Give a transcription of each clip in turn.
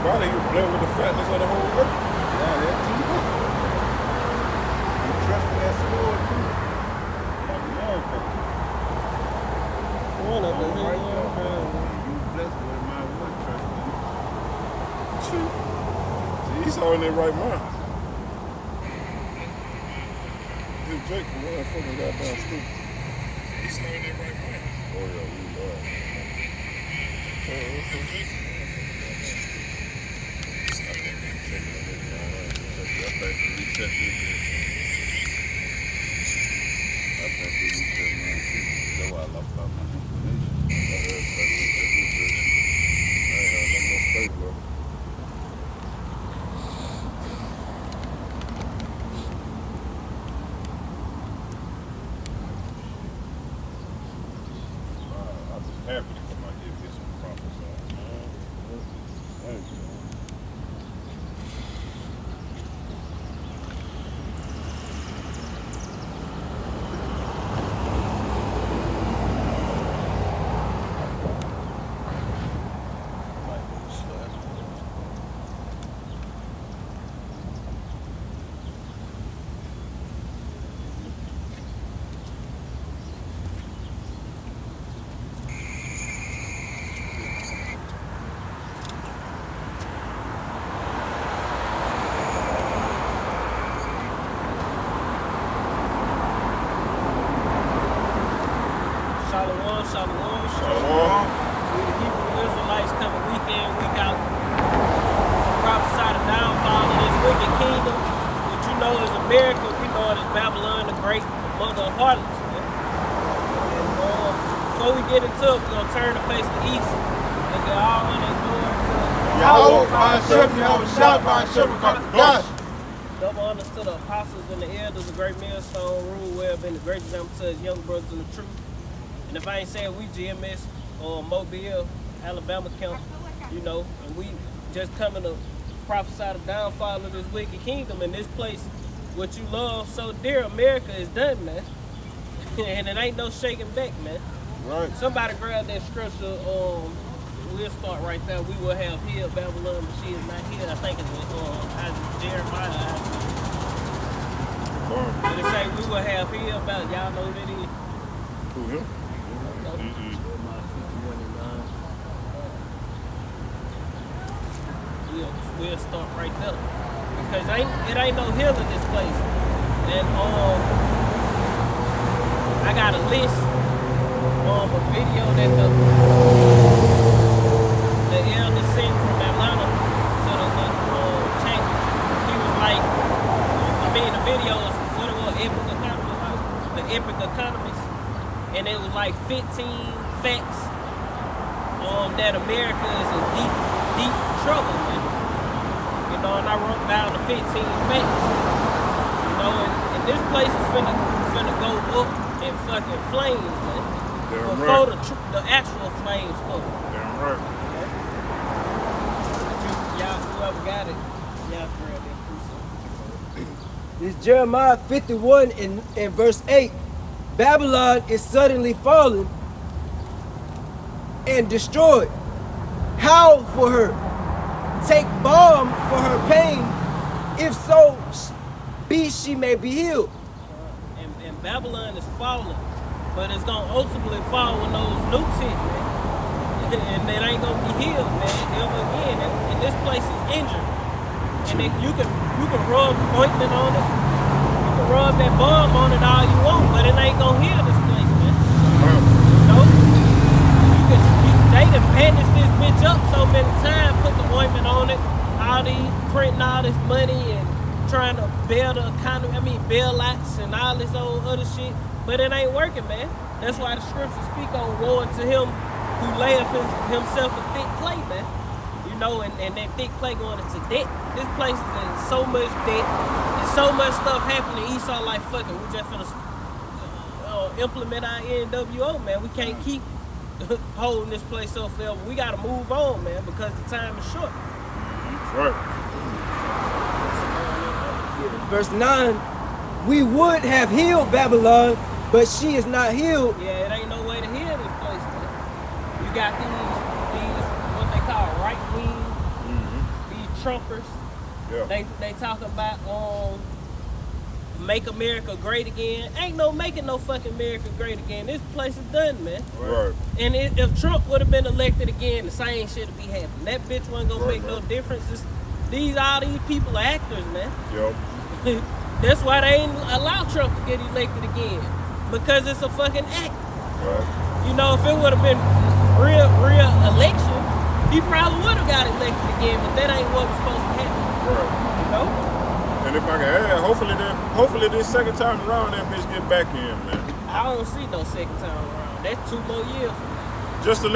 body, he was blessed with the fatness of the whole earth. Yeah, that's true. You trust that sword too. Like a motherfucker. One of Oh, the right there. You blessed with my wood trust you. See, he's all in their right mind. This Jake, the one fucking goddamn stupid. He's all in their right mind. Oh yeah, we love. Happy to come out here and get some prophets on. Thank you. Shalom. We the Hebrew Israelites coming week in, week out to prophesy the downfall of this wicked kingdom, which you know is America. We know it as Babylon the Great, the mother of harlots. And before we get into it, we're going to turn the face to east and get all in their door to double honors to the apostles and the elders, the great millstone rule where have been the great example to his young brothers in the truth. And if I ain't saying we GMS or Mobile, Alabama count, you know, and we just coming to prophesy the downfall of this wicked kingdom, and this place, what you love so dear, America, is done, man. And it ain't no shaking back, man. Right. Somebody grab that scripture. We'll start right there. We will have here Babylon, but she is not here. I think it's Jeremiah. But it say we will have here about, y'all know who that is? Who, him? We'll start right there because it ain't no hill in this place. And I got a list a video that the elder sent from Atlanta to the chamber. He was like, the video was what it was, the Epic Economist, and it was like 15 facts that America is in deep trouble, man. You know, and I wrote down the 15 facts. You know, and this place is finna go up in fucking flames, man. Damn Before right. the actual flames come. Damn right. Y'all, whoever got it, y'all grab that. It's Jeremiah 51 in verse 8. Babylon is suddenly fallen and destroyed. Howl for her. Take balm for her pain. If so, she may be healed. And Babylon is falling, but it's gonna ultimately fall when those nukes hit, man. And it ain't gonna be healed, man, ever again. And this place is injured. And you can rub ointment on it. You can rub that balm on it all you want, but it ain't gonna heal this place, man. You know? They done bandaged this bitch up so many times, put the ointment on it, all these printing all this money and trying to bail the economy, bailouts and all this old other shit, but it ain't working, man. That's why the scriptures speak on woe to him who layeth himself in thick clay, man. You know, and that thick clay going into debt. This place is in so much debt, and so much stuff happening. Esau like, fuck it, we just finna implement our NWO, man. We can't keep holding this place up forever. We gotta move on, man, because the time is short. Right. Verse 9, we would have healed Babylon, but she is not healed. Yeah, it ain't no way to heal this place, man. You got these what they call right wing Trumpers. Yeah. They talk about make America great again. Ain't no making no fucking America great again. This place is done, man. Right. And if Trump would have been elected again, the same shit would be happening. That bitch wasn't gonna make no difference. All these people are actors, man. Yep. That's why they ain't allow Trump to get elected again. Because it's a fucking act. Right. You know, if it would have been real election, he probably would have got elected again, but that ain't what was supposed to happen. Right. You know? And if I can add, hopefully this second time around that bitch get back in, man. I don't see no second time around. That's 2 more years. Just for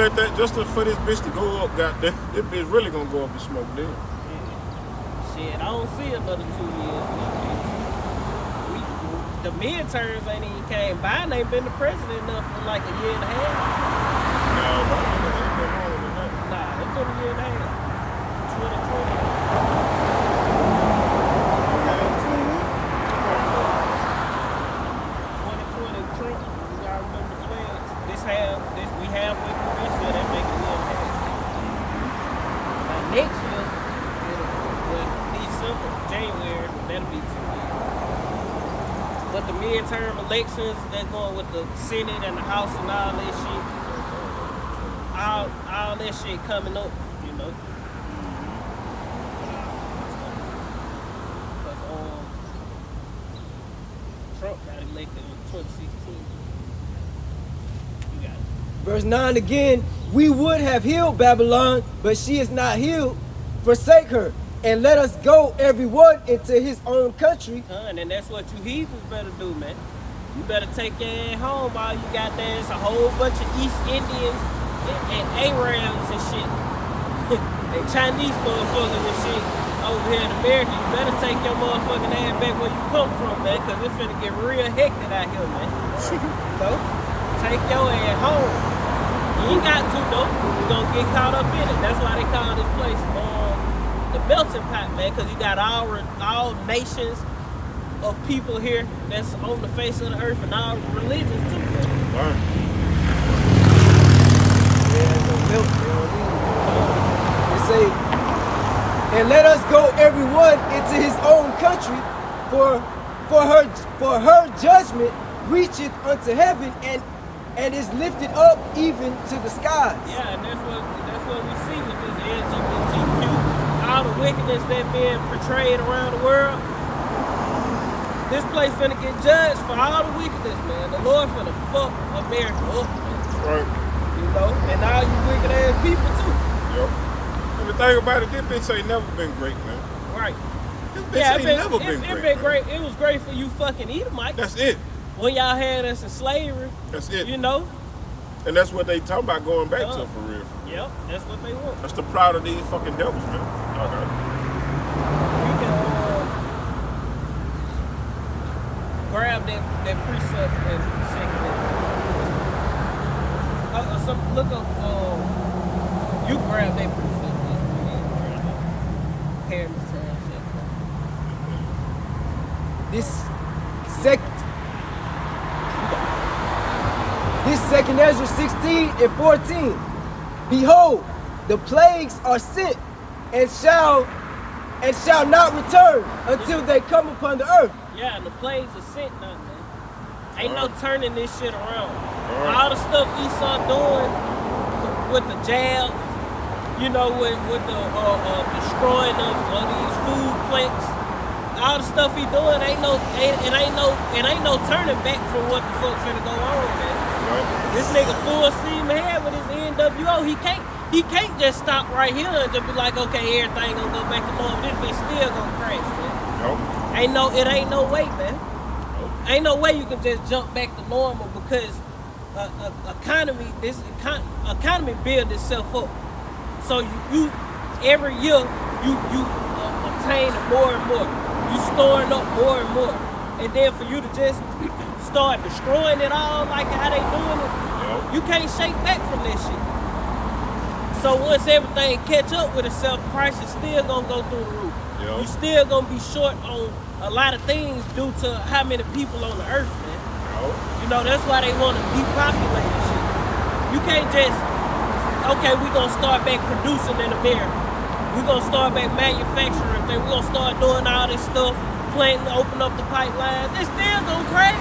this bitch to go up, goddamn, this bitch really gonna go up in smoke then. Yeah. Shit, I don't see another 2 years. The midterms ain't even came. Biden ain't been the president enough for like a year and a half. No, but ain't been longer than that. Nah, it's been a year and a half. 2020. 2020 Trump, you gotta remember the flags. We have with this year, that make a year and a half. Now next year, December, January, that'll be 2 years. But the midterm elections, they're going with the Senate and the House and all that shit. All that shit coming up, you know. Because Trump got elected in 2016. You got it. Verse 9 again, we would have healed Babylon, but she is not healed. Forsake her, and let us go everyone into his own country. And that's what you heathens better do, man. You better take your ass home. All you got there is a whole bunch of East Indians and Arabs and shit. And Chinese motherfuckers and shit over here in America. You better take your motherfucking ass back where you come from, man, because it's finna get real hectic out here, man. So, take your ass home. You ain't got to, though. You're gonna get caught up in it. That's why they call this place the melting pot, man, because you got all nations of people here that's on the face of the earth and all religions too, man. Right. Yeah, it's gonna melt, you know what I mean? It say, and let us go everyone into his own country, for her judgment reacheth unto heaven and is lifted up even to the skies. Yeah, and that's what we see with this LGBTQ, all the wickedness that being portrayed around the world. This place finna get judged for all the wickedness, man. The Lord finna fuck America up, man. Right. You know, and all you wicked ass people too. Yep. And the thing about it, this bitch ain't never been great, man. Right. This bitch ain't never been great. It been great. It was great for you fucking Edomites. That's it. When y'all had us in slavery. That's it. You know? And that's what they talk about going back to for real. Yep, that's what they want. That's the proud of these fucking devils, man. Okay. You can grab that precept and second it. Look up, you grab that precept and Paris This second Ezra 16 and 14. Behold, the plagues are sent and shall not return until they come upon the earth. Yeah, and the plagues are sent now, man. Ain't no turning this shit around. Right. All the stuff Esau doing with the jabs, you know, with the destroying of these food plants, all the stuff he doing ain't no turning back from what the fuck finna go on, man. Right. This nigga full steam ahead with his NWO. He can't just stop right here and just be like, okay, everything gonna go back to normal. This bitch still gonna crash, man. Nope. It ain't no way, man. Nope. Ain't no way you can just jump back to normal because economy build itself up. So you every year you obtain more and more. You storing up more and more, and then for you to just start destroying it all like how they doing it, you can't shake back from that shit. So once everything catch up with itself, prices still gonna go through the roof. Yep. You still gonna be short on a lot of things due to how many people on the earth, man. Nope. You know, that's why they want to depopulate this shit. You can't just, okay, we gonna start back producing in America. We're gonna start back manufacturing things. We're gonna start doing all this stuff, planting, open up the pipelines. It's still gonna crash.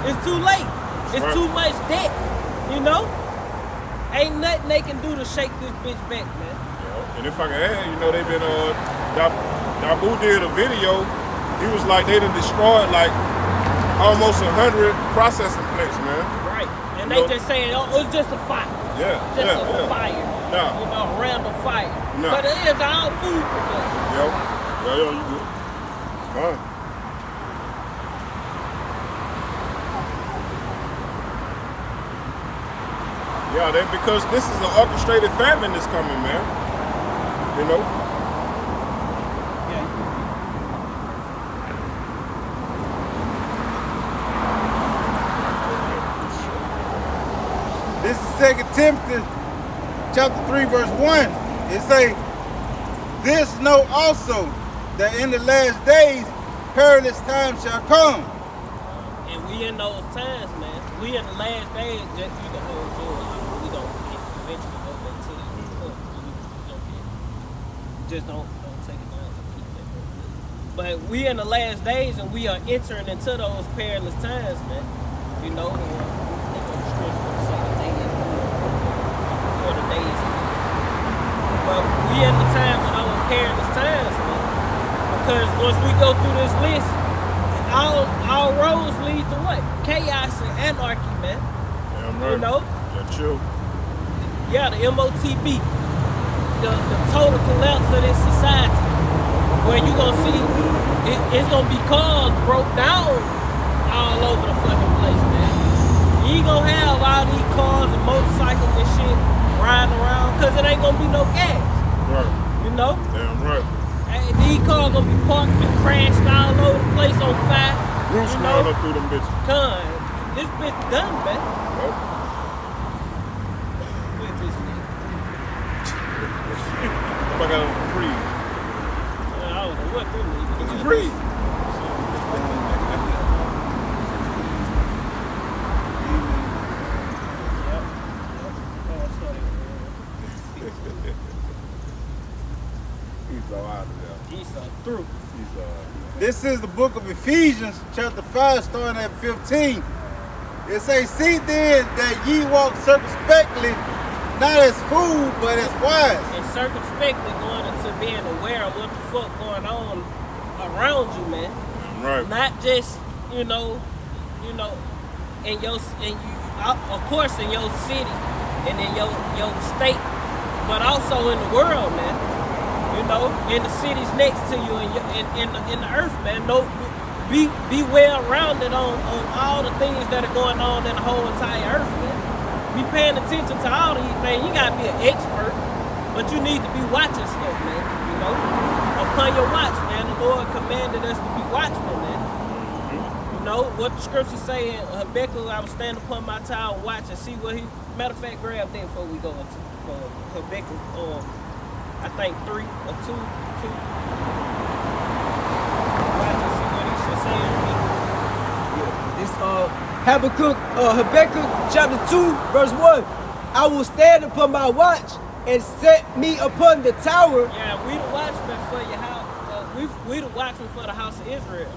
It's too late. It's too much debt. You know? Ain't nothing they can do to shake this bitch back, man. Yeah. And if I can add, you know, they've been Dabu did a video. He was like they done destroyed like almost 100 processing plants, man. Right. And they just saying, oh, it's just a fire. Yeah. Just a fire. Nah. You know, a random fire. Nah. But it is all food production. Yo, you good. Fine. Yeah, because this is an orchestrated famine that's coming, man. You know? This is 2 Timothy chapter 3, verse 1. It say, this know also that in the last days perilous times shall come. And we in those times, man. We in the last days, just you can hold on. We gonna eventually go back to that. Just don't take it down. Keep that. But we in the last days, and we are entering into those perilous times, man. You know, for the days. But we in the time of those perilous times, man. Because once we go through this list, all roads lead to what? Chaos and anarchy, man. Damn right. You know? Yeah, chill. Yeah, the MOTB. The total collapse of this society. Where you gonna see it's gonna be cars broke down all over the fucking place, man. You ain't gonna have all these cars and motorcycles and shit riding around because it ain't gonna be no gas. Right. You know? Damn right. And these cars gonna be parked and crashed all over the place on fire. Roots you going know? up through them bitches. This bitch done, man. Yep. With this nigga. I got a free. I don't know what them niggas. It's free. He's all out of there. He's through. This is the book of Ephesians, chapter 5, starting at 15. It says, see then that ye walk circumspectly, not as fools, but as wise. And circumspectly going into being aware of what the fuck going on around you, man. Right. Not just, in your, of course in your city and in your state, but also in the world, man. You know, in the cities next to you and in the earth, man. Be well rounded on all the things that are going on in the whole entire earth, man. Be paying attention to all these things. You gotta be an expert, but you need to be watching stuff, man. You know, upon your watch, man. The Lord commanded us to be watchmen, man. You know what the scriptures say in Habakkuk, I will stand upon my tower and watch and see what he. Matter of fact, grab that before we go into Habakkuk. I think 3 or 2. Watch and see what he should say. This Habakkuk chapter 2, verse 1. I will stand upon my watch and set me upon the tower. Yeah, we the watchmen for your house. We the watchmen for the house of Israel.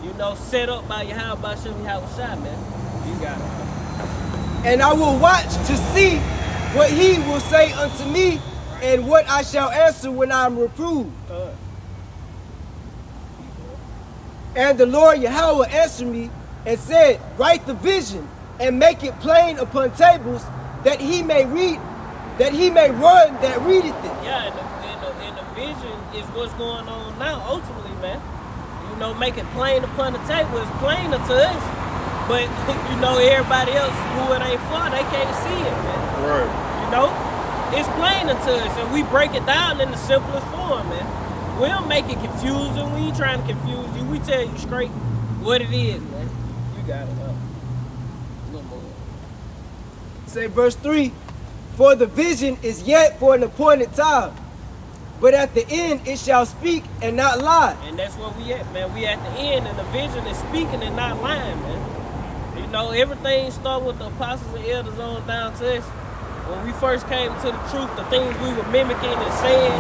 You know, set up by your house by Shem Yahushua, man. You got it. And I will watch to see what he will say unto me, and what I shall answer when I am reproved. And the Lord Yahweh answered me and said, write the vision and make it plain upon tables, that he may run that readeth it. Yeah, and the vision is what's going on now, ultimately, man. You know, make it plain upon the table is plain to us. But, you know, everybody else who it ain't for, they can't see it, man. Right. You know? It's plain to us, and we break it down in the simplest form, man. We don't make it confusing. We ain't trying to confuse you. We tell you straight what it is, man. You got it up. A little more. Say verse 3, for the vision is yet for an appointed time, but at the end it shall speak and not lie. And that's where we at, man. We at the end, and the vision is speaking and not lying, man. You know, everything starts with the apostles and elders on down to us. When we first came to the truth, the things we were mimicking and saying,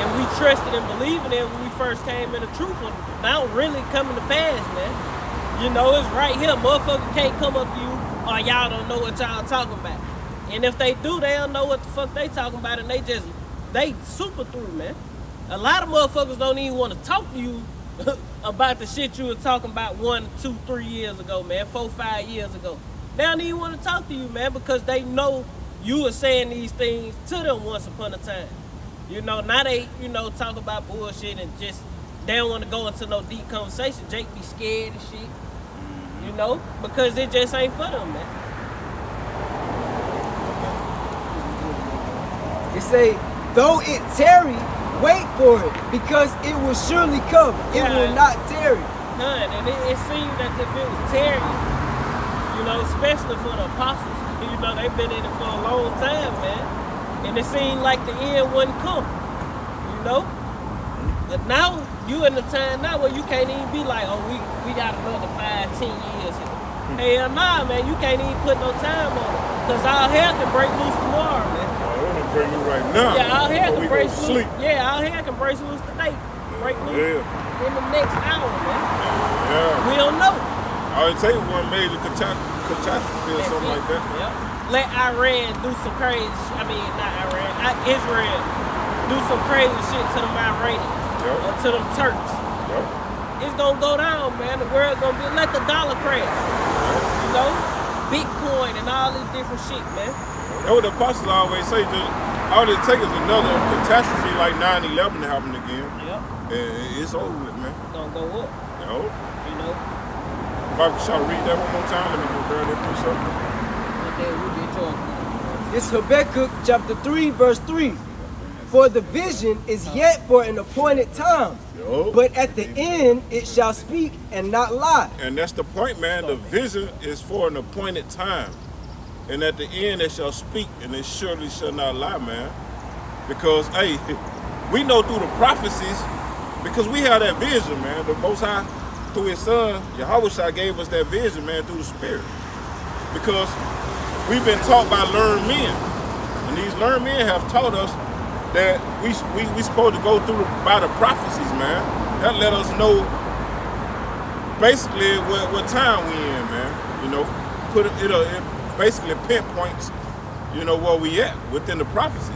and we trusted and believing in when we first came in the truth, are now really coming to pass, man. You know, it's right here. Motherfucker can't come up to you, or y'all don't know what y'all talking about. And if they do, they don't know what the fuck they talking about, and they super through, man. A lot of motherfuckers don't even want to talk to you about the shit you were talking about 1, 2, 3 years ago, man, 4, 5 years ago. They don't even want to talk to you, man, because they know you were saying these things to them once upon a time. You know, now they, talk about bullshit and just, they don't want to go into no deep conversation. Jake be scared and shit, because it just ain't for them, man. It say, though it tarry, wait for it, because it will surely come. It will not tarry. None, and it seemed as if it was tarrying, especially for the apostles. They've been in it for a long time, man. And it seemed like the end wouldn't come, But now, you in the time now where you can't even be like, oh, we got another 5, 10 years here. Hell nah, man, you can't even put no time on it. Because our hair can break loose tomorrow, man. Break loose right now. Yeah, our hair can break loose. Sleep. Yeah, our hair can break loose today. Break loose in the next hour, man. Yeah. We don't know. All it takes one major catastrophe or something like that. Yep. Let Iran do some crazy. Not Iran. Israel do some crazy shit to them Iranians or to them Turks. Yep. It's gonna go down, man. The world gonna be. Let the dollar crash. Bitcoin and all this different shit, man. That's what the apostles always say. All it takes is another catastrophe like 9/11 to happen again. Yep. And it's over with, man. It's gonna go up. If I shall read that one more time, let me go grab that precept. Okay, we'll get yours. It's Habakkuk chapter 3, verse 3. For the vision is yet for an appointed time, but at the end it shall speak and not lie. And that's the point, man. The vision is for an appointed time. And at the end it shall speak and it surely shall not lie, man. Because, hey, we know through the prophecies, because we have that vision, man. The Most High, through his son, Yahweh gave us that vision, man, through the Spirit. Because we've been taught by learned men. And these learned men have taught us that we supposed to go through by the prophecies, man. That let us know basically what time we in, man. It basically pinpoints, where we at within the prophecies.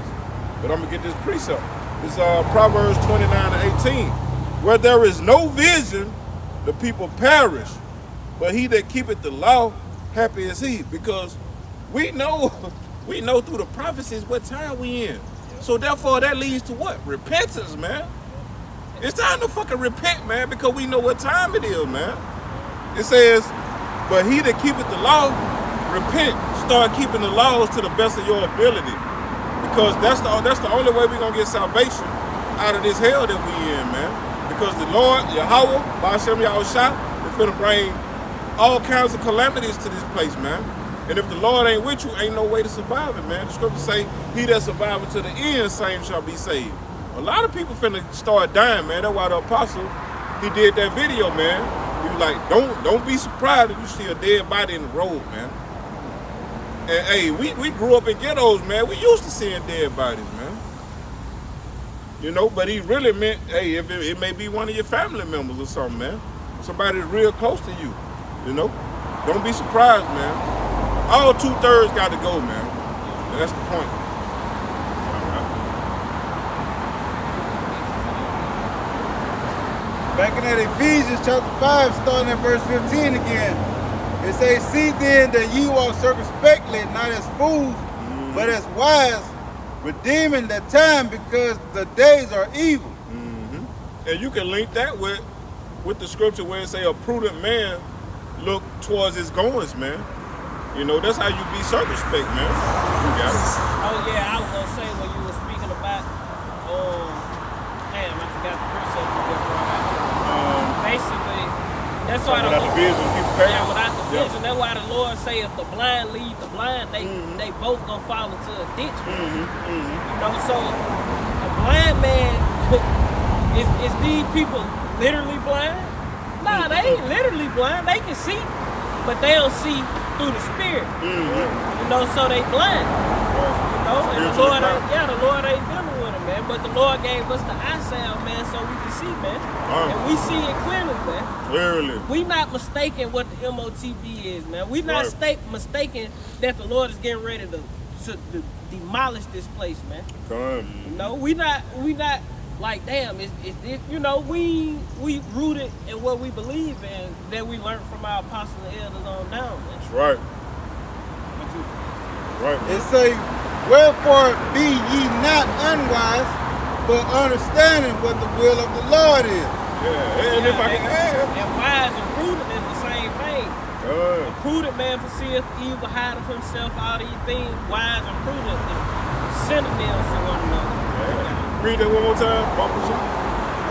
But I'm gonna get this precept. It's Proverbs 29:18. Where there is no vision, the people perish, but he that keepeth the law, happy is he. Because we know through the prophecies what time we in. So therefore that leads to what? Repentance, man. It's time to fucking repent, man, because we know what time it is, man. It says, but he that keepeth the law, repent. Start keeping the laws to the best of your ability. Because that's the only way we're gonna get salvation out of this hell that we in, man. Because the Lord, Yahweh, Ba'ashem Yahushua, is finna bring all kinds of calamities to this place, man. And if the Lord ain't with you, ain't no way to survive it, man. The scriptures say, he that surviveth to the end, same shall be saved. A lot of people finna start dying, man. That's why the apostle, he did that video, man. He was like, don't be surprised if you see a dead body in the road, man. And hey, we grew up in ghettos, man. We used to seeing dead bodies, man. But he really meant, hey, if it may be one of your family members or something, man. Somebody that's real close to you, Don't be surprised, man. All 2/3 got to go, man. And that's the point. Back in that Ephesians chapter 5, starting at verse 15 again. It says, see then that ye walk circumspectly, not as fools, but as wise, redeeming the time because the days are evil. And you can link that with the scripture where it say a prudent man look towards his goings, man. That's how you be circumspect, man. You got it. Oh yeah, I was gonna say when you were speaking about, damn, I forgot the precept you just brought out. Basically, that's why without the vision, people perish. Yeah, without the vision, that's why the Lord say if the blind lead the blind, they both gonna fall into a ditch. So a blind man is these people literally blind? Nah, they ain't literally blind. They can see, but they don't see through the spirit. So they blind. know, and the Spiritual Lord power. ain't, the Lord ain't dealing with him, man. But the Lord gave us the eye salve, man, so we can see, man. And we see it clearly, man. Clearly. We not mistaking what the MOTB is, man. We not mistaking that the Lord is getting ready to demolish this place, man. You know, we not like, damn, is this, you know, we rooted in what we believe in, that we learned from our apostles and elders on down, man. That's right. Right. It say, wherefore be ye not unwise, but understanding what the will of the Lord is. Yeah, and if I can add. And wise and prudent is the same thing. A prudent man foreseeth evil, hideth himself, all these things. Wise and prudent is synonyms to one another. Read that one more time.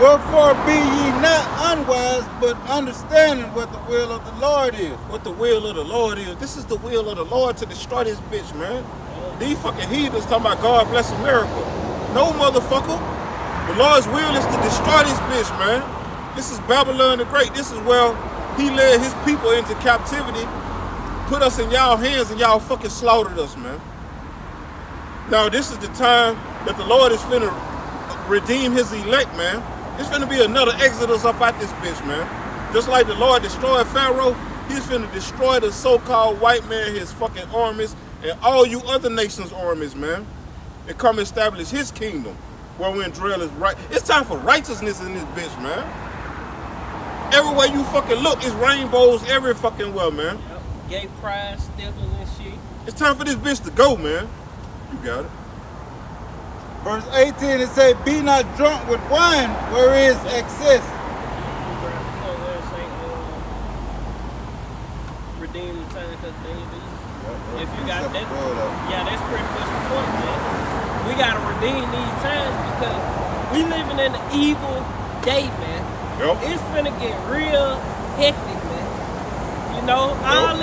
Wherefore be ye not unwise, but understanding what the will of the Lord is. What the will of the Lord is. This is the will of the Lord to destroy this bitch, man. These fucking heathens talking about God bless America. No, motherfucker. The Lord's will is to destroy this bitch, man. This is Babylon the Great. This is where he led his people into captivity, put us in y'all hands, and y'all fucking slaughtered us, man. Now, this is the time that the Lord is finna redeem his elect, man. It's finna be another exodus up out this bitch, man. Just like the Lord destroyed Pharaoh, he's finna destroy the so-called white man, his fucking armies, and all you other nations' armies, man. And come establish his kingdom, where we dwell is right. It's time for righteousness in this bitch, man. Everywhere you fucking look, it's rainbows every fucking well, man. Yep. Gay pride, stickers and shit. It's time for this bitch to go, man. You got it. Verse 18, it say, be not drunk with wine, where is excess. Redeem the time because if you got that, that's pretty much the point, man. We gotta redeem these times because we living in an evil day, man. Yep. It's finna get real hectic, man. You know, all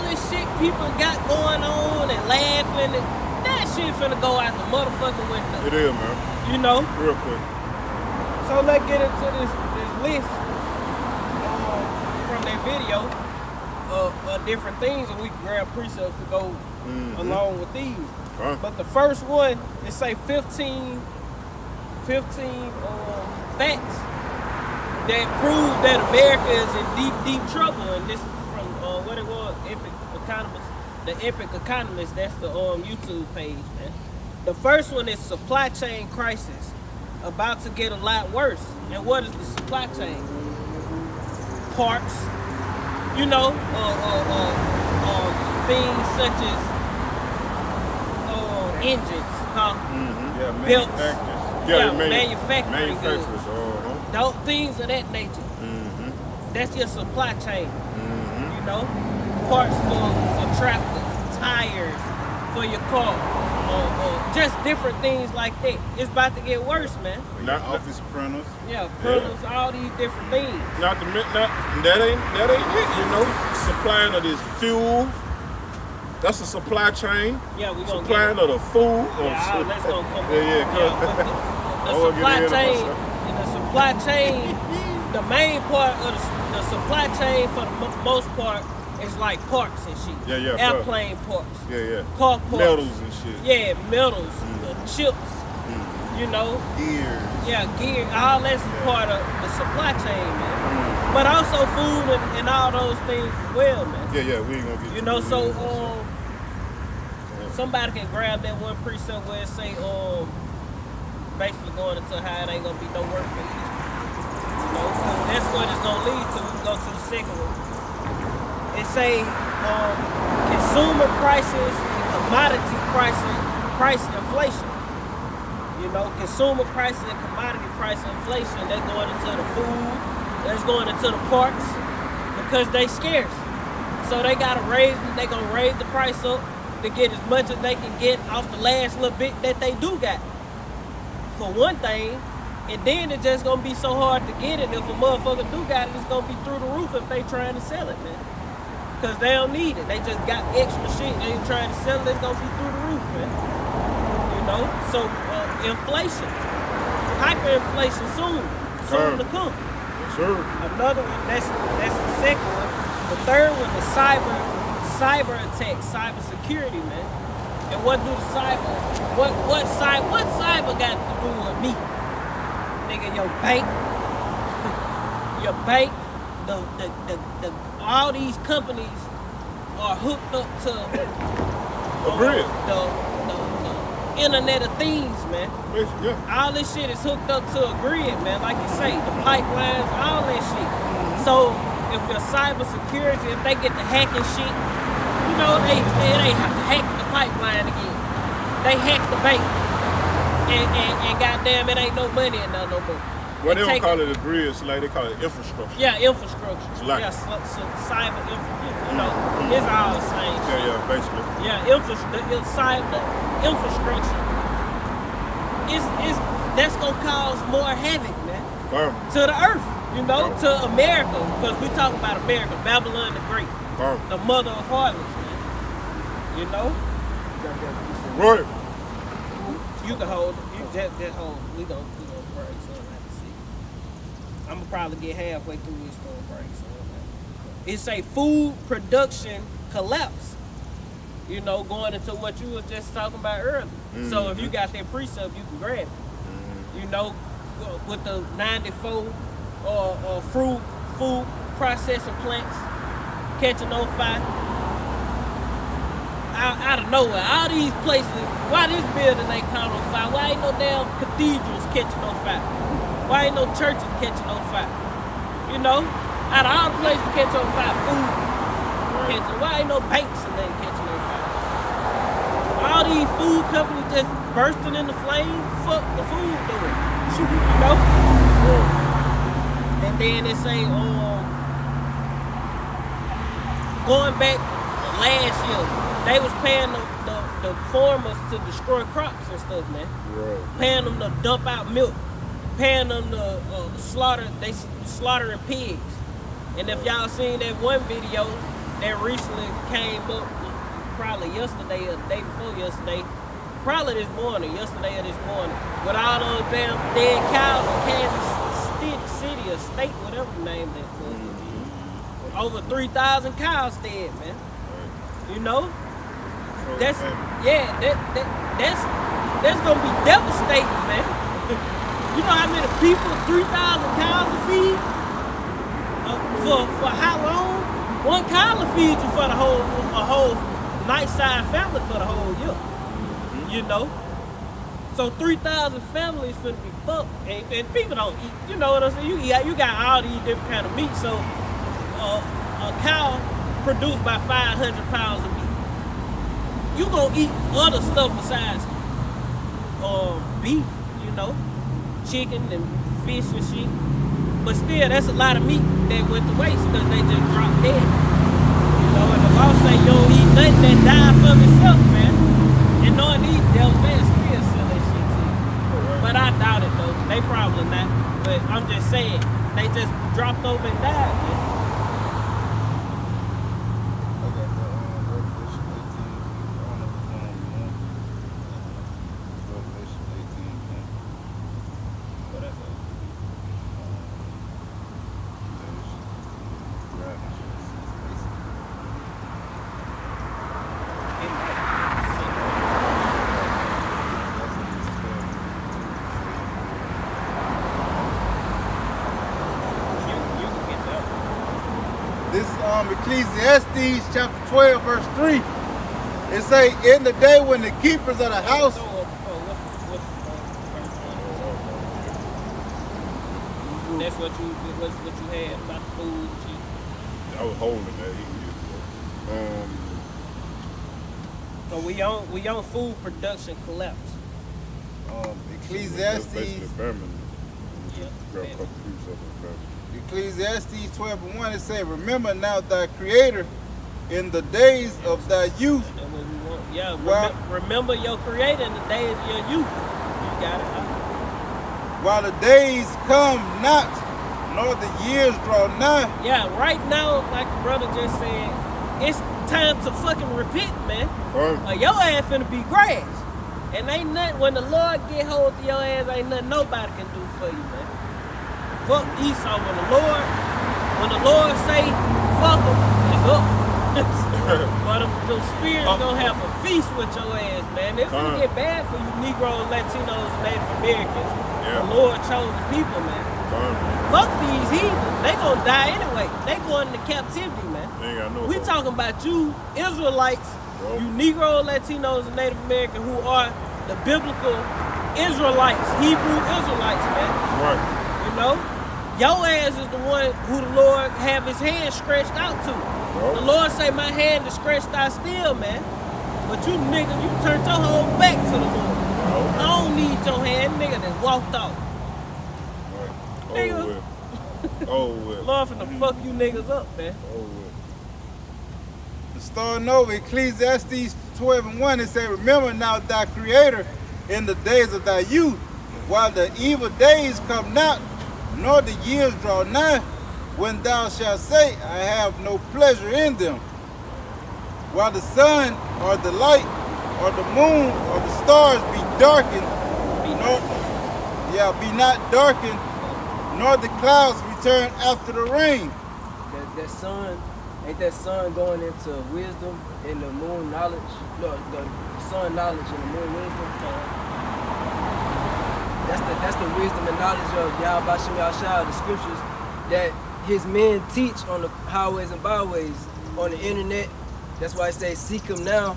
this shit people got going on and laughing and that shit finna go out the motherfucking window. It is, man. You know? Real quick. So let's get into this list from that video of different things, and we can grab precepts to go along with these. But the first one, it say 15 facts that prove that America is in deep trouble, and this is from what it was, Epic Economist. The Epic Economist, that's the YouTube page, man. The first one is supply chain crisis, about to get a lot worse. And what is the supply chain? Parts, you know, things such as engines, huh? Yeah, Belts, manufacturers. Those things of that nature. That's your supply chain. You know, parts for tractors, tires for your car, just different things like that. It's about to get worse, man. Not office printers. Yeah, printers, all these different things. That ain't it, you know. Supplying of this fuel. That's a supply chain. Yeah, we gonna supplying of the food. let's go come the supply chain, the main part of the supply chain for the most part is like parts and shit. Airplane parts. Car parts. Metals and shit. Metals, chips. You know. Gears. Gear. All that's part of the supply chain, man. But also food and all those things as well, man. We ain't gonna get. You know, so somebody can grab that one precept where it say basically going into how it ain't gonna be no work for you. You know, that's what it's gonna lead to. We can go to the second one. It say consumer prices and commodity price inflation. You know, consumer prices and commodity price inflation, that's going into the food, that's going into the parts because they scarce. So they gonna raise the price up to get as much as they can get off the last little bit that they do got. For one thing, and then it's just gonna be so hard to get it. If a motherfucker do got it, it's gonna be through the roof if they trying to sell it, man. Cause they don't need it. They just got extra shit. They ain't trying to sell it. It's gonna be through the roof, man. You know. So inflation, hyperinflation soon to come. Sure. Another one. That's the second one. The third one, the cyber attack, cyber security, man. And what do the cyber? What cyber got to do with me? Nigga, your bank, the all these companies are hooked up to Agreed. the Internet of Things, man. Basically, yeah. All this shit is hooked up to a grid, man. Like you say, the pipelines, all that shit. So if your cyber security, if they get the hacking shit, you know, they hack the pipeline again. They hack the bank. And goddamn, it ain't no money in there no more. Well, they don't call it a grid, it's like they call it infrastructure. Yeah, infrastructure. Like, yeah, cyber infrastructure. You know, it's all the same shit. yeah, basically. Yeah, cyber infrastructure is that's gonna cause more havoc, man, to the earth. You know, to America, because we talk about America, Babylon the Great, the mother of harlots, man. You know. Right. You can hold it. You just hold it. We gonna break something. Have to see. I'm gonna probably get halfway through this store break something. It's a food production collapse. You know, going into what you were just talking about earlier. Mm-hmm. So if you got that precept, you can grab it. Mm-hmm. You know, with the 94 or food processing plants catching on fire. Out of nowhere, all these places, why this building ain't caught on fire? Why ain't no damn cathedrals catching on fire? Why ain't no churches catching on fire? You know, out of all the places to catch on fire, food catching. Why ain't no banks and they catching on fire? All these food companies just bursting into flames. Fuck the food doing, you know. And then they say, going back last year, they was paying the farmers to destroy crops and stuff, man. Right. Paying them to dump out milk. Paying them to slaughtering pigs. And if y'all seen that one video that recently came up, probably yesterday or the day before yesterday, probably this morning, yesterday or this morning, with all those damn dead cows in Kansas City or state, whatever the name that was. Mm-hmm. Over 3,000 cows dead, man. Right. You know? That's gonna be devastating, man. You know how many people 3,000 cows to feed? For how long? One cow will feed you for a whole nice-sized family for the whole year. You know? So 3,000 families finna be fucked, and people don't eat. You know what I'm saying? You got all these different kind of meat. So a cow produced by 500 pounds of meat. You gonna eat other stuff besides beef, you know, chicken and fish and shit. But still, that's a lot of meat that went to waste because they just dropped dead. You know, and the law say you don't eat nothing that died from itself, man. And knowing these devils, man, still sell that shit to you. But I doubt it though. They probably not. But I'm just saying, they just dropped over and died, man. Ecclesiastes chapter 12 verse 3. It say, in the day when the keepers of the house. That's what you had about the food. I was holding that. So we on food production collapse. Ecclesiastes. Ecclesiastes 12:1, it says, remember now thy creator in the days of thy youth. That's what we want. Yeah, remember your creator in the days of your youth. You got it. While the days come not, nor the years draw nigh. Yeah, right now, like the brother just said, it's time to fucking repent, man. Your ass finna be grass. And ain't nothing, when the Lord get hold of your ass, ain't nothing nobody can do for you, man. Fuck Esau. When the Lord say fuck him, it's up. But the spirits gonna have a feast with your ass, man. It's gonna get bad for you Negroes, Latinos, and Native Americans. Yeah. The Lord chosen people, man. Fuck these heathens. They gonna die anyway. They going into captivity, man. They ain't got no We hope. talking about you Israelites, Bro. you Negro, Latinos, and Native American who are the biblical Israelites, Hebrew Israelites, man. Right. You know? Your ass is the one who the Lord have his hand stretched out to. Bro. The Lord say my hand is stretched out still, man. But you nigga, you turned your whole back to the Lord. Bro. I don't need your hand, nigga, that walked off. Right. Nigga. Oh, with. Oh, with. Lord finna fuck you niggas up, man. Oh, with. Starting over, Ecclesiastes 12:1, it says, remember now thy creator in the days of thy youth, while the evil days come not, nor the years draw nigh, when thou shalt say, I have no pleasure in them. While the sun or the light or the moon or the stars be darkened, be not darkened, nor the clouds return after the rain. That sun, ain't that sun going into wisdom and the moon knowledge? No, the sun knowledge and the moon wisdom. That's the wisdom and knowledge of Yahweh Shem Yahshua, the scriptures that his men teach on the highways and byways, on the internet. That's why I say seek him now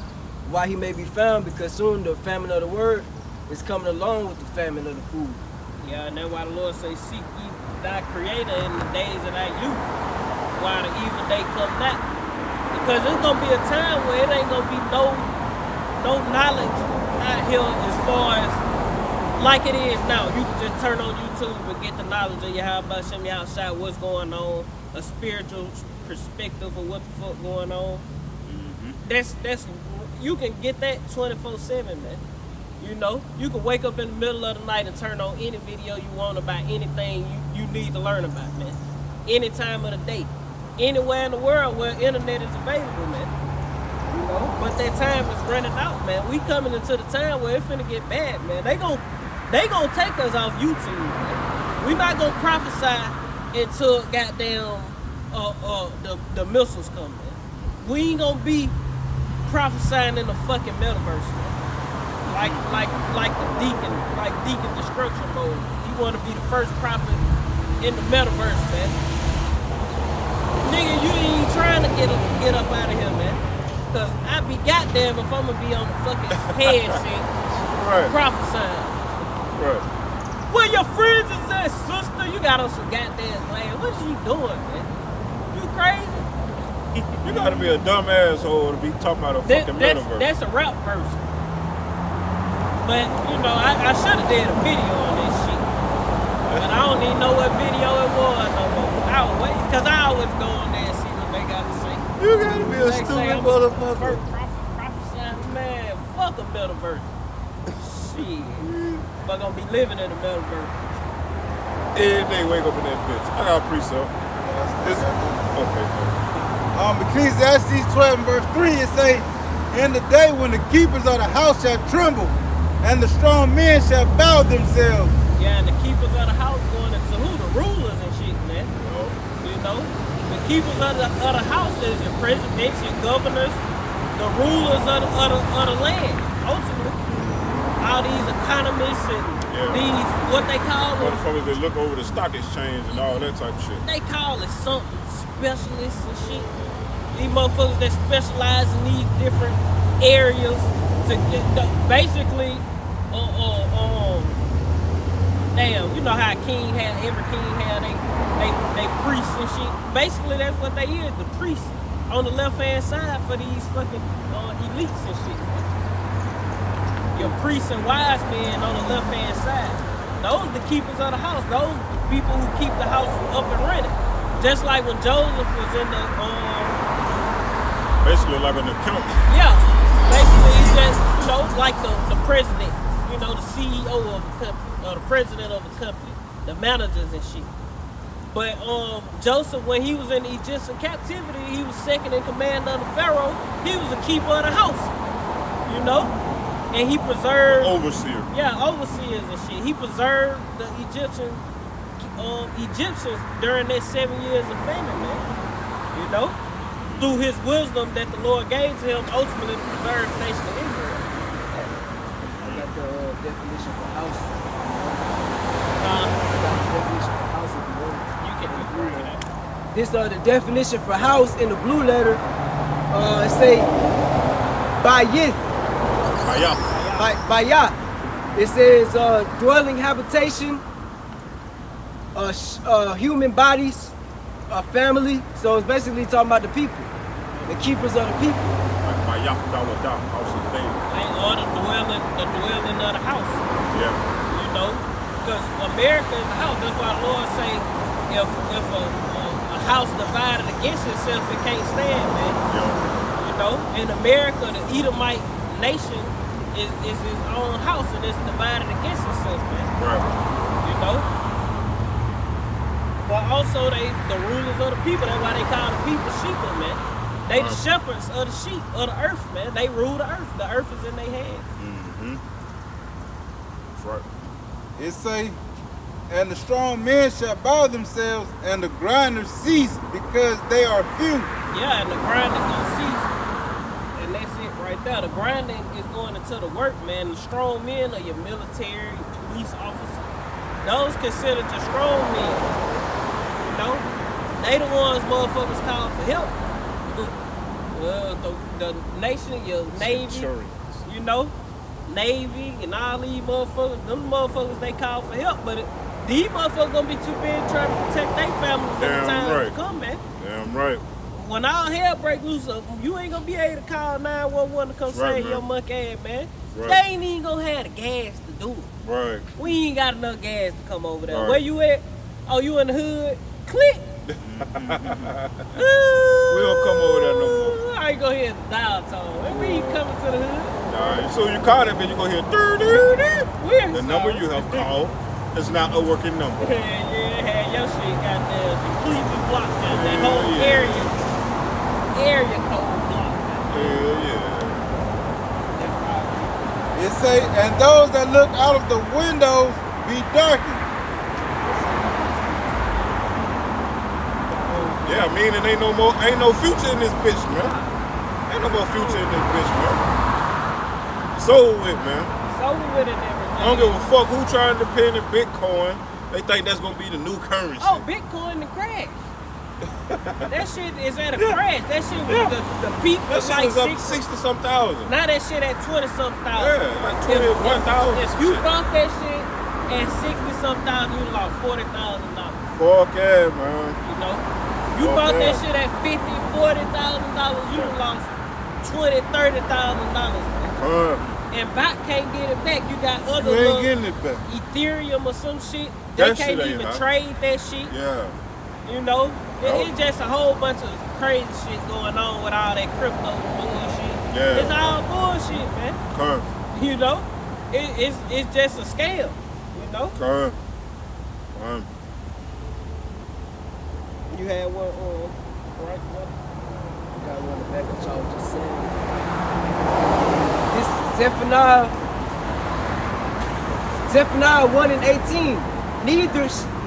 while he may be found, because soon the famine of the word is coming along with the famine of the food. Yeah, and that's why the Lord say, seek ye thy creator in the days of thy youth, while the evil day come not. Because there's gonna be a time where it ain't gonna be no knowledge out here as far as like it is now. You can just turn on YouTube and get the knowledge of Yahweh Shem Yahshua, what's going on, a spiritual perspective of what the fuck going on. That's you can get that 24/7, man. You know, you can wake up in the middle of the night and turn on any video you want about anything you need to learn about, man. Any time of the day, anywhere in the world where internet is available, man. You know, but that time is running out, man. We coming into the time where it's finna get bad, man. They gon' take us off YouTube, man. We not gonna prophesy until goddamn the missiles come, man. We ain't gonna be prophesying in the fucking metaverse, man. Like the Deacon Destruction Mode. He wanna be the first prophet in the metaverse, man. Nigga, you ain't trying to get up out of here, man. Cause I be goddamn if I'm gonna be on the fucking headset prophesying. Right. Where your friends is at, sister? You got on some goddamn land. What you doing, man? You crazy? You gotta be a dumb asshole to be talking about a fucking metaverse. That's a rap verse. But, you know, I should have did a video on this shit. But I don't even know what video it was no more. I was waiting, because I always go on there and see what they got to say. You gotta be a They say stupid I'm motherfucker. prophesying, man, fuck a metaverse. Shit. But gonna be living in the metaverse. Every day wake up in that bitch. I got a precept. Okay. Ecclesiastes 12 and verse 3, it say, in the day when the keepers of the house shall tremble, and the strong men shall bow themselves. Yeah, and the keepers of the house going into who? The rulers and shit, man. You know? The keepers of the house is your presidents, your governors, the rulers of the land, ultimately. All these economists and these, what they call them. Motherfuckers that look over the stock exchange and all that type of shit. They call it something, specialists and shit. These motherfuckers that specialize in these different areas to get basically, damn, you know how every king had they priests and shit. Basically, that's what they is, the priests on the left hand side for these fucking elites and shit. Your priests and wise men on the left hand side. Those the keepers of the house. Those people who keep the house up and running. Just like when Joseph was in the basically like an accountant. yeah, basically he's just, you know, like the president, you know, the CEO of the company, or the president of the company, the managers and shit. But Joseph, when he was in the Egyptian captivity, he was second in command under Pharaoh. He was the keeper of the house, you know, and he preserved Overseer. Yeah, overseers and shit. He preserved the Egyptians during their 7 years of famine, man. You know. through his wisdom that the Lord gave to him, ultimately to preserve the nation of Israel. I got the definition for house. Uh, I got the definition for house if you want it. you can agree with that. This the definition for house in the blue letter. It say bayith. Bayat. It says dwelling, habitation, human bodies, family. So it's basically talking about the people, the keepers of the people. Or the dwelling of the house. Yeah. You know, because America is a house. That's why the Lord say, if a house divided against itself, it can't stand, man. Yeah. You know, in America, the Edomite nation is his own house, and it's divided against itself, man. Right. You know. But also, the rulers of the people. That's why they call the people sheep, man. They the shepherds of the sheep, of the earth, man. They rule the earth. The earth is in their hands. Mm-hmm. That's right. It say, and the strong men shall bow themselves, and the grinders cease, because they are few. Yeah, and the grinding gonna cease. And that's it right there. The grinding is going into the work, man. The strong men are your military, your police officers. Those considered the strong men. You know? They the ones motherfuckers call for help. The nation, your Navy, you know, Navy and all these motherfuckers, them motherfuckers they call for help, but these motherfuckers gonna be too busy trying to protect their families every time to come, man. Damn right. When all hell break loose, you ain't gonna be able to call 911 to come save your monkey ass, man. Right. They ain't even gonna have the gas to do it. Right. We ain't got enough gas to come over there. Right. Where you at? Oh, you in the hood? Click. We don't come over there no more. I ain't gonna hear the dial tone. When we ain't coming to the hood. Nah, so you call that, man, you gonna hear the number you have called is not a working number. Yeah, had your shit goddamn completely blocked out. That Hell whole yeah. area code blocked out. Hell yeah. It say, and those that look out of the windows be darkened. Yeah, meaning ain't no future in this bitch, man. Ain't no more future in this bitch, man. Sold with, man. So we with it and everything. I don't give a fuck who trying to depend on Bitcoin. They think that's gonna be the new currency. Oh, Bitcoin the crash. That shit is at a crash. That shit was the peak That was shit like was up 60-some thousand. Now that shit at 20-something thousand. Yeah, like 21,000. If you bought that shit at 60-something thousand, you lost $40,000. Fuck yeah, man. You know, you bought that shit at $50,000-$40,000, you lost $20,000-$30,000. And Bot can't get it back. You got other You ain't getting it back. Ethereum or some shit. They That can't shit ain't even hot. trade that shit. Yeah. You know, Oh. it's just a whole bunch of crazy shit going on with all that crypto bullshit. Yeah. It's all bullshit, man. You know, it's just a scam. You know. You had one right? Got one in the back of y'all just saying. This is Zephaniah 1:18.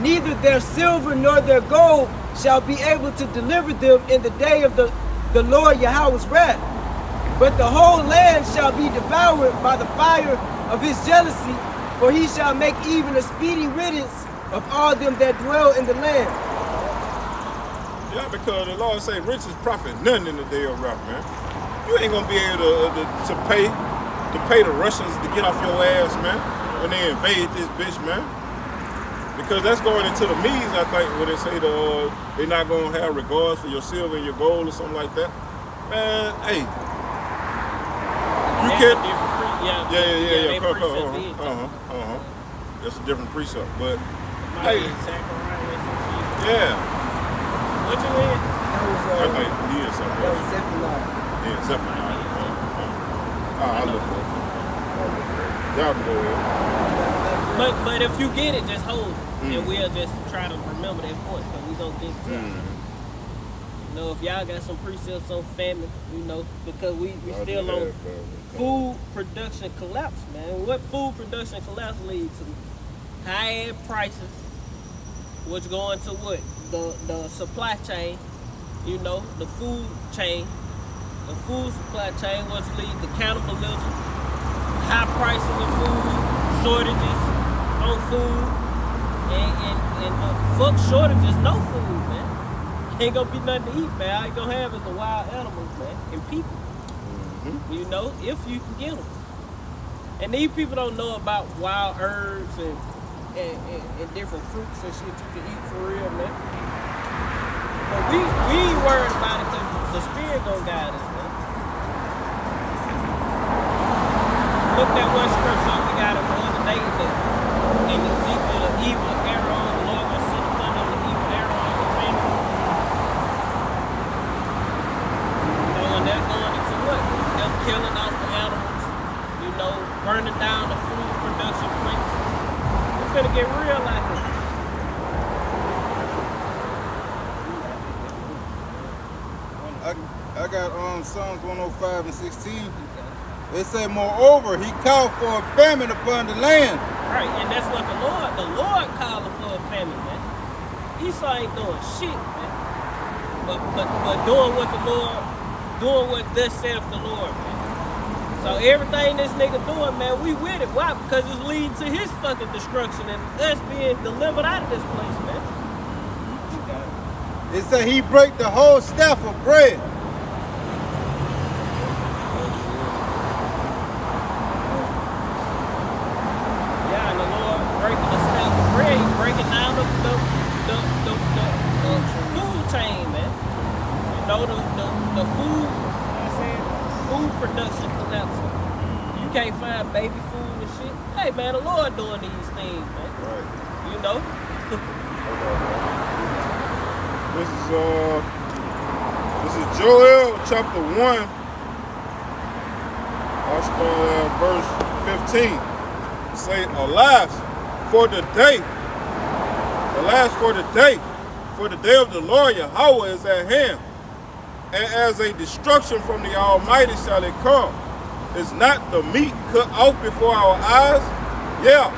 Neither their silver nor their gold shall be able to deliver them in the day of the Lord Yahweh's wrath. But the whole land shall be devoured by the fire of his jealousy, for he shall make even a speedy riddance of all them that dwell in the land. Yeah, because the Lord say riches profit nothing in the day of wrath, man. You ain't gonna be able to pay the Russians to get off your ass, man, when they invade this bitch, man. Because that's going into the Medes, I think, when they say they're not gonna have regards for your silver and your gold or something like that. Man, hey, you can't. Yeah. That's a different precept, but hey, yeah. What you in? I think he is something That else. was Zephaniah. Yeah, Zephaniah. I look for it. Y'all can go ahead. But if you get it, just hold it. And we'll just try to remember that point, because we gonna get to it. You know, if y'all got some precepts on famine, you know, because we still on food production collapse, man. What food production collapse lead to? High prices, which go into what? The supply chain, You know, the food chain, the food supply chain, which leads to cannibalism, high prices of food, shortages on food, and fuck shortages, no food, man. Ain't gonna be nothing to eat, man. All you gonna have is the wild animals, man, and people. You know, if you can get them. And these people don't know about wild herbs and different fruits and shit you can eat for real, man. But we ain't worried about it because the spirit gonna guide us, man. Look at one scripture we got it the other day that in Ezekiel, the evil arrow, the Lord gonna send the thunder of the evil arrow on the finger. You know, and they're going into what? They're killing off the animals, you know, burning down the food production plants. It's finna get real like this. I got Psalms 105 and 16. They say, moreover, he called for a famine upon the land. Right, and that's what the Lord calling for a famine, man. Esau ain't doing shit, man. But doing what the Lord, doing what thus saith the Lord, man. So everything this nigga doing, man, we with it. Why? Because it's leading to his fucking destruction and us being delivered out of this place, man. It say he break the whole staff of bread. Yeah, and the Lord breaking the staff of bread, He's breaking down the food chain, man. You know, the food, food production collapsing. You can't find baby food and shit. Hey, man, the Lord doing these things, man. Right. You know? This is Joel chapter 1. I'll start at verse 15. Say, alas for the day of the Lord Yahweh is at hand, and as a destruction from the Almighty shall it come. Is not the meat cut off before our eyes? Yeah,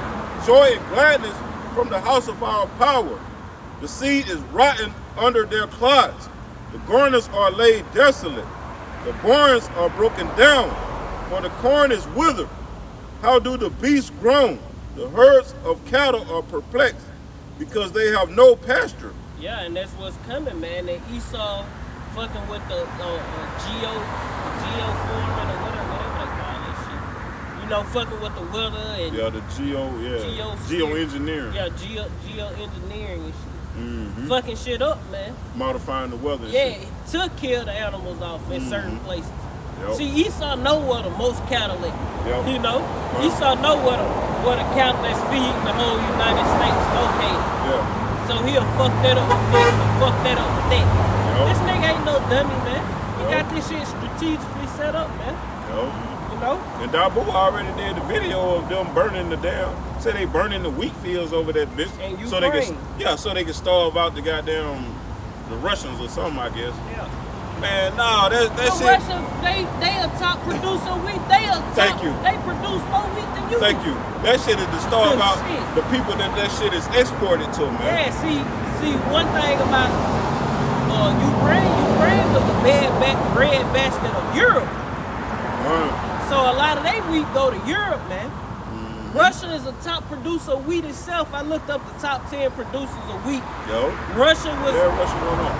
joy and gladness from the house of our power. The seed is rotten under their clods. The garners are laid desolate. The barns are broken down, for the corn is withered. How do the beasts groan? The herds of cattle are perplexed, because they have no pasture. Yeah, and that's what's coming, man. And Esau fucking with the geoforming or whatever they call that shit. You know, fucking with the weather and The geoengineering. Yeah, geoengineering and shit. Mm-hmm. Fucking shit up, man. Modifying the weather. Yeah, to kill the animals off in certain places. Yep. See, Esau know where the most cattle at. Yep. You know, Esau know where the cattle that's feeding the whole United States located. Yeah. So he'll fuck that up with this and fuck that up with that. Yep. This nigga ain't no dummy, man. He Yep. got this shit strategically set up, man. Yep. You know? And Dabu already did the video of them burning the damn. Say they burning the wheat fields over that bitch. And so they Ukraine. so they can starve out the goddamn the Russians or something, I guess. Yeah. Man, no, that The shit. Russians, they a top producer of wheat. They a top. Thank you. They produce more wheat than you. Thank you. That shit is to starve Good out shit. the people that shit is exported to, man. Yeah, see, one thing about Ukraine was the bread basket of Europe. So a lot of they wheat go to Europe, man. Russia is a top producer of wheat itself. I looked up the top 10 producers of wheat. Yo. Russia was, Russia going on.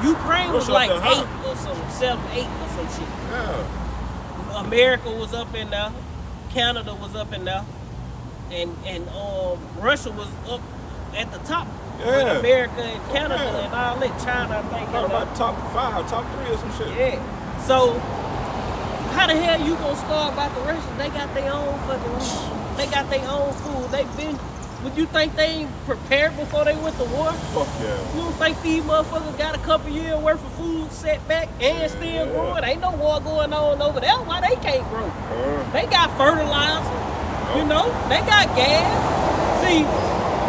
Ukraine was Russia like up there 8 or something, 7, 8 or some shit. Yeah. America was up in there. Canada was up in there. And Russia was up at the top. Yeah. With America and Canada and all that. China, I think. Talking about top 5, top 3 or some shit. Yeah. So, how the hell you gonna starve about the Russians? They got their own fucking food. They got their own food. Would you think they ain't prepared before they went to war? Fuck yeah. You don't think these motherfuckers got a couple years worth of food set back and still growing? Ain't no war going on over there. Why they can't grow? They got fertilizer. You know, they got gas. See,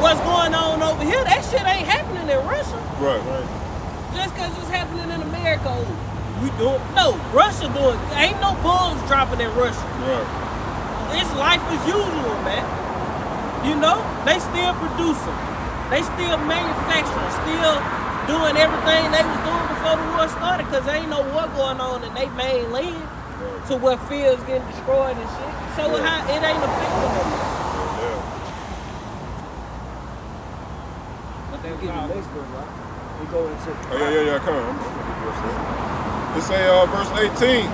what's going on over here, that shit ain't happening in Russia. Right. Just because it's happening in America, we doing. No, Russia doing. Ain't no bombs dropping in Russia. Right. It's life as usual, man. You know, they still producing. They still manufacturing. Still doing everything they was doing before the war started, because there ain't no war going on in they main land to where fields getting destroyed and shit. So how it ain't affecting them. But We get the next verse, right? We go into. Yeah, come on. It say verse 18.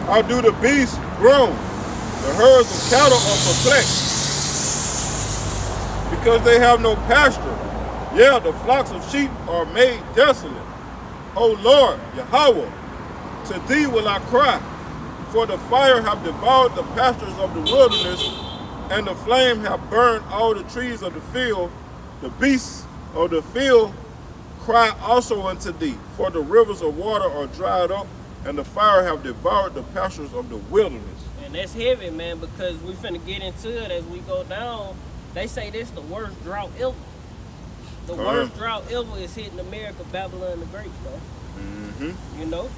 How do the beasts groan? The herds of cattle are perplexed, because they have no pasture. Yeah, the flocks of sheep are made desolate. O Lord, Yahweh, to thee will I cry, for the fire have devoured the pastures of the wilderness, and the flame have burned all the trees of the field. The beasts of the field cry also unto thee, for the rivers of water are dried up, and the fire have devoured the pastures of the wilderness. And that's heavy, man, because we finna get into it as we go down. They say this the worst drought ever. The worst drought ever is hitting America, Babylon the Great, man. You know?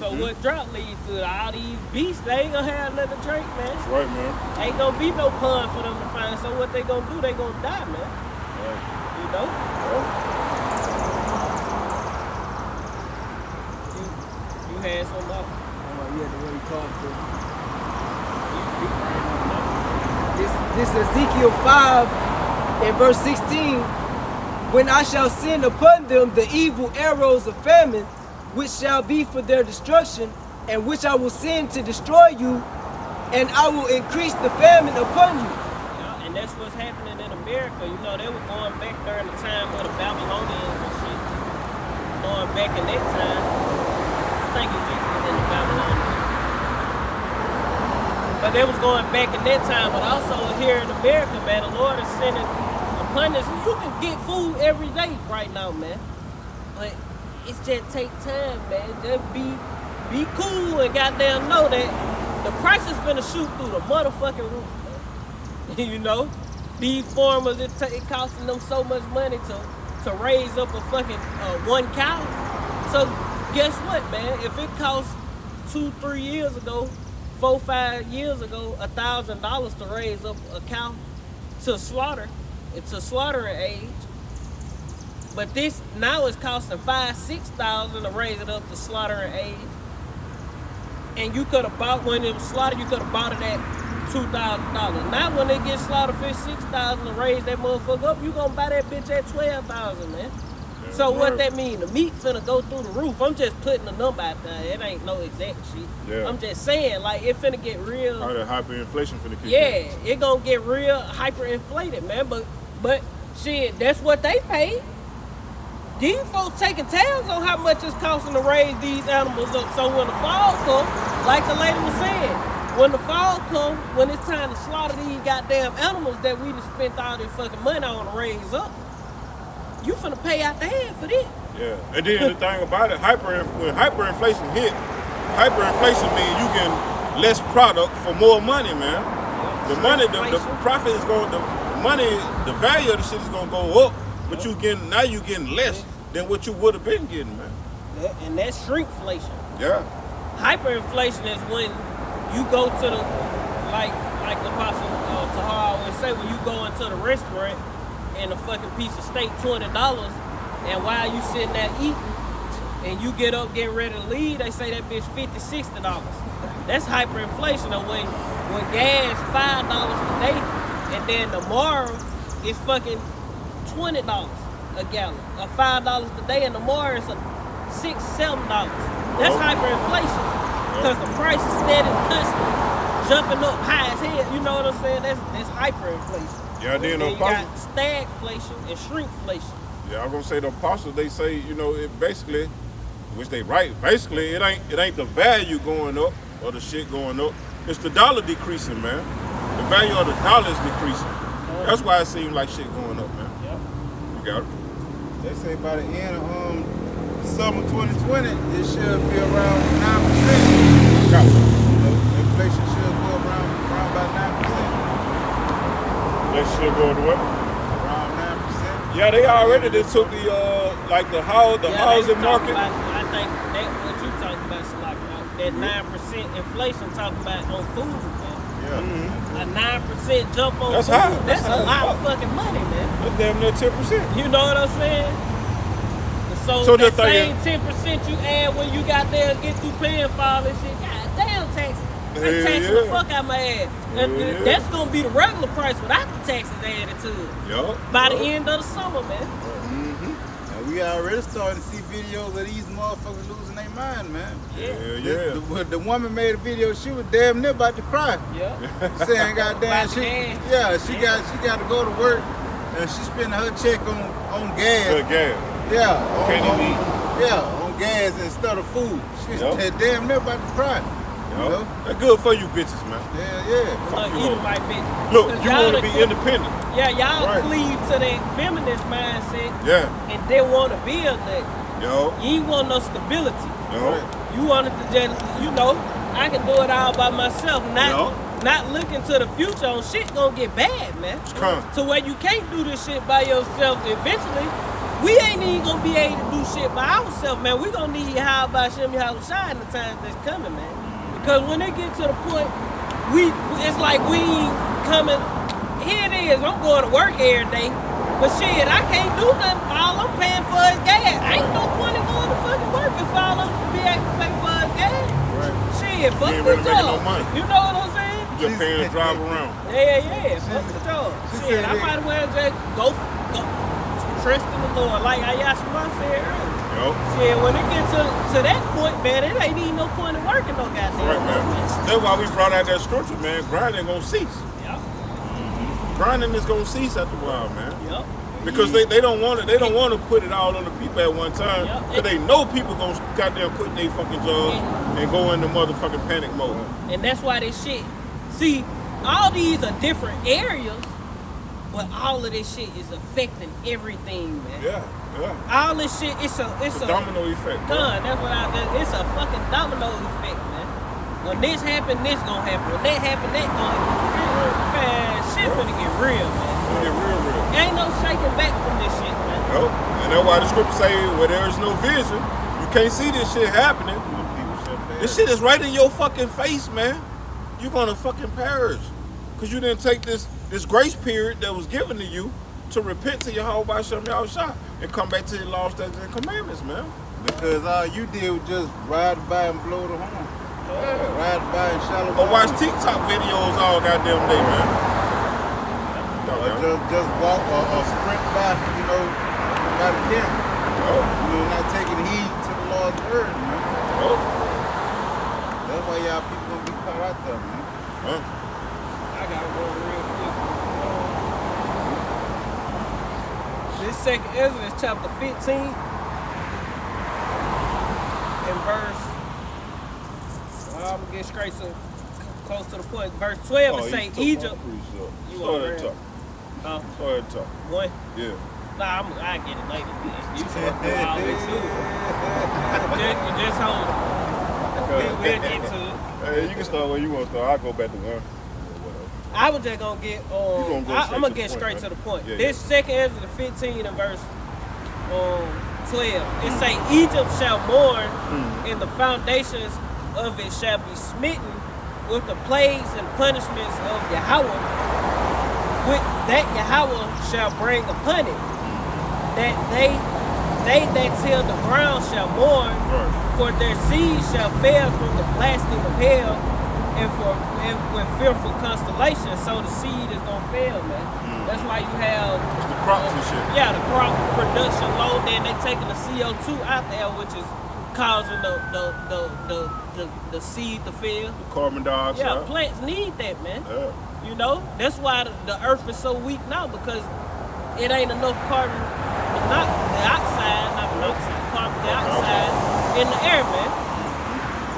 So what drought leads to? All these beasts, they ain't gonna have nothing to drink, man. That's right, man. Ain't gonna be no pond for them to find. So what they gonna do? They gonna die, man. Right. You know? You had some up. Yeah, the way he called for. This Ezekiel 5 and verse 16. When I shall send upon them the evil arrows of famine, which shall be for their destruction, and which I will send to destroy you, and I will increase the famine upon you. Yeah, and that's what's happening in America. You know, they were going back during the time of the Babylonians and shit. Going back in that time. I think Ezekiel was in the Babylonians. But they was going back in that time, but also here in America, man, the Lord is sending upon us. You can get food every day right now, man. But it's just take time, man. Just be cool and goddamn know that the price is finna shoot through the motherfucking roof, man. You know? These farmers, it costing them so much money to raise up a fucking one cow. So guess what, man? If it cost 2-3 years ago, 4-5 years ago, $1,000 to raise up a cow to slaughter, it's a slaughtering age. But this now it's costing $5,000-$6,000 to raise it up to slaughtering age. And you could have bought, when it was slaughtered, you could have bought it at $2,000. Now when it gets slaughtered for $6,000 to raise that motherfucker up, you gonna buy that bitch at $12,000, man. So what that mean? The meat finna go through the roof. I'm just putting a number out there. It ain't no exact shit. Yeah. I'm just saying, like, it finna get real. How that hyperinflation finna kick in. Yeah, it gonna get real hyperinflated, man. But shit, that's what they pay. These folks taking tabs on how much it's costing to raise these animals up. So when the fall come, like the lady was saying, when the fall come, when it's time to slaughter these goddamn animals that we just spent all this fucking money on to raise up, you finna pay out the hand for this. Yeah, and then the thing about it, when hyperinflation hit, hyperinflation means you getting less product for more money, man. The money, the profit is going, the value of the shit is gonna go up, but you getting less than what you would have been getting, man. And that's shrinkflation. Yeah. Hyperinflation is when you go to the, like the Apostle Tahar always say, when you go into the restaurant and a fucking piece of steak $20, and while you sitting there eating, and you get up getting ready to leave, they say that bitch $50-$60. That's hyperinflation. Of when gas $5 today, and then tomorrow it's fucking $20 a gallon. $5 today, and tomorrow it's $6-7. That's hyperinflation, because the price is steady, constant, jumping up high as hell. You know what I'm saying? That's hyperinflation. Yeah, then the you got stagflation and shrinkflation. Yeah, I'm gonna say the apostles, they say, you know, it basically, which they right, basically it ain't the value going up or the shit going up. It's the dollar decreasing, man. The value of the dollar is decreasing. That's why it seems like shit going up, man. Yep. You got it. They say by the end of summer 2020, it should be around 9%. Got it. Inflation should go around about 9%. That shit go to what? Around 9%. Yeah, they already took the housing market. I think that what you talking about is like that 9% inflation talking about on food, man. Yeah. A 9% jump on That's food. high. That's a lot of fucking money, man. That's damn near 10%. You know what I'm saying? So the that thing same 10% you add when you got there and get through paying for all this shit, god damn taxes. They Hell taxing yeah. the fuck out my ass. Hell yeah. That's gonna be the regular price without the taxes added to it. Yup. By the end of the summer, man. And we already starting to see videos of these motherfuckers losing their mind, man. Yeah. The woman made a video. She was damn near about to cry, Yeah. saying, "Goddamn, About the gas. she got to go to work, and she spending her check on gas. Good gas. Yeah, Can't even eat. yeah, on gas instead of food. She's Yup. damn near about to cry. You Yup. know? That's good for you bitches, man. Yeah. Look, you either up. might be. Look, 'Cause you y'all want to done be independent. Yeah, y'all Right. cleave to that feminist mindset Yeah. and they want to build that. Yo. You ain't want no stability. Yo. You wanted to just, I can do it all by myself, not looking to the future on shit gonna get bad, man. Come. To where you can't do this shit by yourself eventually. We ain't even gonna be able to do shit by ourselves, man. We gonna need how by Shimmy How Shine the time that's coming, man. Because when it get to the point, it's like we ain't coming. Here it is. I'm going to work every day, but shit, I can't do nothing. All I'm paying for is gas. Ain't no point in going to fucking work if all I'm be able to pay for is gas. Right. Shit, fuck ain't the really making no job. money. You know what I'm saying? You just paying to drive around. Yeah, fuck the job. She Shit, said I it. might as well just go trust in the Lord, like Ayashima said earlier. Yo. Shit, when it gets to that point, man, it ain't even no point in working no goddamn. Right, man. That's why we brought out that scripture, man. Grinding gonna cease. Yep. Grinding is gonna cease after a while, man. Yep. Because they don't want to. They don't want to put it all on the people at one time. Yep. Because they know people gonna goddamn quit their fucking jobs and go into motherfucking panic mode. And that's why this shit. See, all these are different areas, but all of this shit is affecting everything, man. Yeah. All this shit, it's a Domino effect. Bro. Done. That's what it's a fucking domino effect, man. When this happen, this gonna happen. When that happen, that gonna happen. Man, shit finna get real, man. It's get real. Ain't no shaking back from this shit, man. Nope. And that's why the scripture say where there is no vision, you can't see this shit happening. This shit is right in your fucking face, man. You're gonna fucking perish. Cause you didn't take this grace period that was given to you to repent to your whole by y'all shot and come back to the law, statutes, and commandments, man. Because all you did was just ride by and blow the horn. Yeah, ride by and shallow. Or watch TikTok videos all goddamn day, man. Or just walk or sprint by, by the camera. Not taking heed to the Lord's word, man. That's why y'all people gonna be caught out there, man. I gotta go real quick. This second Ezra is chapter 15 and verse. I'm gonna get straight to close to the point. Verse 12 it say Egypt. You Start want at the top. Huh? Start at the top. One. Yeah. Nah, I get it later. Man. You should do all this too. Just hold it. We'll get to it. Hey, you can start where you want to start. I'll go back to one. I was just gonna get I'm gonna get straight to the point. Yeah, This second Ezra 15 and verse 12. It say Egypt shall mourn and the foundations of it shall be smitten with the plagues and punishments of Yahweh. With that Yahweh shall bring upon it. That they that till the ground shall mourn, for their seed shall fail through the blasting of hell, and with fearful constellations, so the seed is gonna fail, man. That's why you have It's the crops and shit. yeah, the crop production low. Then they taking the CO2 out there, which is causing the seed to fail. The carbon dioxide. Yeah, plants need that, man. Yeah. You know, that's why the earth is so weak now, because it ain't enough carbon dioxide in the air, man.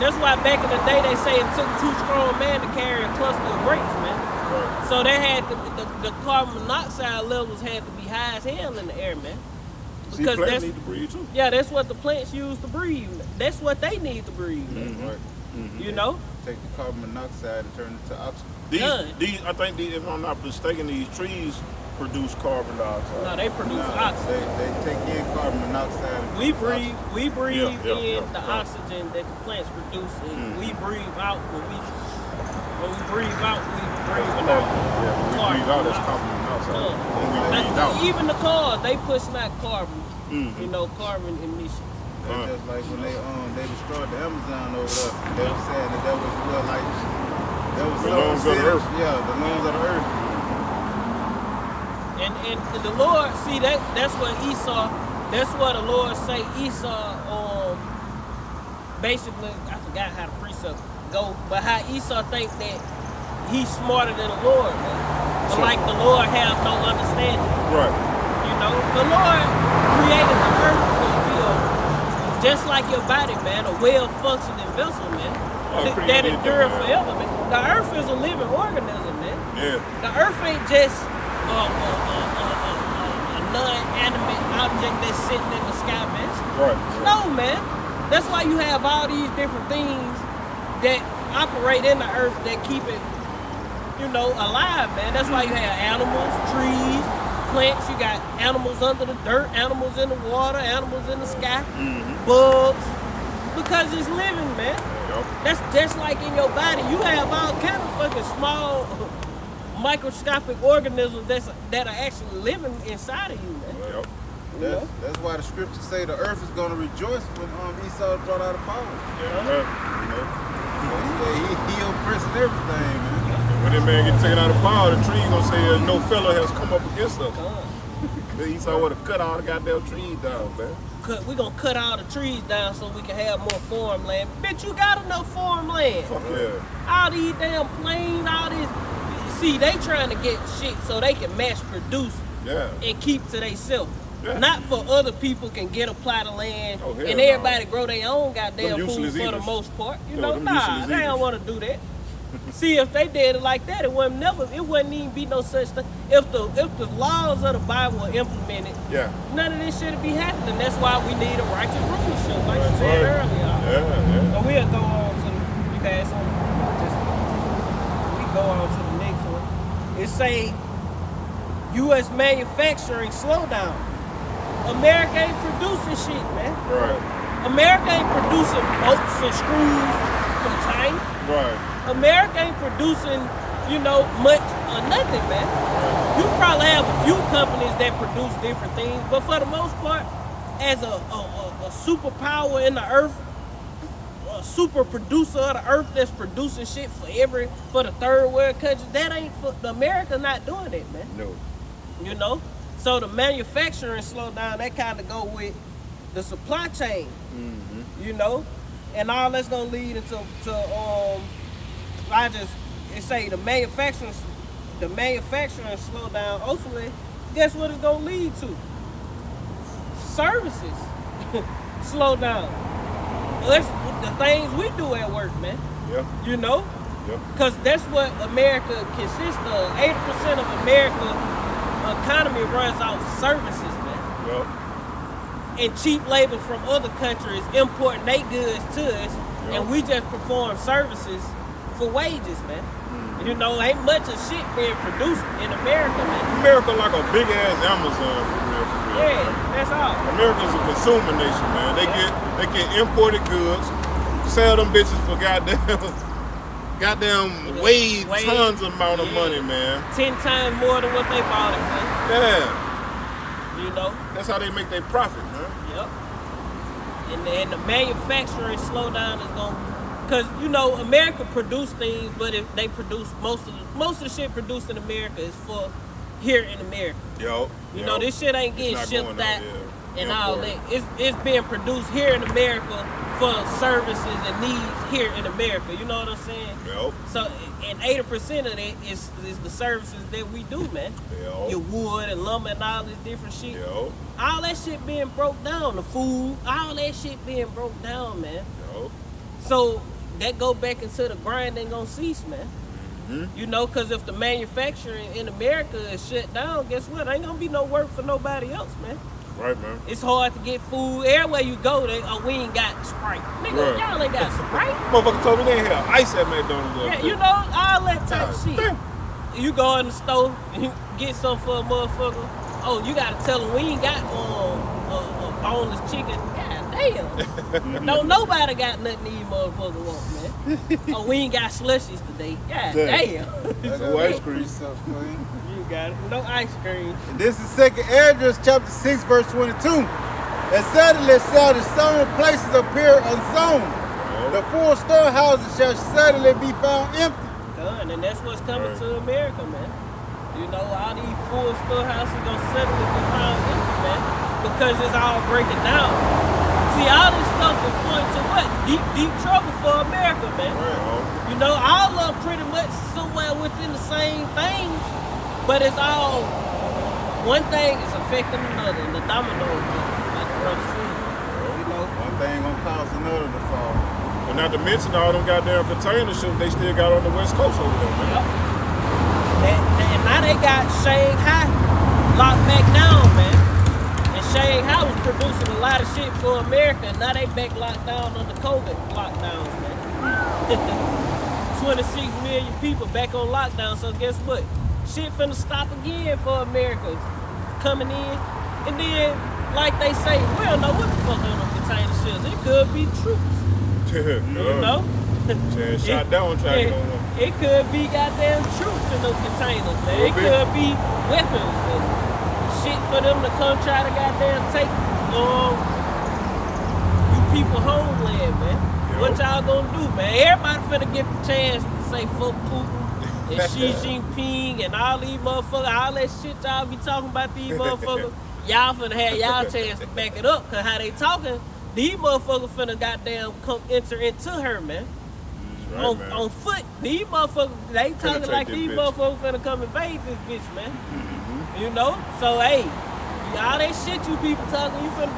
That's why back in the day they say it took 2 strong men to carry a cluster of grapes, man. Right. So they had the carbon monoxide levels had to be high as hell in the air, man. See, plants need to breathe too. Yeah, that's what the plants use to breathe. That's what they need to breathe, man. Right. You know? Take the carbon monoxide and turn it to oxygen. These, I think, if I'm not mistaken, these trees produce carbon dioxide. No, they produce oxygen. They take in carbon monoxide. And We produce breathe oxygen. in the oxygen that the plants produce, and we breathe out when we breathe out, breathing out. Yeah, when we breathe out, that's carbon monoxide. When we breathe out. Even the cars, they pushing out carbon, Mhm. you know, carbon emissions. That's just like when they destroyed the Amazon over there. They were saying that was well, like that was The some lungs of the percentage- earth. Yeah, the lungs of the earth. And the Lord, see that's what Esau, that's what the Lord say Esau basically, I forgot how the precept go, but how Esau think that he's smarter than the Lord, man. But So- like the Lord have no understanding. Right. You know, the Lord created the earth to be just like your body, man, a well-functioning vessel, man, that created endure that, man. forever, man. The earth is a living organism, man. Yeah. The earth ain't just a non-animate object that's sitting in the sky, man. Right. No, man. That's why you have all these different things that operate in the earth that keep it, you know, alive, man. That's why you have animals, trees, plants. You got animals under the dirt, animals in the water, animals in the sky, bugs, because it's living, man. Yep. That's just like in your body. You have all kind of fucking small, microscopic organisms that are actually living inside of you, man. Yep. You know? That's why the scriptures say the earth is going to rejoice when Esau is brought out of power. Yeah. Right. You know, he oppressing everything, man. When that man get taken out of power, the tree gonna say no fellow has come up against us. Esau would have cut all the goddamn trees down, man. We're gonna cut all the trees down so we can have more farmland. Bitch, you got enough farmland. Fuck yeah. All these damn planes, all this. See, they trying to get shit so they can mass produce Yeah. and keep to themselves. Yeah. Not for other people can get a plot of land Oh, hell and no. everybody grow their own goddamn Them food useless for the eaters. most part. You Yeah, know, them nah, useless they eaters. don't want to do that. See, if they did it like that, it wouldn't even be no such thing. If the laws of the Bible were implemented, Yeah. none of this should be happening. That's why we need a righteous rulership, like you That's said right. earlier. Yeah. So we'll go on to you guys. We go on to the next one. It say U.S. manufacturing slowdown. America ain't producing shit, man. Right. America ain't producing bolts and screws from China. Right. America ain't producing, you know, much or nothing, man. You probably have a few companies that produce different things, but for the most part, as a superpower in the earth, a super producer of the earth that's producing shit for the third world countries, that ain't for America not doing it, man. No. You know? So the manufacturing slowdown, that kind of go with the supply chain, you know? And all that's gonna lead into it say the manufacturing slowdown, ultimately, guess what it's gonna lead to? Services slow down. That's the things we do at work, man. Yeah. You know? Yep. Because that's what America consists of. 80% of America's economy runs off services, man. Yep. And cheap labor from other countries importing their goods to us, and we just perform services for wages, man. You know, ain't much of shit being produced in America, man. America like a big ass Amazon for real. Yeah, that's all. America's a consumer nation, man. They get imported goods, sell them bitches for goddamn way tons amount of money, man. 10 times more than what they bought it for. Yeah. You know? That's how they make their profit, man. Yep. And the manufacturing slowdown is going, because you know America produce things, but if they produce most of the shit produced in America is for here in America. Yo. You know, this shit ain't getting not shipped going out out, yeah. and all that. It's being produced here in America for services and needs here in America. You know what I'm saying? Yo. So, and 80% of that is the services that we do, man. Yo. Your wood and lumber and all this different shit. Yo. All that shit being broke down, the food, all that shit being broke down, man. Yo. So that go back into the grind ain't gonna cease, man. You know, because if the manufacturing in America is shut down, guess what? Ain't gonna be no work for nobody else, man. Right, man. It's hard to get food. Everywhere you go, we ain't got Sprite. Nigga, Right. y'all ain't got Sprite. Motherfucker told me they had ice at McDonald's. Yeah, you know, all that type God shit. damn. You go in the store and you get something for a motherfucker. Oh, you gotta tell them we ain't got boneless chicken. God damn. Don't nobody got nothing these motherfuckers want, man. Oh, we ain't got slushies today. God damn. No ice cream. You got it. No ice cream. And this is second address, chapter 6, verse 22. And suddenly shall the sown places appear unsown. The four storehouses shall suddenly be found empty. Done, and that's what's coming to America, man. You know, all these full storehouses gonna suddenly be found empty, man, because it's all breaking down. See, all this stuff is pointing to what? Deep trouble for America, man. You know, all of them pretty much somewhere within the same things, but it's all one thing is affecting another, and the domino effect, like the brother said. You know, one thing gonna cause another to fall. And not to mention all them goddamn container ships they still got on the West Coast over there, man. Yep. And now they got Shanghai locked back down, man. And Shanghai was producing a lot of shit for America. Now they back locked down on the COVID lockdowns, man. 26 million people back on lockdown. So guess what? Shit finna stop again for America coming in. And then, like they say, we don't know what the fuck on them container ships. It could be troops. You know? Shot down trying to go on. It could be goddamn troops in those containers, man. It could be weapons and shit for them to come try to goddamn take you people homeland, man. What y'all gonna do, man? Everybody finna get the chance to say fuck Putin and Xi Jinping and all these motherfuckers, all that shit y'all be talking about these motherfuckers. Y'all finna have y'all chance to back it up, cause how they talking, these motherfuckers finna goddamn come enter into her, man. Right, on foot. These motherfuckers, they talking like these motherfuckers finna come invade this bitch, man. You know? So hey, all that shit you people talking, you finna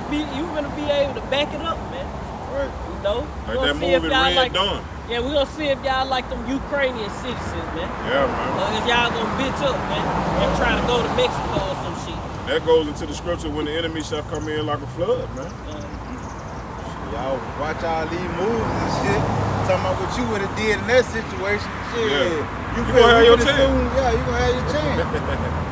be able to back it up, man. Right. You know? Like that movie Red Dawn. Yeah, we gonna see if y'all like them Ukrainian citizens, man. Yeah, man. Or if y'all gonna bitch up, man, and try to go to Mexico or some shit. That goes into the scripture when the enemy shall come in like a flood, man. Y'all watch all these moves and shit. Talking about what you would have did in that situation. Shit. Yeah. You gonna have your chance. Yeah, you gonna have your chance.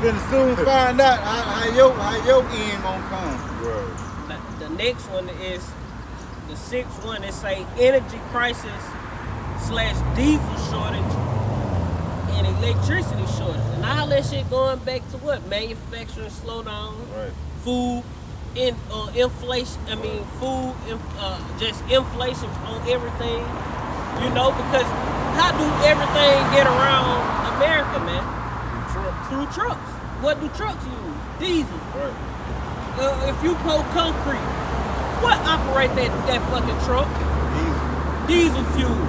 Finna soon find out how your end gonna come. Right. The next one is the sixth one. It say energy crisis / diesel shortage and electricity shortage. And all that shit going back to what? Manufacturing slowdown, Right. food. Inflation, just inflation on everything, you know, because how do everything get around America, man? Through trucks. What do trucks use? Diesel. Right. If you pour concrete, what operate that fucking truck? Diesel fuel.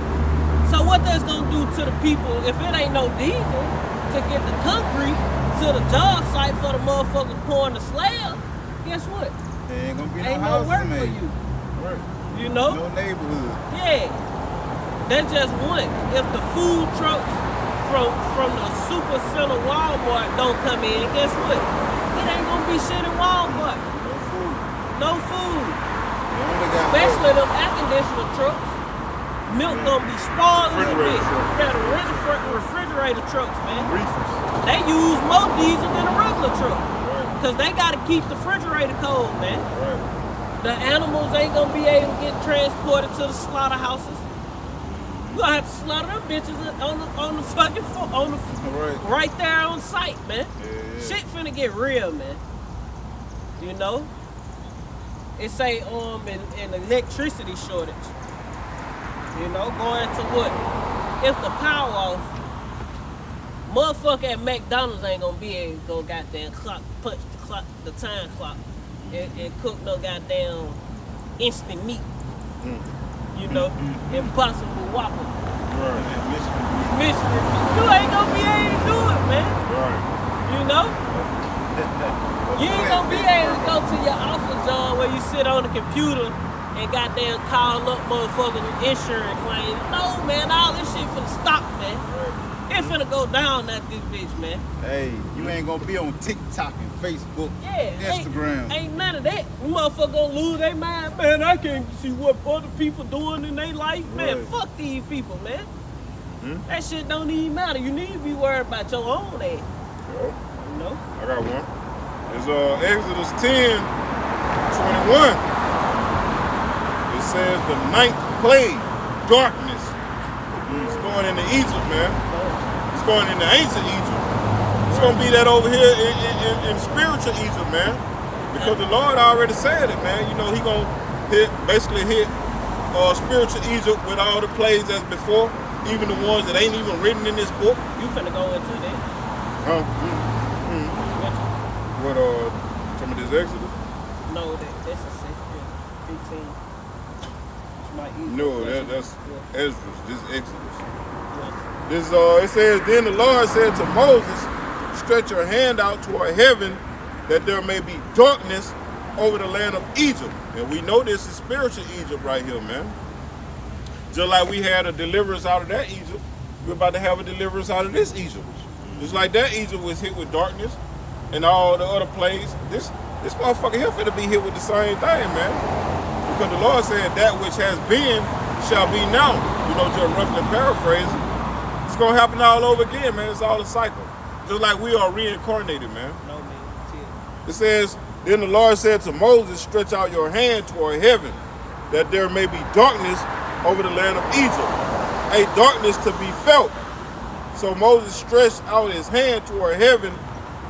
So what that's gonna do to the people if it ain't no diesel to get the concrete to the job site for the motherfuckers pouring the slab? Guess what? There ain't gonna be ain't no no work houses for made. you. Right. You know? No neighborhood. Yeah. That's just one. If the food trucks from the super center Walmart don't come in, guess what? It ain't gonna be shit in Walmart. No food. No food. You only got Especially them air conditioner trucks. Milk gonna be spoiled in the bitch. Yeah, the refrigerator trucks, man. Reefers. They use more diesel than a regular truck. Because they got to keep the refrigerator cold, man. Right. The animals ain't going to be able to get transported to the slaughterhouses. You going to have to slaughter them bitches on the fucking right there on site, man. Yeah. Shit finna get real, man. You know? It say an electricity shortage. You know, going to what? If the power off, motherfucker at McDonald's ain't gonna be able to go goddamn punch the time clock and cook no goddamn instant meat. You know, Impossible Whopper. Right. Mystery meat. You ain't gonna be able to do it, man. Right. You know? You ain't gonna be able to go to your office job where you sit on the computer and goddamn call up motherfucking insurance claims. No, man, all this shit finna stop, man. Right. It finna go down at this bitch, man. Hey, you ain't gonna be on TikTok and Facebook, Instagram. Ain't none of that. You motherfucker gonna lose their mind, man. I can't see what other people doing in their life, man. Right. Fuck these people, man. That shit don't even matter. You need to be worried about your own ass. Yo, You know? I got one. It's Exodus 10, 21, it says the 9th plague, darkness. It's going into Egypt, man. It's going into ancient Egypt. It's going to be that over here in spiritual Egypt, man. Because the Lord already said it, man. You know, he going to basically hit spiritual Egypt with all the plagues as before, even the ones that ain't even written in this book. You finna go into that. What, some of this Exodus? No, that's a second. 15. It's my Egypt. No, that's Ezra. This Exodus. Yeah. This it says, then the Lord said to Moses, stretch your hand out toward heaven, that there may be darkness over the land of Egypt. And we know this is spiritual Egypt right here, man. Just like we had a deliverance out of that Egypt, we're about to have a deliverance out of this Egypt. Just like that Egypt was hit with darkness and all the other plagues, this motherfucker here finna be hit with the same thing, man. Because the Lord said that which has been shall be now. You know, just roughly paraphrasing. It's gonna happen all over again, man. It's all a cycle. Just like we are reincarnated, man. No, man. It says, then the Lord said to Moses, stretch out your hand toward heaven, that there may be darkness over the land of Egypt, a darkness to be felt. So Moses stretched out his hand toward heaven,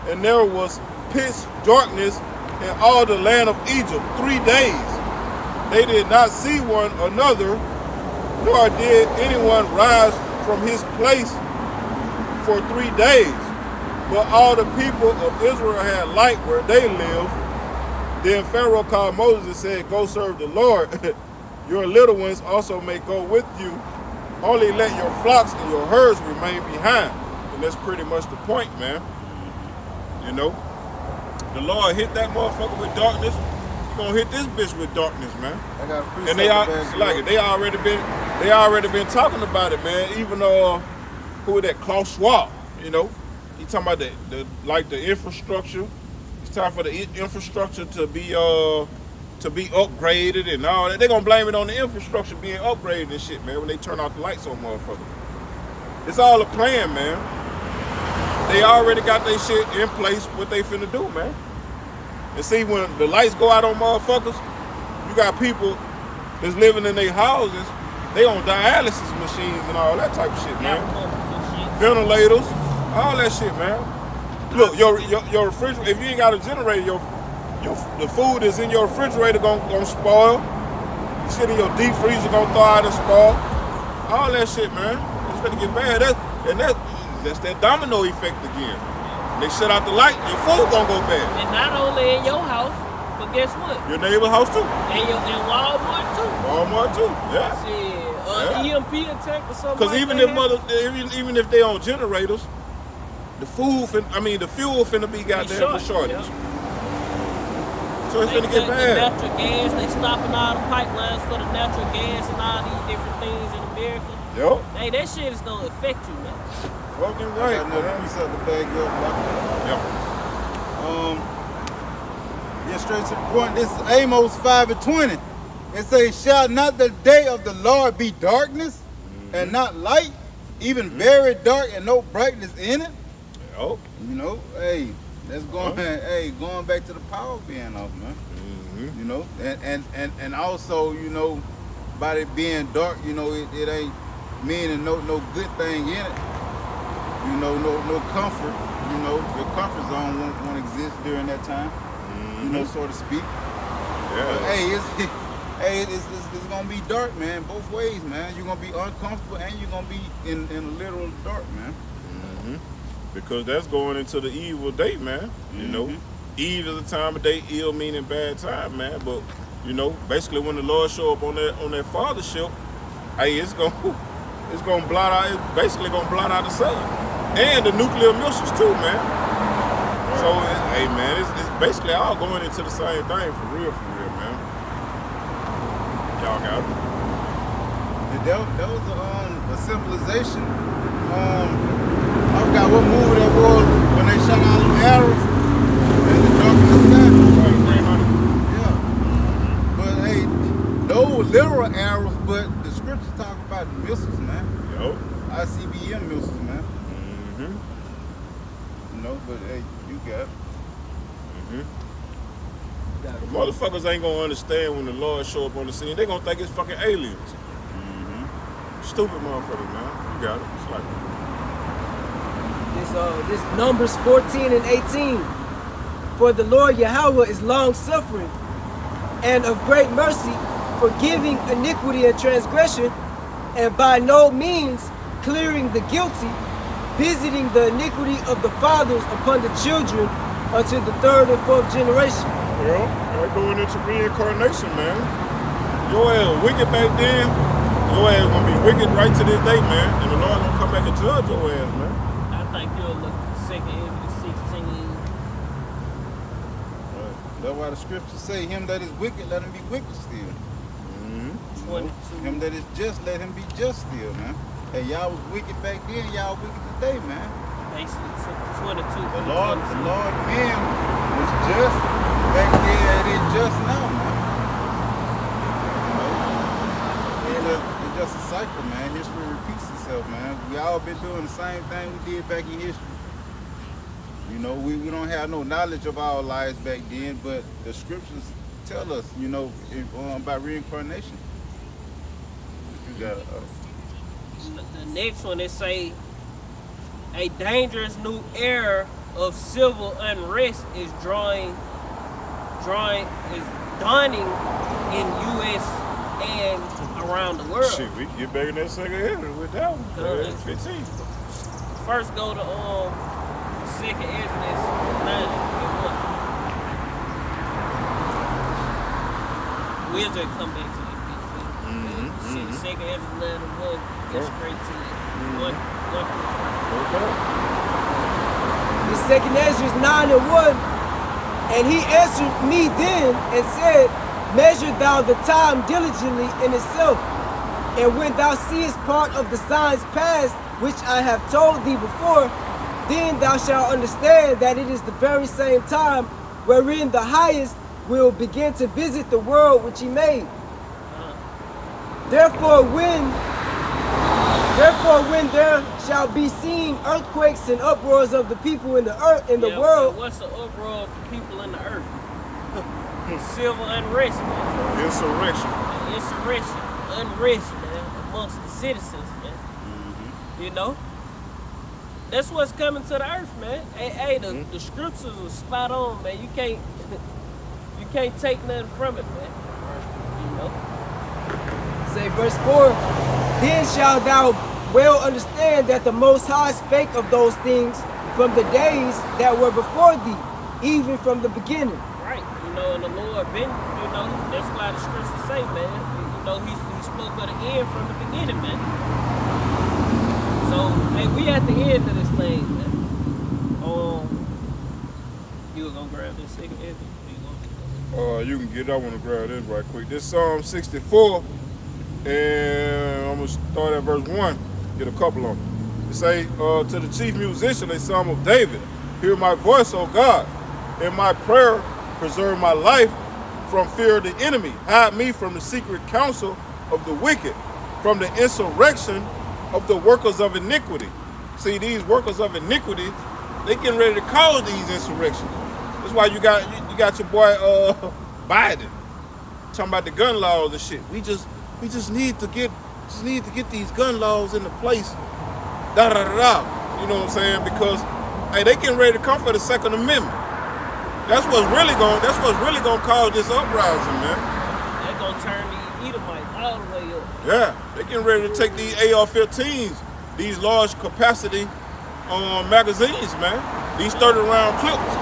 and there was pitch darkness in all the land of Egypt 3 days. They did not see one another, nor did anyone rise from his place for 3 days. But all the people of Israel had light where they lived. Then Pharaoh called Moses and said, go serve the Lord. Your little ones also may go with you. Only let your flocks and your herds remain behind. And that's pretty much the point, man. You know, the Lord hit that motherfucker with darkness. He's gonna hit this bitch with darkness, man. I got a And they already been talking about it, man. Even who was that, Klaus Schwab, you know? He talking about the infrastructure. It's time for the infrastructure to be upgraded and all that. They're gonna blame it on the infrastructure being upgraded and shit, man, when they turn off the lights on motherfuckers. It's all a plan, man. They already got their shit in place, what they finna do, man. And see, when the lights go out on motherfuckers, you got people that's living in their houses, they on dialysis machines and all that type of shit, man. Ventilators, all that shit, man. Look, your refrigerator, if you ain't got a generator, the food is in your refrigerator gonna spoil. The shit in your deep freezer gonna thaw out and spoil. All that shit, man. It's gonna get bad. That's that domino effect again. They shut out the light, your food gonna go bad. And not only in your house, but guess what? Your neighbor's house too. And Walmart too. Walmart too, yeah. Shit, EMP attack or something. Because even if they on generators, the fuel finna be goddamn the shortage. Yeah. So it's finna get bad. The natural gas, they stopping all the pipelines for the natural gas and all these different things in America. Yep. Hey, that shit is gonna affect you, man. Fucking right, I got another man. piece of the bag up. Yep. Get straight to the point. This is Amos 5:20. It says, shall not the day of the Lord be darkness and not light, even very dark and no brightness in it? Yep. You know, hey, that's going going back to the power being off, man. You know, and also, you know, by it being dark, you know, it ain't meaning no good thing in it. You know, no comfort. You know, your comfort zone won't exist during that time. You know, so to speak. Yeah. But, it's gonna be dark, man. Both ways, man. You're gonna be uncomfortable and you're gonna be in a literal dark, man. Because that's going into the evil day, man. You know, Eve is a time of day, ill meaning bad time, man. But you know, basically when the Lord show up on that fathership, hey, it's gonna blot out. It's basically gonna blot out the sun and the nuclear missiles too, man. So hey, man, it's basically all going into the same thing for real, man. Y'all got it. And that was a symbolization. I forgot what movie that was when they shot all them arrows and the dark in the sky. Yeah. But hey, those were literal arrows, but the scriptures talk about missiles, man. Yo. ICBM missiles, man. Mm-hmm. You know, but hey, you got it. The Motherfuckers ain't gonna understand when the Lord show up on the scene. They gonna think it's fucking aliens. Stupid motherfuckers, man. You got it. It's like This Numbers 14 and 18. For the Lord Yahweh is long suffering and of great mercy, forgiving iniquity and transgression, and by no means clearing the guilty, visiting the iniquity of the fathers upon the children unto the third and fourth generation. Well, they're going into reincarnation, man. Your ass was wicked back then. Your ass gonna be wicked right to this day, man. And the Lord gonna come back and judge your ass, man. I think you'll look for 2 Ezra 16. That's why the scriptures say, him that is wicked, let him be wicked still. 22. Him that is just, let him be just still, man. Hey, y'all was wicked back then, y'all wicked today, man. Basically 22. The Lord man was just back then and it's just now, man. It's just a cycle, man. History repeats itself, man. We all been doing the same thing we did back in history. You know, we don't have no knowledge of our lives back then, but the scriptures tell us, you know, about reincarnation. You got The next one, it say, a dangerous new era of civil unrest is dawning in U.S. and around the world. Shit, we can get back in that second Ezra with that one. Good. 15. First go to 2 Ezra 9 and 1. We'll just come back to that 15. 2 Ezra 9 and 1, get straight to it. One. The second Ezra 9 and 1. And he answered me then and said, measure thou the time diligently in itself. And when thou seest part of the signs past, which I have told thee before, then thou shalt understand that it is the very same time wherein the highest will begin to visit the world which he made. Therefore when there shall be seen earthquakes and uproars of the people in the earth in the world. What's the uproar of the people in the earth? Civil unrest, man. Insurrection. Unrest, man, amongst the citizens, man. You know? That's what's coming to the earth, man. Hey, the scriptures are spot on, man. You can't take nothing from it, man. You know? Say verse 4, then shalt thou well understand that the Most High spake of those things from the days that were before thee, even from the beginning. Right, you know, and the Lord been, you know, that's why the scriptures say, man, you know, he spoke of the end from the beginning, man. So, hey, we at the end of this thing, man. You were gonna grab this second Ezra? You can get it. I want to grab this right quick. This Psalm 64, and I'm going to start at verse 1, get a couple of them. It say, to the chief musician, a psalm of David, hear my voice, O God. In my prayer, preserve my life from fear of the enemy. Hide me from the secret counsel of the wicked, from the insurrection of the workers of iniquity. See, these workers of iniquity, they getting ready to cause these insurrections. That's why you got your boy Biden talking about the gun laws and shit. We just need to get these gun laws into place. Da da da da. You know what I'm saying? Because hey, they getting ready to come for the Second Amendment. That's what's really gonna cause this uprising, man. They're gonna turn the Edomites all the way up. Yeah, they getting ready to take these AR-15s, these large capacity magazines, man. These 30-round clips.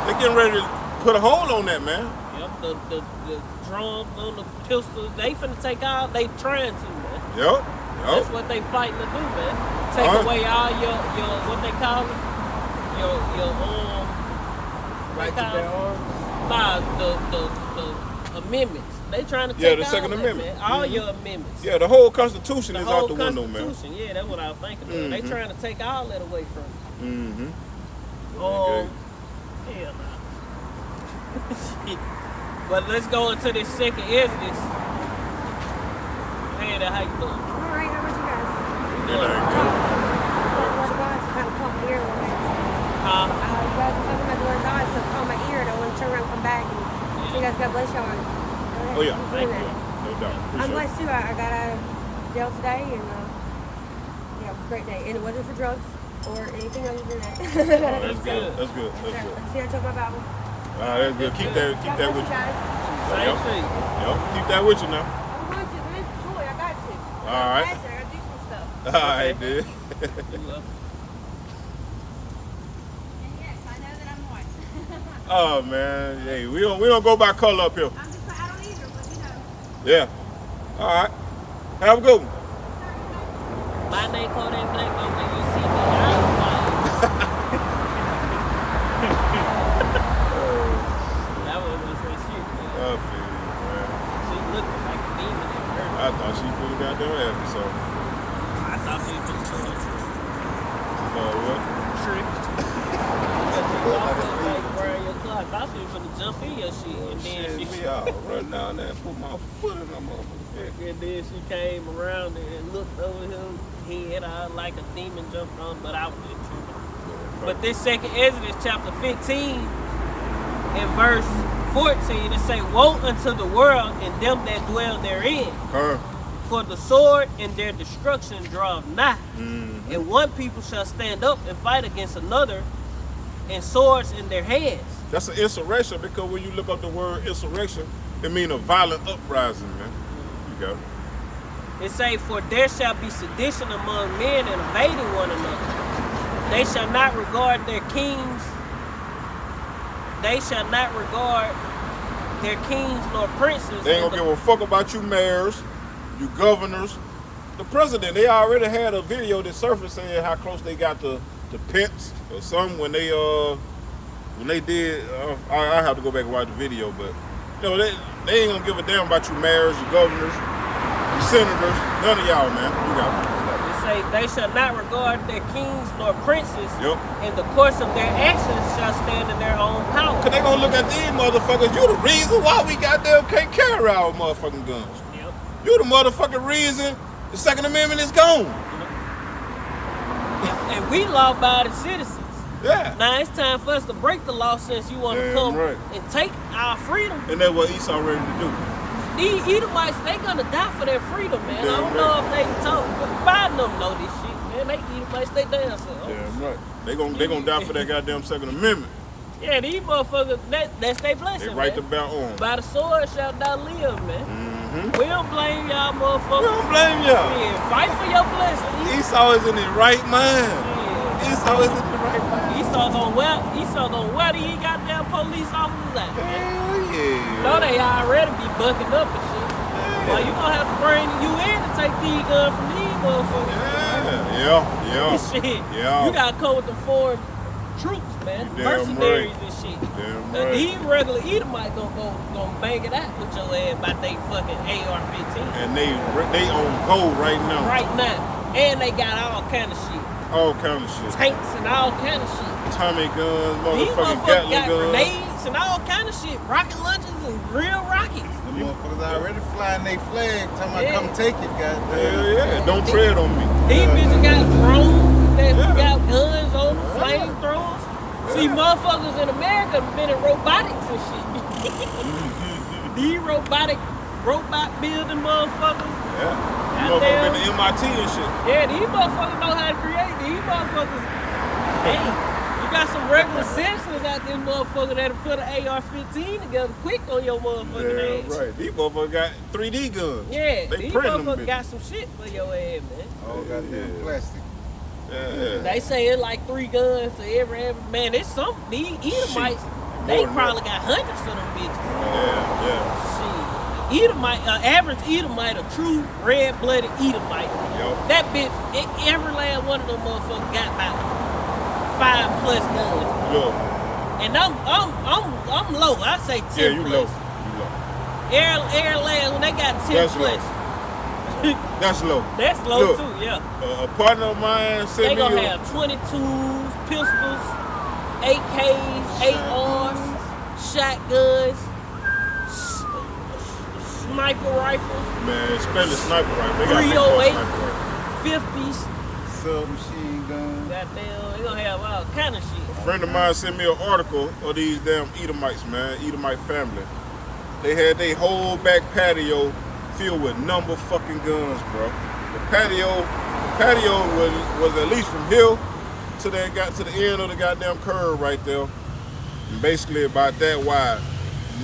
They getting ready to put a hold on that, man. Yep, the drums on the pistols, they finna take all, they trying to, man. Yep. That's what they fighting to do, man. Take away all your what they call it? Your Right to bear arms. Nah, the amendments. They trying to take the Second all Amendment. That, man. All your amendments. Yeah, the whole Constitution The is whole out the window, man. Constitution, yeah, that's what I was thinking of. They trying to take all that away from you. Hell nah. Shit. But let's go into this second Exodus. Hey, how you doing? Alright, how about you guys? It ain't good. Word of God, so kind of caught my ear a little bit. Huh? You guys were talking about the word of God, so it caught my ear, and I want to turn around and come back and see guys. God bless y'all. Oh, yeah. Keep Thank doing you. that. No doubt. I'm Appreciate it. blessed too. I got out of jail today, and yeah, it was a great day. And it wasn't for drugs or anything other than that. Oh, That's that's good. good. That's good. That's good. See, I took my Bible. That's good. Keep that God with bless you. guys. Same Yep. thing. Yep. Keep that with you now. I'm going to, but it's joy. I got to. All right. I got to do some stuff. All right, dude. You love And yes, I know that I'm white. Oh man, hey, we don't go by color up here. I don't either, but you know. Yeah. All right. Have a good one. my name Kodak Black, but when you see me, I'm white. That was gonna say shit, man. I feel you, man. She looking like a demon in her. I thought she flew goddamn happy, so. I thought she was just doing a What? trick. Like wearing your clock. I thought she was gonna jump in your shit, and then Shit, she me out. Run down there and put my foot in that motherfucker. and then she came around and looked over him head out like a demon jumped on, but I was just tripping. But this second Exodus chapter 15 and verse 14, it say, woe unto the world and them that dwell therein. Her. For the sword and their destruction draweth nigh. And one people shall stand up and fight against another, and swords in their hands. That's an insurrection because when you look up the word insurrection, it means a violent uprising, man. You go. It say, for there shall be sedition among men and evading one another. They shall not regard their kings. They shall not regard their kings nor princes. They ain't gonna give a fuck about you mayors, you governors. The president, they already had a video that surfaced saying how close they got to Pence or something when they did. I have to go back and watch the video, but you know they ain't gonna give a damn about you mayors, you governors, you senators, none of y'all, man. You got it. It say, they shall not regard their kings nor princes. Yep. And the course of their actions shall stand in their own power. Cause they gonna look at these motherfuckers. You the reason why we goddamn can't carry our motherfucking guns. Yep. You the motherfucking reason the Second Amendment is gone. And we law-abiding citizens. Yeah. Now it's time for us to break the law since you want to Damn come right. and take our freedom. And that's what Esau ready to do. These Edomites, they gonna die for their freedom, man. I Damn don't right. know if they told, but Biden don't know this shit, man. They Edomites, they damn self. Damn right. They gonna die for that goddamn Second Amendment. Yeah, these motherfuckers, that's their blessing, They right man. the bout on. By the sword shall thou live, man. Mm-hmm. We don't blame y'all We motherfuckers. don't blame y'all. Yeah, fight for your blessing. Esau is in his right mind. Yeah. Esau is in his right mind. Esau gonna wear these goddamn police officers out, man. Hell yeah. No, they already be bucking up and shit. Well, you gonna have to bring the UN to take these guns from these motherfuckers. Yeah. Shit. Yeah. You gotta come with the foreign troops, man. You damn Mercenaries right. and shit. Damn Now, right. these regular Edomites gonna bang it out with your ass by they fucking AR-15 And they on go right now. right now. And they got all kind of shit. All kind of shit. Tanks and all kind of shit. Tommy guns, These motherfucking motherfuckers Gatling got guns. grenades and all kind of shit. Rocket launchers and real rockets. The motherfuckers already flying their flag, talking about Yeah. come take it, goddamn. Hell yeah. Don't tread on me. These bitches got drones that Yeah. got guns on them, flamethrowers. See, motherfuckers in America have been in robotics and shit. These robot building motherfuckers. Yeah. You Goddamn. motherfucker been to MIT and shit. Yeah, these motherfuckers know how to create. These motherfuckers, hey, you got some regular citizens out there, motherfucker, that'll put an AR-15 together quick on your motherfucking Yeah, ass. right. These motherfuckers got 3D guns. Yeah, They these print them motherfuckers bitches. got some shit for your ass, man. All goddamn Yeah. plastic. Yeah. They say it's like 3 guns to every man. It's some these Edomites. They More than probably that. got hundreds of them bitches. Yeah. Shit, Edomite, average Edomite, a true red-blooded Edomite. Yup. That bitch, every last one of them motherfuckers got about 5+ guns. Look. And I'm low. I say 10+. Yeah, you low. You low. Every last one they got 10+. That's low. That's low. That's low Look. too. Yeah. A partner of mine They sent me gonna a, have 22s, pistols, AKs, ARs, shotguns, sniper rifles, man, especially sniper rifle. They got big 308. sniper rifle. 50s. Submachine gun. Goddamn, they gonna have all kind of shit. A friend of mine sent me an article of these damn Edomites, man, Edomite family. they had their whole back patio filled with number fucking guns, bro. The patio was at least from here to that got to the end of the goddamn curve right there. And basically about that wide.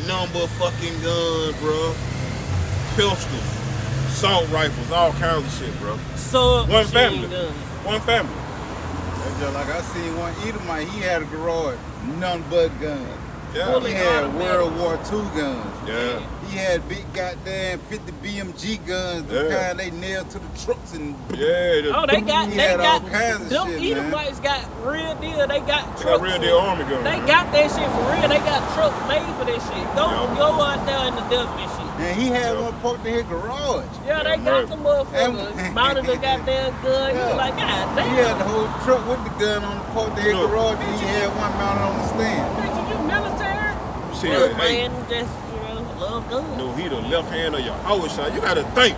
Number fucking guns, bro. Pistols, assault rifles, all kinds of shit, bro. So One family. One family. That's just like I seen one Edomite, he had a garage, none but guns. Yeah. He had World War II guns. Yeah. He had big goddamn 50 BMG guns, the Yeah. kind they nailed to the trucks and Yeah. Oh, they got all kinds of them shit, man. Edomites got real deal. They got They got trucks. real deal army guns. They got that shit for real. They got trucks made for that shit. Go out there in the desert and shit. And he had Yeah. one parked in his garage. Yeah, they Yeah, got right. the motherfuckers And- mounted the goddamn gun. You Yeah. like, God damn. He had the whole truck with the gun on the parked in his Look. garage, and he had one mounted on the stand. Bitch, you military? Shit, Little hey. man, just, love guns. No, he the left hand of your Howard shot. You gotta think,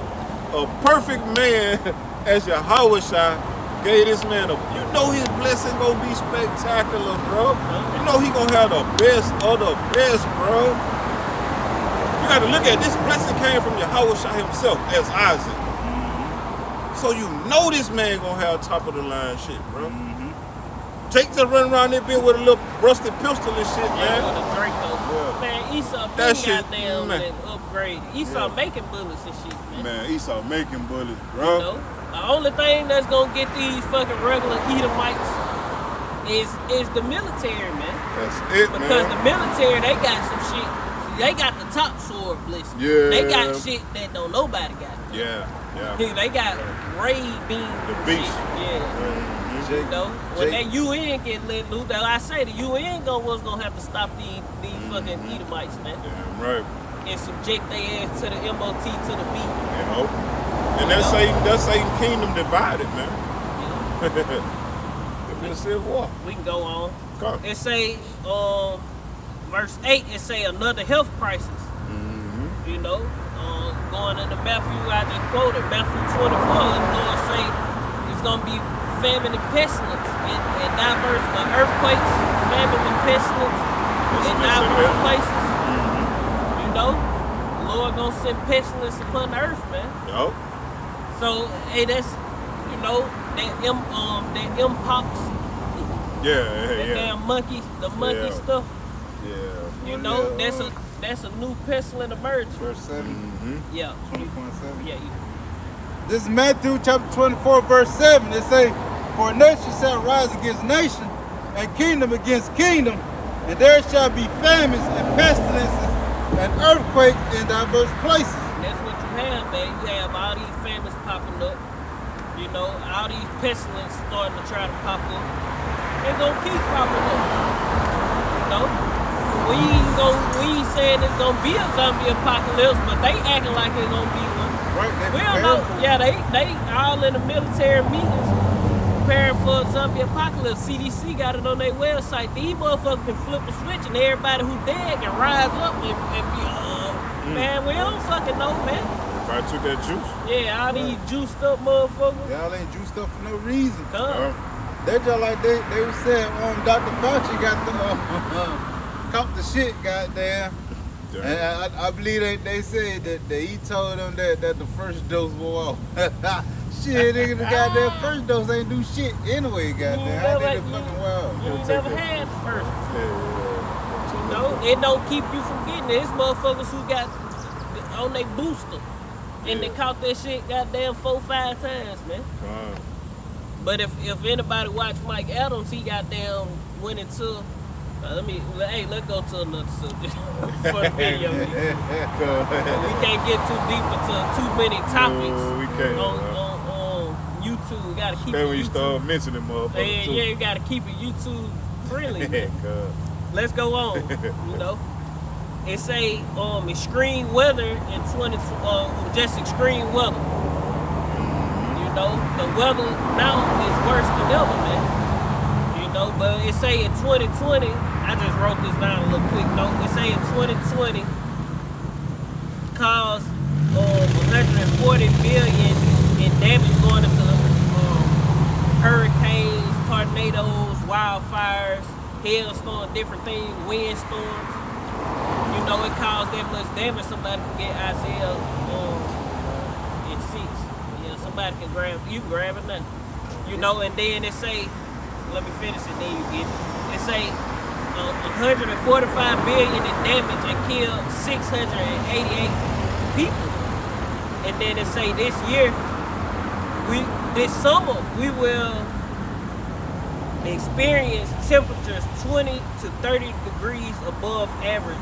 a perfect man as your Howard shot gave this man you know his blessing gonna be spectacular, bro. You know he gonna have the best of the best, bro. You gotta look at this blessing came from your Howard shot himself as Isaac. So you know this man gonna have top of the line shit, bro. Jake just run around that bit with a little rusted pistol and shit, Yeah, man. with a Draco. Yeah. Man, Esau That been shit, goddamn man. and upgraded. Esau Yeah. making bullets and shit, man. Man, Esau making bullets, You bro. know? The only thing that's gonna get these fucking regular Edomites is the military, man. That's it, Because man. the military, they got some shit. They got the top sword blessing. Yeah. They got shit that don't nobody got. Yeah, yeah. They got ray beam. The and beast. shit. Yeah. Mhm. You know, when Jake- that UN get let loose, that I say the UN was gonna have to stop these fucking Edomites, man, Damn right. and subject their ass to the MOT to the beat. You know. And that's Satan kingdom divided, man. You know? It's been a civil war. We can go on. Come. It say, verse 8, it say another health crisis. Mm-hmm. You know, going into Matthew, I just quoted Matthew 24. The Lord say it's gonna be famine and pestilence and diverse earthquakes, famine and pestilence in diverse places. Mm-hmm. You know, the Lord gonna send pestilence upon the earth, man. Yo. So, hey, that's that mpox, Yeah, that yeah. damn monkey, the monkey Yeah. stuff. Yeah. You know, that's a new pestilent emerging. Verse 7, Mm-hmm. Yeah, 20.7. yeah. This is Matthew chapter 24, verse 7. It say, for nation shall rise against nation, and kingdom against kingdom, and there shall be famines and pestilences and earthquakes in diverse places. That's what you have, man. You have all these famines popping up. You know, all these pestilence starting to try to pop up. They're gonna keep popping up. You know? We ain't saying it's gonna be a zombie apocalypse, but they acting like it's gonna be one. Right? They We don't prepare know. for it. Yeah, they all in the military meetings preparing for a zombie apocalypse. CDC got it on their website. These motherfuckers can flip a switch and everybody who dead can rise up and be, man, we don't fucking know, man. Probably took that juice. Yeah, all these juiced up motherfuckers. Y'all ain't juiced up for no reason. Come. They just like they was saying, Dr. Fauci got the caught the shit, goddamn. Yeah. And I believe they said that he told them that the first dose wore off. Shit, nigga, the goddamn first dose ain't do shit anyway, goddamn. How did it fucking wear off? You take never that. had the first. Yeah. You know, it don't keep you from getting it. It's motherfuckers who got on their booster. And they Yeah. caught that shit goddamn 4-5 times, man. But if anybody watched Mike Adams, he goddamn went into. Let's go to another subject for the video. We can't get too deep into too many topics No, we can't, on YouTube. We gotta keep Then it when you YouTube. start mentioning motherfuckers too. Yeah, you gotta keep it YouTube friendly. Yeah, man. cuz. Let's go on. You know, it say extreme weather in just extreme weather. You know, the weather now is worse than ever, man. You know, but it say in 2020. I just wrote this down a little quick note. It say in 2020 caused 140 billion in damage going into hurricanes, tornadoes, wildfires, hailstorms, different things, windstorms. You know, it caused that much damage, somebody can get Isaiah in 6. Yeah, somebody can grab, you can grab it now. You know, and then it say, let me finish it, then you get it. It say 145 billion in damage and killed 688 people. And then it say this year, this summer, we will experience temperatures 20 to 30 degrees above average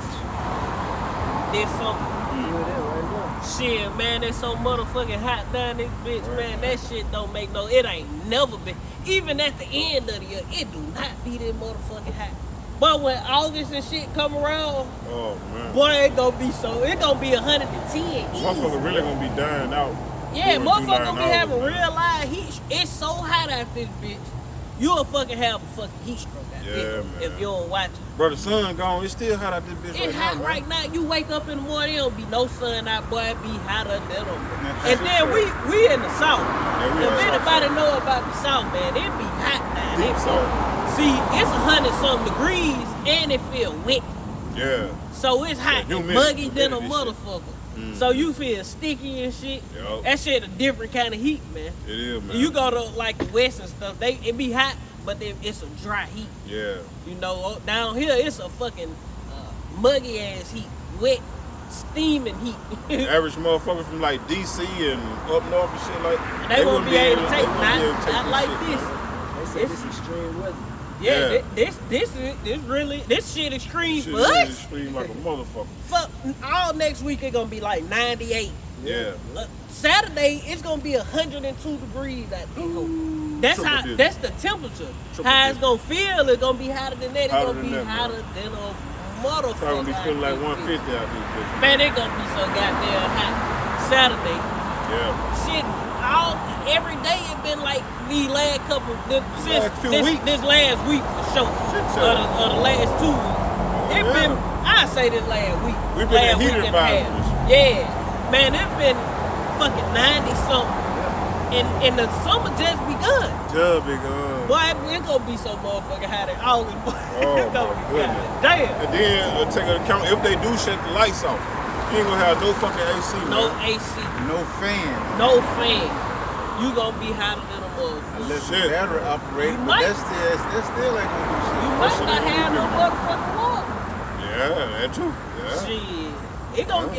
this summer. Shit, man, it's so motherfucking hot down this bitch, man. That shit don't make no, it ain't never been. Even at the end of the year, it do not be that motherfucking hot. But when August and shit come around, Oh man. boy, it gonna be 110 easy. Motherfucker really gonna be dying out. Yeah, during motherfucker July gonna and be having August, real live heat. It's so hot out this bitch. You'll fucking have a fucking heat stroke out Yeah, there man. if you don't watch it. Bro, the sun gone. It's still hot out this bitch It's right hot now, right man. now. You wake up in the morning, there don't be no sun out, boy. It be hotter than them. And then we in the south. Yeah, we in If the anybody south. know about the south, man, it be hot down Deep there. south. See, it's 100-something degrees and it feel wet. Yeah. So it's hot Yeah, and humidity, muggy than a humidity motherfucker. So you feel sticky and shit. Yup. That shit a different kind of heat, man. It is, man. You go to like the west and stuff, it be hot, but it's a dry heat. Yeah. You know, down here it's a fucking muggy ass heat, wet, steaming heat. Average motherfucker from like DC and up north and shit like They won't wouldn't be able to they take wouldn't be able to take not like shit, this. man. They say this extreme weather. Yeah, Yeah. this shit extreme Shit for is us. extreme like a motherfucker. Fuck, all next week it gonna be like 98. Yeah. Saturday it's gonna be 102 degrees at the home. That's Triple how. digit. That's the temperature. Triple How it's digit. gonna feel? It's gonna be hotter than that. It's Hotter gonna than be that, man. hotter than a Probably motherfucker. gonna be feeling like out this 150 out this bitch. bitch. Man, it gonna be so goddamn hot. Saturday, Yeah. shit. Every day it been like the last couple since Last few weeks. this last week for sure. Shit, Or the last 2 weeks. It Yeah. been, I say this last week. We been in last heat week and a half. environments. Yeah, man, it been fucking 90 something, and the summer just begun. Just big gun. Boy, it gonna be so motherfucking hot in August. Boy. Oh, It's gonna my be goodness. goddamn. And then take into account if they do shut the lights off, you ain't gonna have no fucking AC. No man. AC, No fan. no fan. You gonna be hotter than a motherfucker. Unless Shit. the battery operated, You but might. that still ain't gonna do shit. You That might shit not ain't have no gonna motherfucking water. Yeah, that too. Yeah. Shit,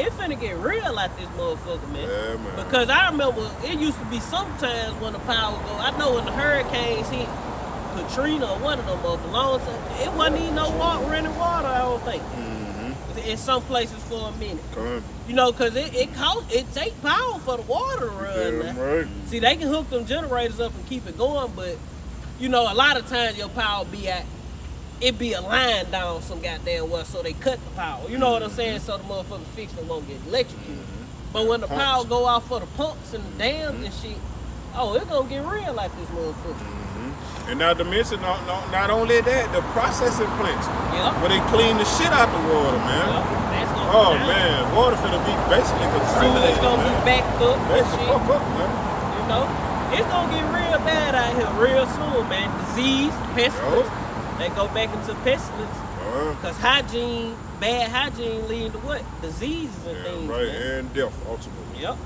it finna get real out this motherfucker, man. Yeah, man. Because I remember it used to be sometimes when the power go. I know when the hurricanes hit Katrina or one of them motherfuckers, long time, it wasn't even no running water. I don't think. In some places for a minute, Come you know, cause it take power for the water to run. Damn now. right. See, they can hook them generators up and keep it going, but you know, a lot of times your power it be a line down some goddamn well, so they cut the power. You know what I'm saying? So the motherfucking fixing won't get electrocuted. But when the Pumps. power go off for the pumps and the dams and shit, oh, it's gonna get real like this motherfucker. And not to mention, not only that, the processing plants Yeah. where they clean the shit out the water, man. That's gonna Oh be down. man, water finna be basically Soon contaminated, it's gonna man. be backed up Back and the shit. fuck up, man. You know, it's gonna get real bad out here real soon, man. Disease, pestilence. They go back into pestilence. Cause bad hygiene lead to what? Diseases and Yeah, things. right, Man. and death ultimately. Yep.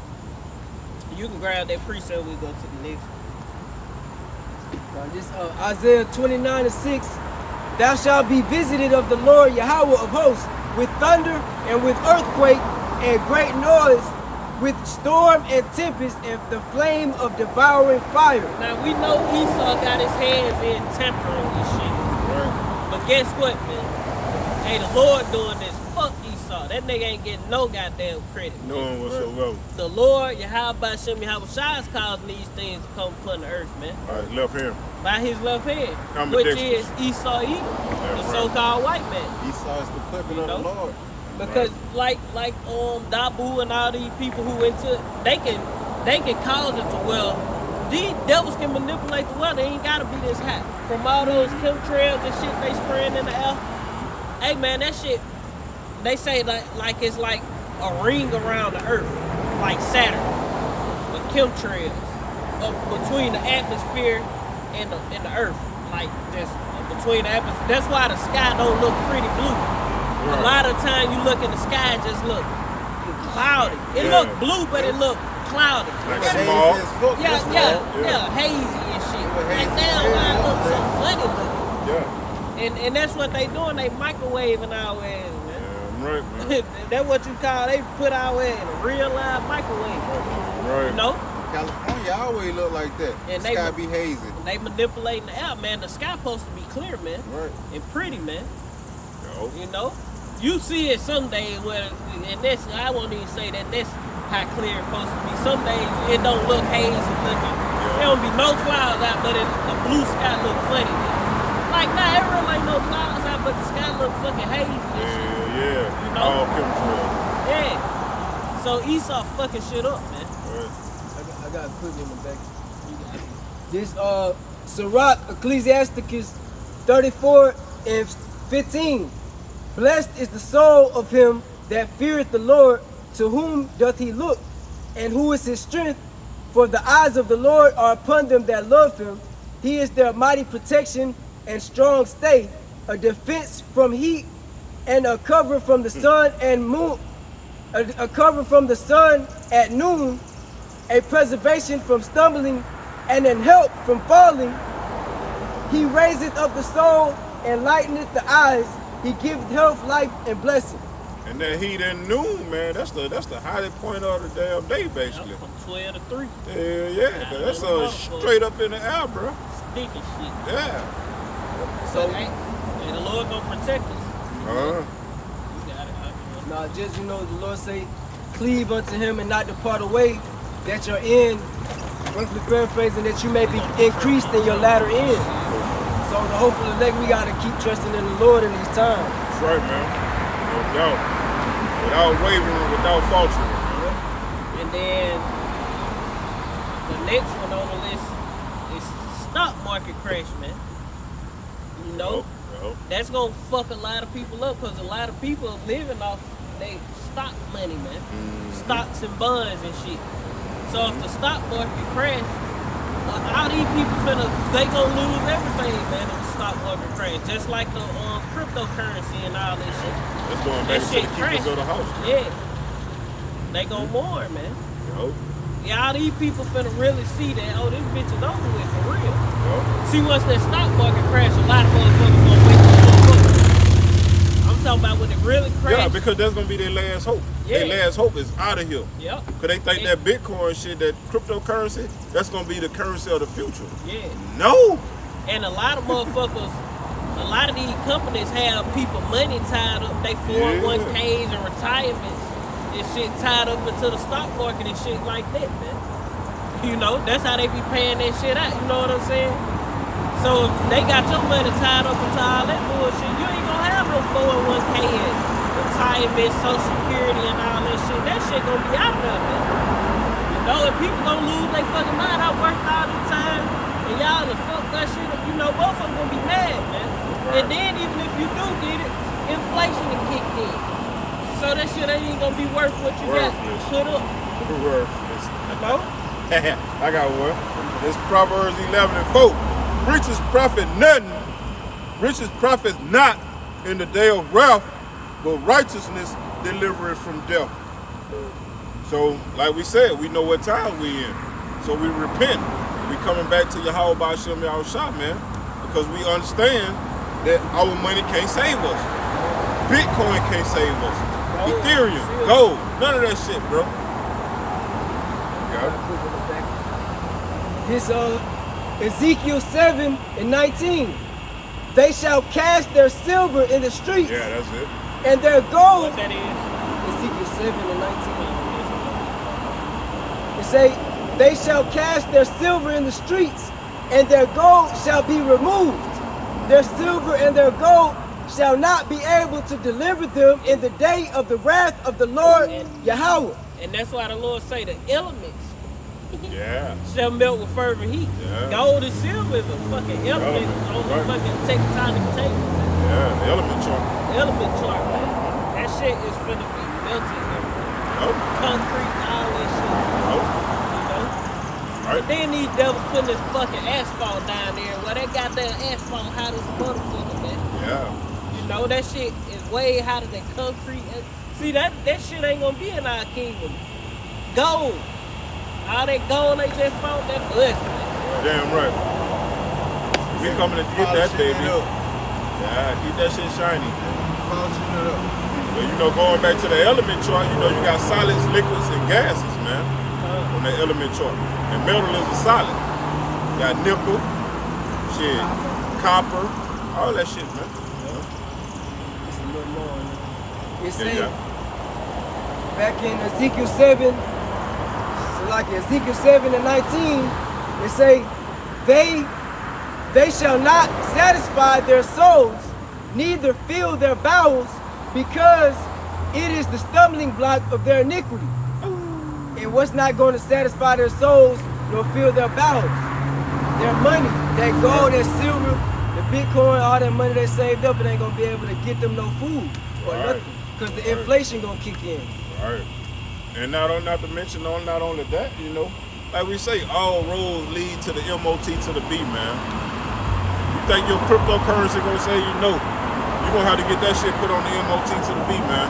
You can grab that precept, we go to the next one. This Isaiah 29:6, thou shalt be visited of the Lord Yahweh of hosts with thunder and with earthquake and great noise, with storm and tempest and the flame of devouring fire. Now we know Esau got his hands in tampering and shit. Right. But guess what, man? Hey, the Lord doing this. Fuck Esau. That nigga ain't getting no goddamn credit. No one whatsoever. The Lord, Yahweh Shem Yahweh Shai is causing these things to come upon the earth, man. All right, left hand. By his left hand, Ambidextrous. which is Esau Edom, the right. so-called white man. Esau is the puppet You of the know? Lord. Because like Dabu and all these people who into they can cause it to these devils can manipulate the weather. It ain't gotta be this hot. From all those chemtrails and shit they spraying in the air. Hey man, that shit they say like it's like a ring around the earth, like Saturn. The chemtrails between the atmosphere and the earth. Like just between the atmosphere. That's why the sky don't look pretty blue. A lot of time you look in the sky, it just look cloudy. It Yeah. look blue, but it look cloudy. Like Hazy small. as fuck. Yeah, That's yeah, all. yeah, hazy and shit. was Like hazy. now, why it looks so funny looking. Yeah. And that's what they doing. They microwaving our ass, man. Yeah, right, man. That's what you call. They put our ass in a real live microwave. Right. You know? California always look like that. And The they sky were- be hazy. They manipulating the air, man. The sky supposed to be clear, man, Right. and pretty, man. Yo. You know, you see it some days where, and that's I won't even say that that's how clear it's supposed to be. Some days it don't look hazy looking. There don't be no clouds out, but the blue sky look funny. Like nah, there really ain't no clouds out, but the sky look fucking hazy. And shit. Yeah. You know? All chemtrails. Yeah. So Esau fucking shit up, man. Right. I got a quick one in the back. You got it. This Sirach Ecclesiasticus 34 and 15. Blessed is the soul of him that feareth the Lord, to whom doth he look, and who is his strength. For the eyes of the Lord are upon them that love him. He is their mighty protection and strong stay, a defense from heat, and a cover from the sun and moon, a cover from the sun at noon, a preservation from stumbling, and an help from falling. He raiseth up the soul and lighteneth the eyes. He giveth health, life, and blessing. And that heat and noon, man, that's the high point of the damn day, basically. From 12 to 3. Yeah, yeah. That's straight up in the air, bro. Sticky shit. Yeah. So, hey, and the Lord gonna protect us. Uh-huh. You got it. Now, just the Lord say, cleave unto him and not depart away, that your end, roughly paraphrasing, that you may be increased in your latter end. So the hopeful elect, we gotta keep trusting in the Lord in these times. That's right, man. No doubt. Without wavering, without faltering. And then the next one on the list is stock market crash, man. You know, Yo. that's gonna fuck a lot of people up because a lot of people are living off they stock money, man. Stocks and bonds and shit. So if the stock market crash, all these people they gonna lose everything, man. If the stock market crash, just like the cryptocurrency and all that shit. That's going back That to shit the keepers crash. of the house. Yeah, they gonna mourn, man. Yo. Yeah, all these people finna really see that, oh, this bitch is over with for real. Yo. See, once that stock market crash, a lot of motherfuckers gonna wake the fuck up. I'm talking about when it really crashes. Yeah, because that's gonna be their last hope. Yeah. Their last hope is out of here. Yep. Cause they think that Bitcoin shit, that cryptocurrency, that's gonna be the currency of the future. Yeah. No. And a lot of motherfuckers, a lot of these companies have people money tied up, they 401ks and retirements and shit tied up into the stock market and shit like that, man. You know, that's how they be paying that shit out, you know what I'm saying? So if they got your money tied up into all that bullshit, you ain't gonna have no 401k and retirement, social security and all that shit. That shit gonna be out there, man. You know, and people gonna lose their fucking mind. I worked all the time and y'all done fuck that shit up. You know, both of them gonna be mad, man. And then even if you do get it, inflation will kick in. So that shit ain't even gonna be worth what you got Worthless. put up. Worthless. You know? I got one. It's Proverbs 11 and 4. Riches profit nothing. Riches profit not in the day of wrath, but righteousness delivereth from death. So, like we said, we know what time we in. So we repent. We coming back to Yahweh B'Shem Yahushua, man, because we understand that our money can't save us. Bitcoin can't save us. Ethereum, gold, none of that shit, bro. This Ezekiel 7 and 19. They shall cast their silver in the streets, Yeah, that's it. and their gold. What that is? Ezekiel 7 and 19. It say, they shall cast their silver in the streets, and their gold shall be removed. Their silver and their gold shall not be able to deliver them in the day of the wrath of the Lord Yahweh. And that's why the Lord say the elements Yeah. shall melt with fervent heat. Yeah. Gold and silver is a fucking element on the right. fucking tectonic table. Yeah, the element chart. Element chart, man. That shit is finna be melted. Nope. Concrete, all that shit. Nope. You know? Right. But then these devils putting this fucking asphalt down there. Well, they got that asphalt hot as a motherfucker, man. Yeah. You know, that shit is way hotter than concrete. See, that shit ain't gonna be in our kingdom. Gold. All that gold they just found, that for us, man. Damn right. We coming to get that, Polishing baby. it up. Yeah, keep that shit shiny. Polishing it up. But you know, going back to the element chart, you know, you got solids, liquids, and gases, man. On that element chart. And metal is a solid. You got nickel, shit, copper, all that shit, man. It's a little more. It Yeah, say yeah. back in Ezekiel 7, so like Ezekiel 7 and 19, it say they shall not satisfy their souls, neither fill their bowels, because it is the stumbling block of their iniquity. And what's not going to satisfy their souls nor fill their bowels? Their money, that gold, that silver, the Bitcoin, all that money they saved up, it ain't gonna be able to get them no food or Right. nothing, because the inflation gonna kick in. Right. And not to mention, not only that, you know, like we say, all roads lead to the MOT to the B, man. You think your cryptocurrency gonna say you know? You gonna have to get that shit put on the MOT to the B, man.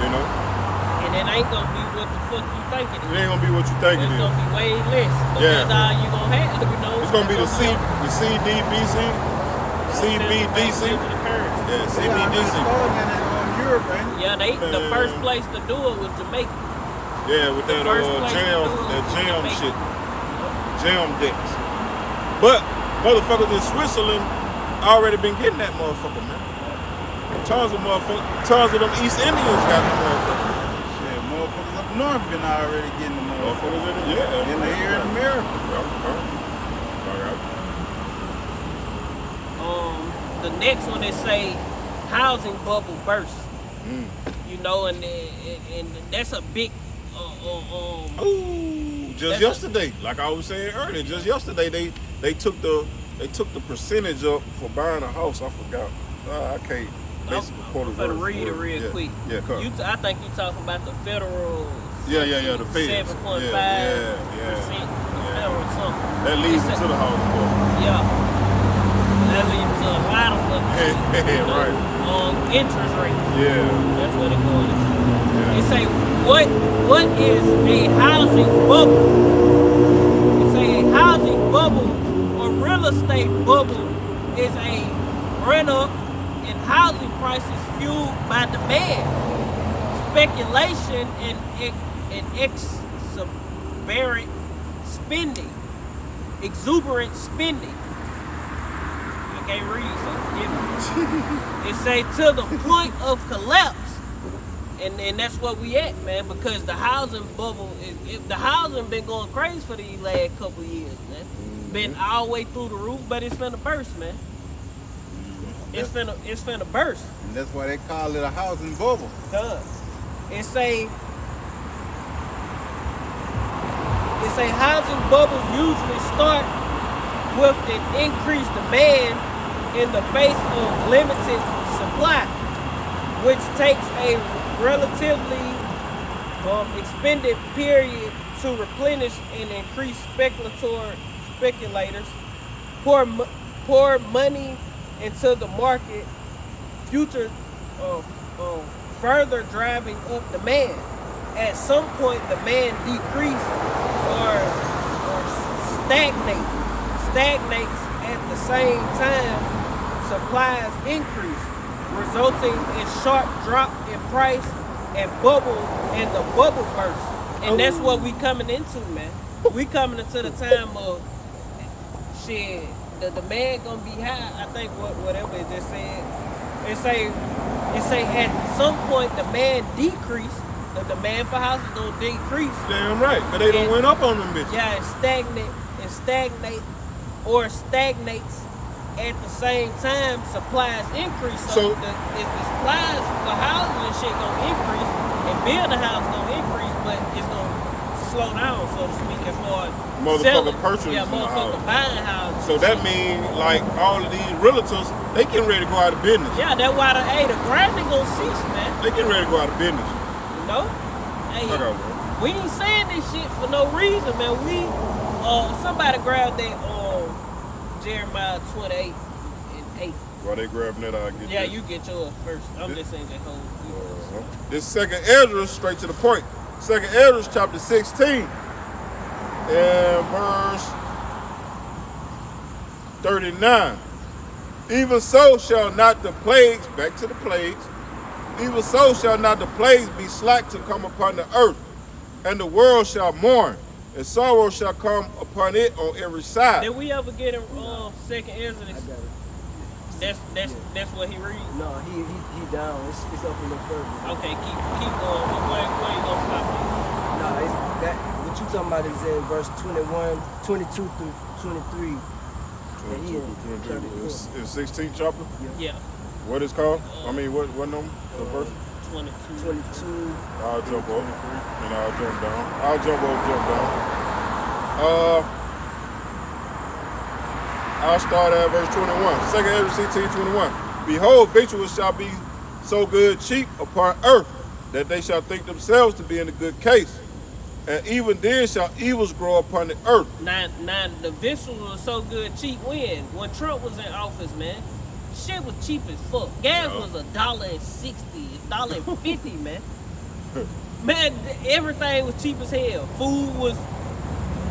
You know? And it ain't gonna be what the fuck you think it It is. ain't gonna be what you think it It's is. gonna be way less. But Yeah. that's all you gonna have, you know. It's gonna be the CDBC, CBDC. Central currency. Yeah, They already CBDC. starting in Europe, ain't it? Yeah, the Man. first place to do it was Jamaica. Yeah, with that first place to jam, do it that was jam Jamaica. shit, jam decks. But motherfuckers in Switzerland already been getting that motherfucker, man. Tons of them East Indians got the motherfucker. Shit, motherfuckers up north been already getting the motherfuckers. Motherfuckers in it, yeah. In the here in America. All right. The next one is say housing bubble burst. Mm. You know, and that's a big Ooh, just That's yesterday, like I was saying earlier, just yesterday they took the percentage up for buying a house. I forgot. I can't basically quote it. I'm gonna word for read it word. real Yeah. quick. Yeah, come. I think you talking about the federal. Yeah, the feds. 7.5%. Yeah. Federal something. That leads It's to the housing bubble. Yeah. That leads to a lot of fucking shit. Yeah, right. Interest rates. Yeah. That's what it's going into. Yeah. It say what is a housing bubble? It say a housing bubble or real estate bubble is a run up in housing prices fueled by demand, speculation, and exuberant spending. I can't read, so forgive me. It say to the point of collapse. And that's what we at, man, because the housing bubble the housing been going crazy for these last couple of years, man. Been all the way through the roof, but it's finna burst, man. It's finna burst. And that's why they call it a housing bubble. It say housing bubbles usually start with an increased demand in the face of limited supply, which takes a relatively expended period to replenish and increase speculators pour money into the market, further driving up demand. At some point, demand decreases or stagnates at the same time supplies increase, resulting in sharp drop in price and the bubble burst. And that's what we coming into, man. We coming into the time of shit. The demand gonna be high. I think whatever it just said. It say at some point demand decrease. The demand for houses gonna decrease. Damn right, but they done went up on them bitches. Yeah, stagnates at the same time supplies increase. So if the supplies for houses and shit gonna increase and building a house gonna increase, but it's gonna slow down, so to speak, as far as Motherfucker purchasing yeah, a motherfucker house. buying houses. So that means like all of these realtors, they getting ready to go out of business. Yeah, that's why the grinding gonna cease, man. They getting ready to go out of business. You know? Hey, Fuck out, bro. we ain't saying this shit for no reason, man. We somebody grabbed that Jeremiah 28 and 8. While they grabbing that, I'll get Yeah, this. you get yours first. I'm just saying that whole. This second Ezra, straight to the point. Second Ezra, chapter 16, and verse 39. Even so shall not the plagues, back to the plagues, even so shall not the plagues be slack to come upon the earth, and the world shall mourn, and sorrow shall come upon it on every side. Did we ever get in second Ezra? I got it. That's what he read. No, he down. It's up a little further. Okay, keep going. Where you gonna stop? No, it's that. What you talking about is in verse 21, 22 through 23. 22 through 23. It's 16 chapter. Yeah. What is called? What number? The verse? 22. 22. I'll jump up and I'll jump down. I'll jump up, jump down. I'll start at verse 21. Second Ezra 16, 21. Behold, victuals shall be so good cheap upon earth that they shall think themselves to be in a good case. And even then shall evils grow upon the earth. Now the visual was so good cheap when Trump was in office, man. Shit was cheap as fuck. Gas was $1.60, $1.50, man. Man, everything was cheap as hell. Food was,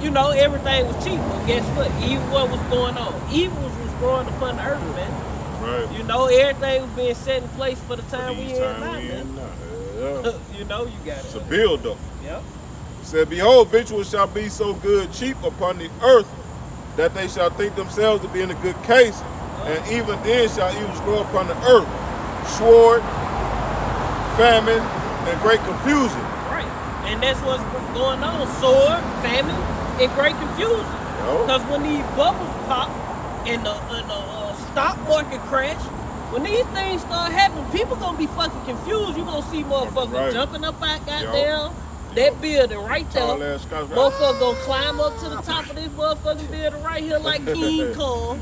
everything was cheap. But guess what? Even what was going on? Evils was growing upon the earth, man. Right. Everything was being set in place for the time we in now, man. Yeah. You got it. It's a build up. Yep. It said, behold, victuals shall be so good cheap upon the earth that they shall think themselves to be in a good case. And even then shall evils grow upon the earth. Sword, famine, and great confusion. Right. And that's what's going on. Sword, famine, and great confusion. Because when these bubbles pop and the stock market crash, when these things start happening, people gonna be fucking confused. You gonna see motherfuckers jumping up out goddamn that building right there. Motherfucker gonna climb up to the top of this motherfucking building right here like King Kong.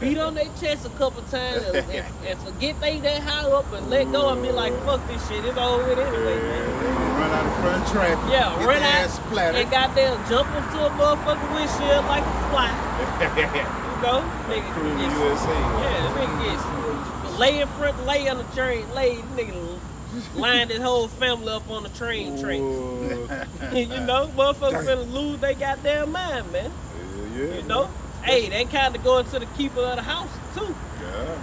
Beat on their chest a couple times and forget they that high up and let go and be like, fuck this shit, it's over with anyway, man. Run out in front of traffic. Yeah, get run their out ass splattered. and goddamn jump into a motherfucking windshield like a fly. Nigga gets lay in front, lay on the train, nigga lined his whole family up on the train tracks. Motherfuckers finna lose they goddamn mind, man. Yeah. Hey, they kind of going to the keeper of the house too. Yeah.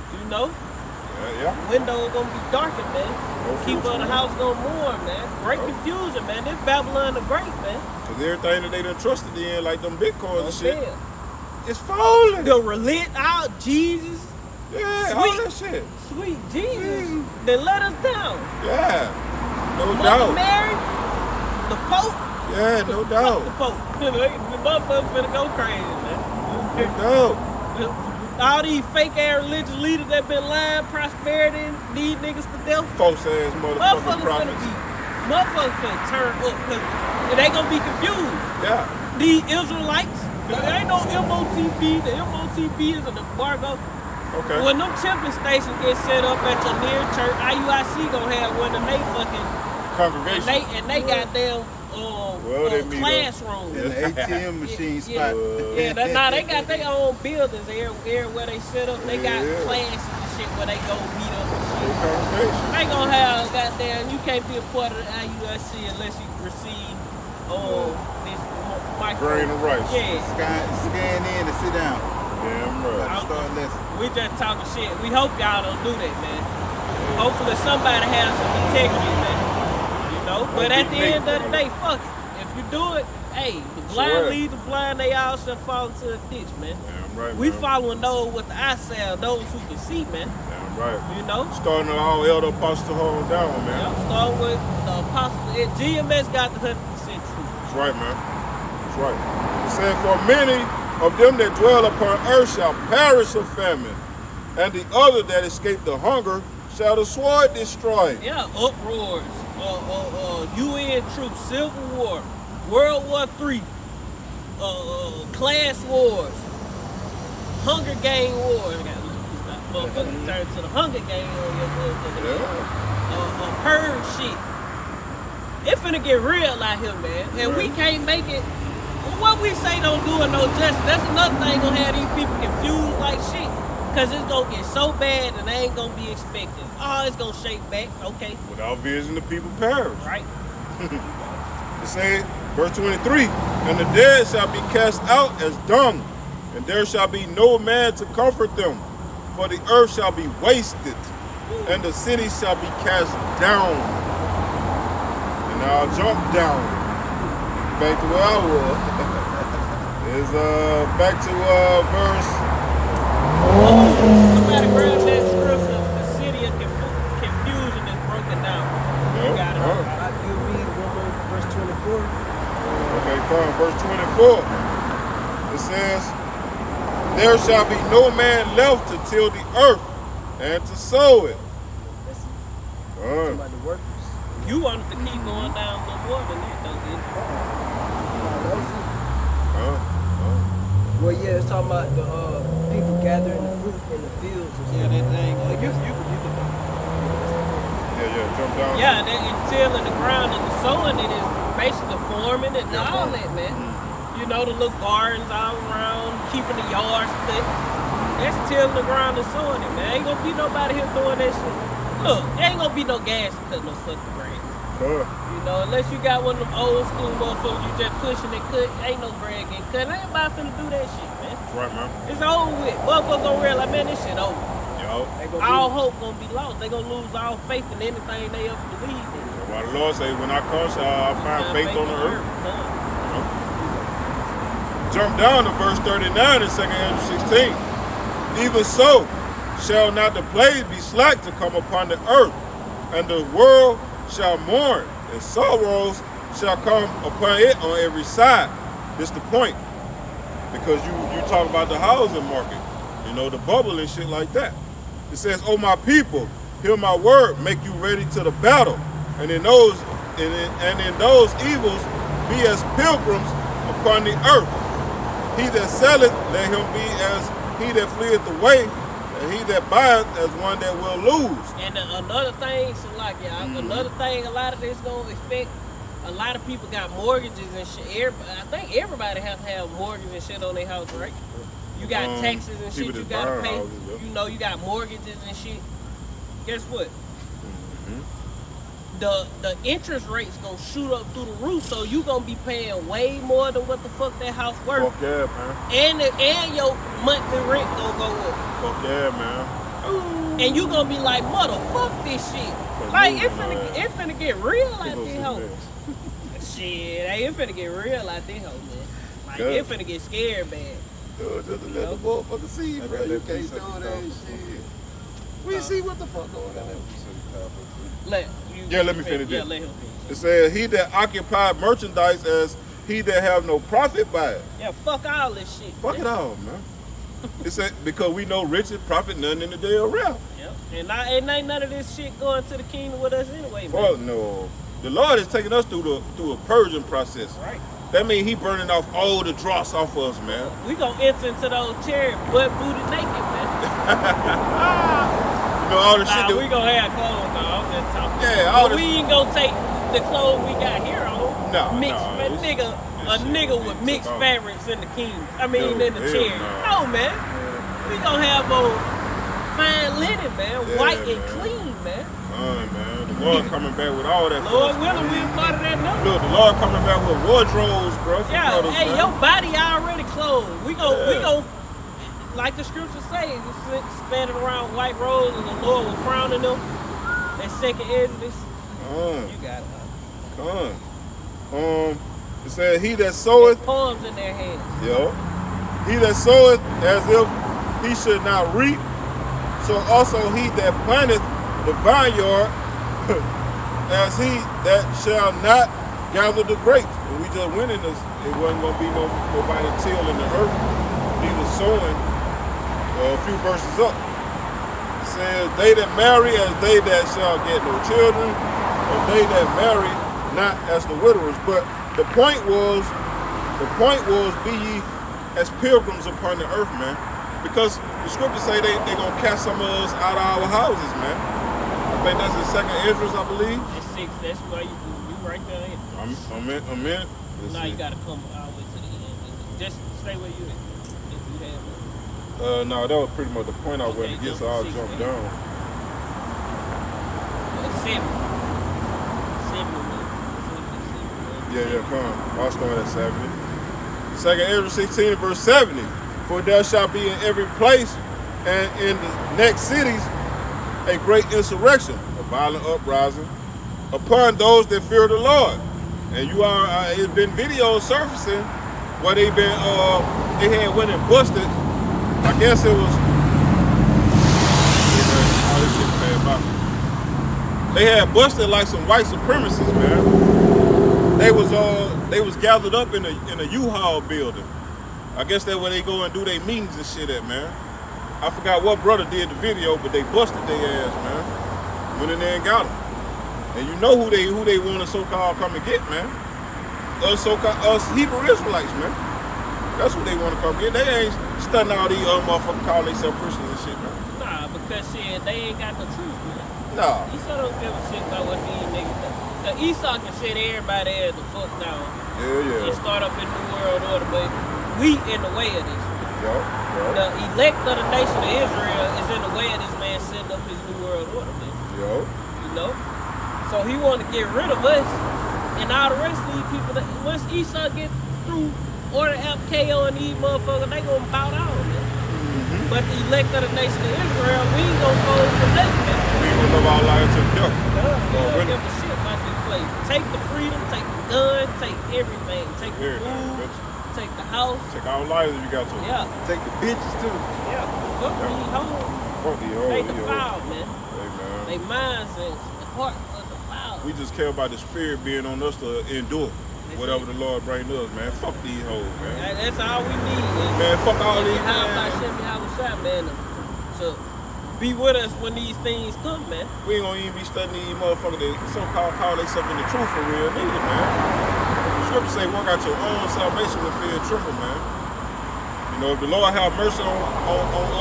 Windows gonna be darkened, man. Keeper of the house gonna mourn, man. Great confusion, man. This Babylon the Great, man. Cause everything that they done trusted in, like them Bitcoins and shit, Yeah. it's falling. The religion out, Jesus. Yeah, all that shit. Sweet Jesus, they let us down. Yeah, no Mother doubt. Mary, the Pope. Yeah, no Fuck doubt. the Pope. The motherfucker finna go crazy, man. No doubt. All these fake ass religious leaders that been lying prosperity and these niggas to death. False ass motherfucking prophets. Motherfuckers finna turn up because they gonna be confused. Yeah. These Israelites, there ain't no MOTB. The MOTB is an embargo. Okay. When them chipping stations get set up at your near church, IUIC gonna have one of they fucking Congregation. and they goddamn they meet classrooms. And the ATM machine spot. They got their own buildings everywhere they set up. They got classes and shit where they go meet up and shit. Congregation. They gonna have goddamn. You can't be a part of the IUIC unless you receive this micro. Grain of rice. Yeah. Scan in and sit down. Damn right. Start listening. We just talking shit. We hope y'all don't do that, man. Hopefully somebody has some integrity, man. But at the end of the day, fuck it. If you do it, hey, the blind lead the blind, they all should fall into a ditch, man. Damn right, We man. following those with the eyesight, those who can see, man. Damn right. Starting Starting all elder apostles hold down, man. start with the apostle. GMS got the 100% truth. That's right, man. That's right. It said, for many of them that dwell upon earth shall perish of famine, and the other that escape the hunger shall the sword destroy. Yeah, uproars, UN troops, Civil War, World War III, class wars, Hunger Game wars. Motherfucker turn to the Hunger Game on your motherfucker. Purge shit. It finna get real out here, man. And we can't make it. What we say don't do it no justice. That's another thing gonna have these people confused like shit. Cause it's gonna get so bad and they ain't gonna be expecting. Oh, it's gonna shake back. Okay, Without vision, the people perish. right. It says, verse 23, and the dead shall be cast out as dung, and there shall be no man to comfort them, for the earth shall be wasted, and the city shall be cast down. And I'll jump down back to where I was. It's back to verse. Somebody grab that scripture. The city of confusion is broken down. You got it. I do read one more verse 24. Okay, come verse 24. It says, there shall be no man left to till the earth and to sow it. That's Come talking about the workers. You wanted to keep going down a little more than that, though, didn't Well, yeah, it's talking about the people gathering the fruit in the fields. And you? Yeah, that thing. Jump down. Yeah, and tilling the ground and the sowing it is basically farming and all that, man. You know, the little gardens all around, keeping the yards cut. That's tilling the ground and sowing it, man. Ain't gonna be nobody here doing that shit. Look, there ain't gonna be no gas to cut no fucking grass. Sure. You know, unless you got one of them old school motherfuckers, you just pushing and cut, ain't no grass getting cut. Ain't nobody finna do that shit, man. Right, man. It's over with. Motherfuckers gonna realize, man, this shit over. Yo. All hope gonna be lost. They gonna lose all faith in anything they ever believed in. Well, the Lord say, when I come, shall I find faith on the earth? Jump down to verse 39 in 2 Andrew 16. Even so, shall not the plague be slack to come upon the earth, and the world shall mourn, and sorrows shall come upon it on every side. This the point. Because you talk about the housing market, you know, the bubble and shit like that. It says, oh my people, hear my word, make you ready to the battle. And in those evils be as pilgrims upon the earth. He that selleth, let him be as he that fleeth away, and he that buyeth as one that will lose. And another thing, so like another thing, a lot of this gonna affect. A lot of people got mortgages and shit. I think everybody has to have mortgages and shit on their house, right? You got taxes and shit you gotta pay. Houses, yeah. You know, you got mortgages and shit. Guess what? The interest rates gonna shoot up through the roof, so you gonna be paying way more than what the fuck that house worth. Fuck yeah, man. And your monthly rent gonna go up. Fuck yeah, man. And you gonna be like, motherfuck this shit. Like it finna get real out this hoe. Shit, hey, it finna get real out this hoe, man. Like it finna get scared bad. Just to let the motherfucker see, bro. You can't do that shit. We see what the fuck going on. Let me finish Yeah, this. let him finish. It says, he that occupied merchandise as he that have no profit by it. Yeah, fuck all this shit. Fuck it all, man. It said, because we know riches profit none in the day of wrath. Yep. And ain't none of this shit going to the kingdom with us anyway, man. Fuck no. The Lord is taking us through a purging process. Right. That means he burning off all the dross off us, man. We gonna enter into those chairs butt booted naked, man. You know, all the shit that we gonna have clothes, no, I'm just talking. Yeah, all but this. we ain't gonna take the clothes we got here on. No, A nigga with mixed fabrics in the kingdom. I mean, in the hell chair. No, man. We gonna have old fine linen, man. Yeah, White and man. clean, man. Man. The Lord coming back with all that. Lord stuff, willing, we a part of that number. Look, the Lord coming back with wardrobes, bro. For Yeah, brothers, hey, man. your body already clothed. We go, like the scriptures say, we standing around white robes and the Lord was crowning them. That second Exodus. You got it. Come. It said, he that soweth, Palms in their hands. he that soweth as if he should not reap, so also he that planteth the vineyard as he that shall not gather the grapes. And we just went in this, it wasn't going to be nobody tilling the earth, neither sowing. A few verses up. It says, they that marry as they that shall get no children, and they that marry not as the widowers. But the point was, be ye as pilgrims upon the earth, man. Because the scriptures say they gonna cast some of us out of our houses, man. I think that's in 2 Esdras, I believe. That's 6. That's why you right there. I'm in. Now you gotta come all the way to the end. Just stay where you at. If you have No, that was pretty much the point I went to get, so I'll jump down. 7. Yeah, come. I'll start at 70. Second Ezra 16 verse 70. For there shall be in every place and in the next cities a great insurrection, a violent uprising upon those that fear the Lord. And you are, it's been videos surfacing where they had went and busted. I guess it was. All this shit bad about. They had busted like some white supremacists, man. They was gathered up in a U-Haul building. I guess that's where they go and do their meetings and shit at, man. I forgot what brother did the video, but they busted their ass, man. Went in there and got them. And you know who they want to so-called come and get, man. Us Hebrew Israelites, man. That's what they want to come get. They ain't stunning all these other motherfuckers call themselves Christians and shit, man. Nah, because shit, they ain't got the truth, man. Nah. Esau don't give a shit about what these niggas do. The Esau can set everybody as the fuck down. Yeah. And start up a new world order, but we in the way of this. Yo. The elect of the nation of Israel is in the way of this man setting up his new world order, man. Yo. You know? So he want to get rid of us and all the rest of these people. Once Esau get through order FKO and these motherfuckers, they gonna bow down, man. Mm-hmm. But the elect of the nation of Israel, we ain't gonna fold for nothing, man. We ain't gonna live our lives to death. We don't give a shit about this place. Take the freedom, take the gun, take everything. Take the food, take the house. Take our lives if you got to. Yeah. Take the bitches too. Yeah. Fuck these hoes. Fuck these hoes. They defiled, man. Hey, man. They minds and the hearts are defiled. We just care about the spirit being on us to endure whatever the Lord bring to us, man. Fuck these hoes, man. That's all we need. Man, fuck all these, How man. to be with us when these things come, man. We ain't gonna even be studying these motherfuckers that so-called call themselves in the truth for real neither, man. The scripture say work out your own salvation with fear and tremble, man. You know, if the Lord have mercy on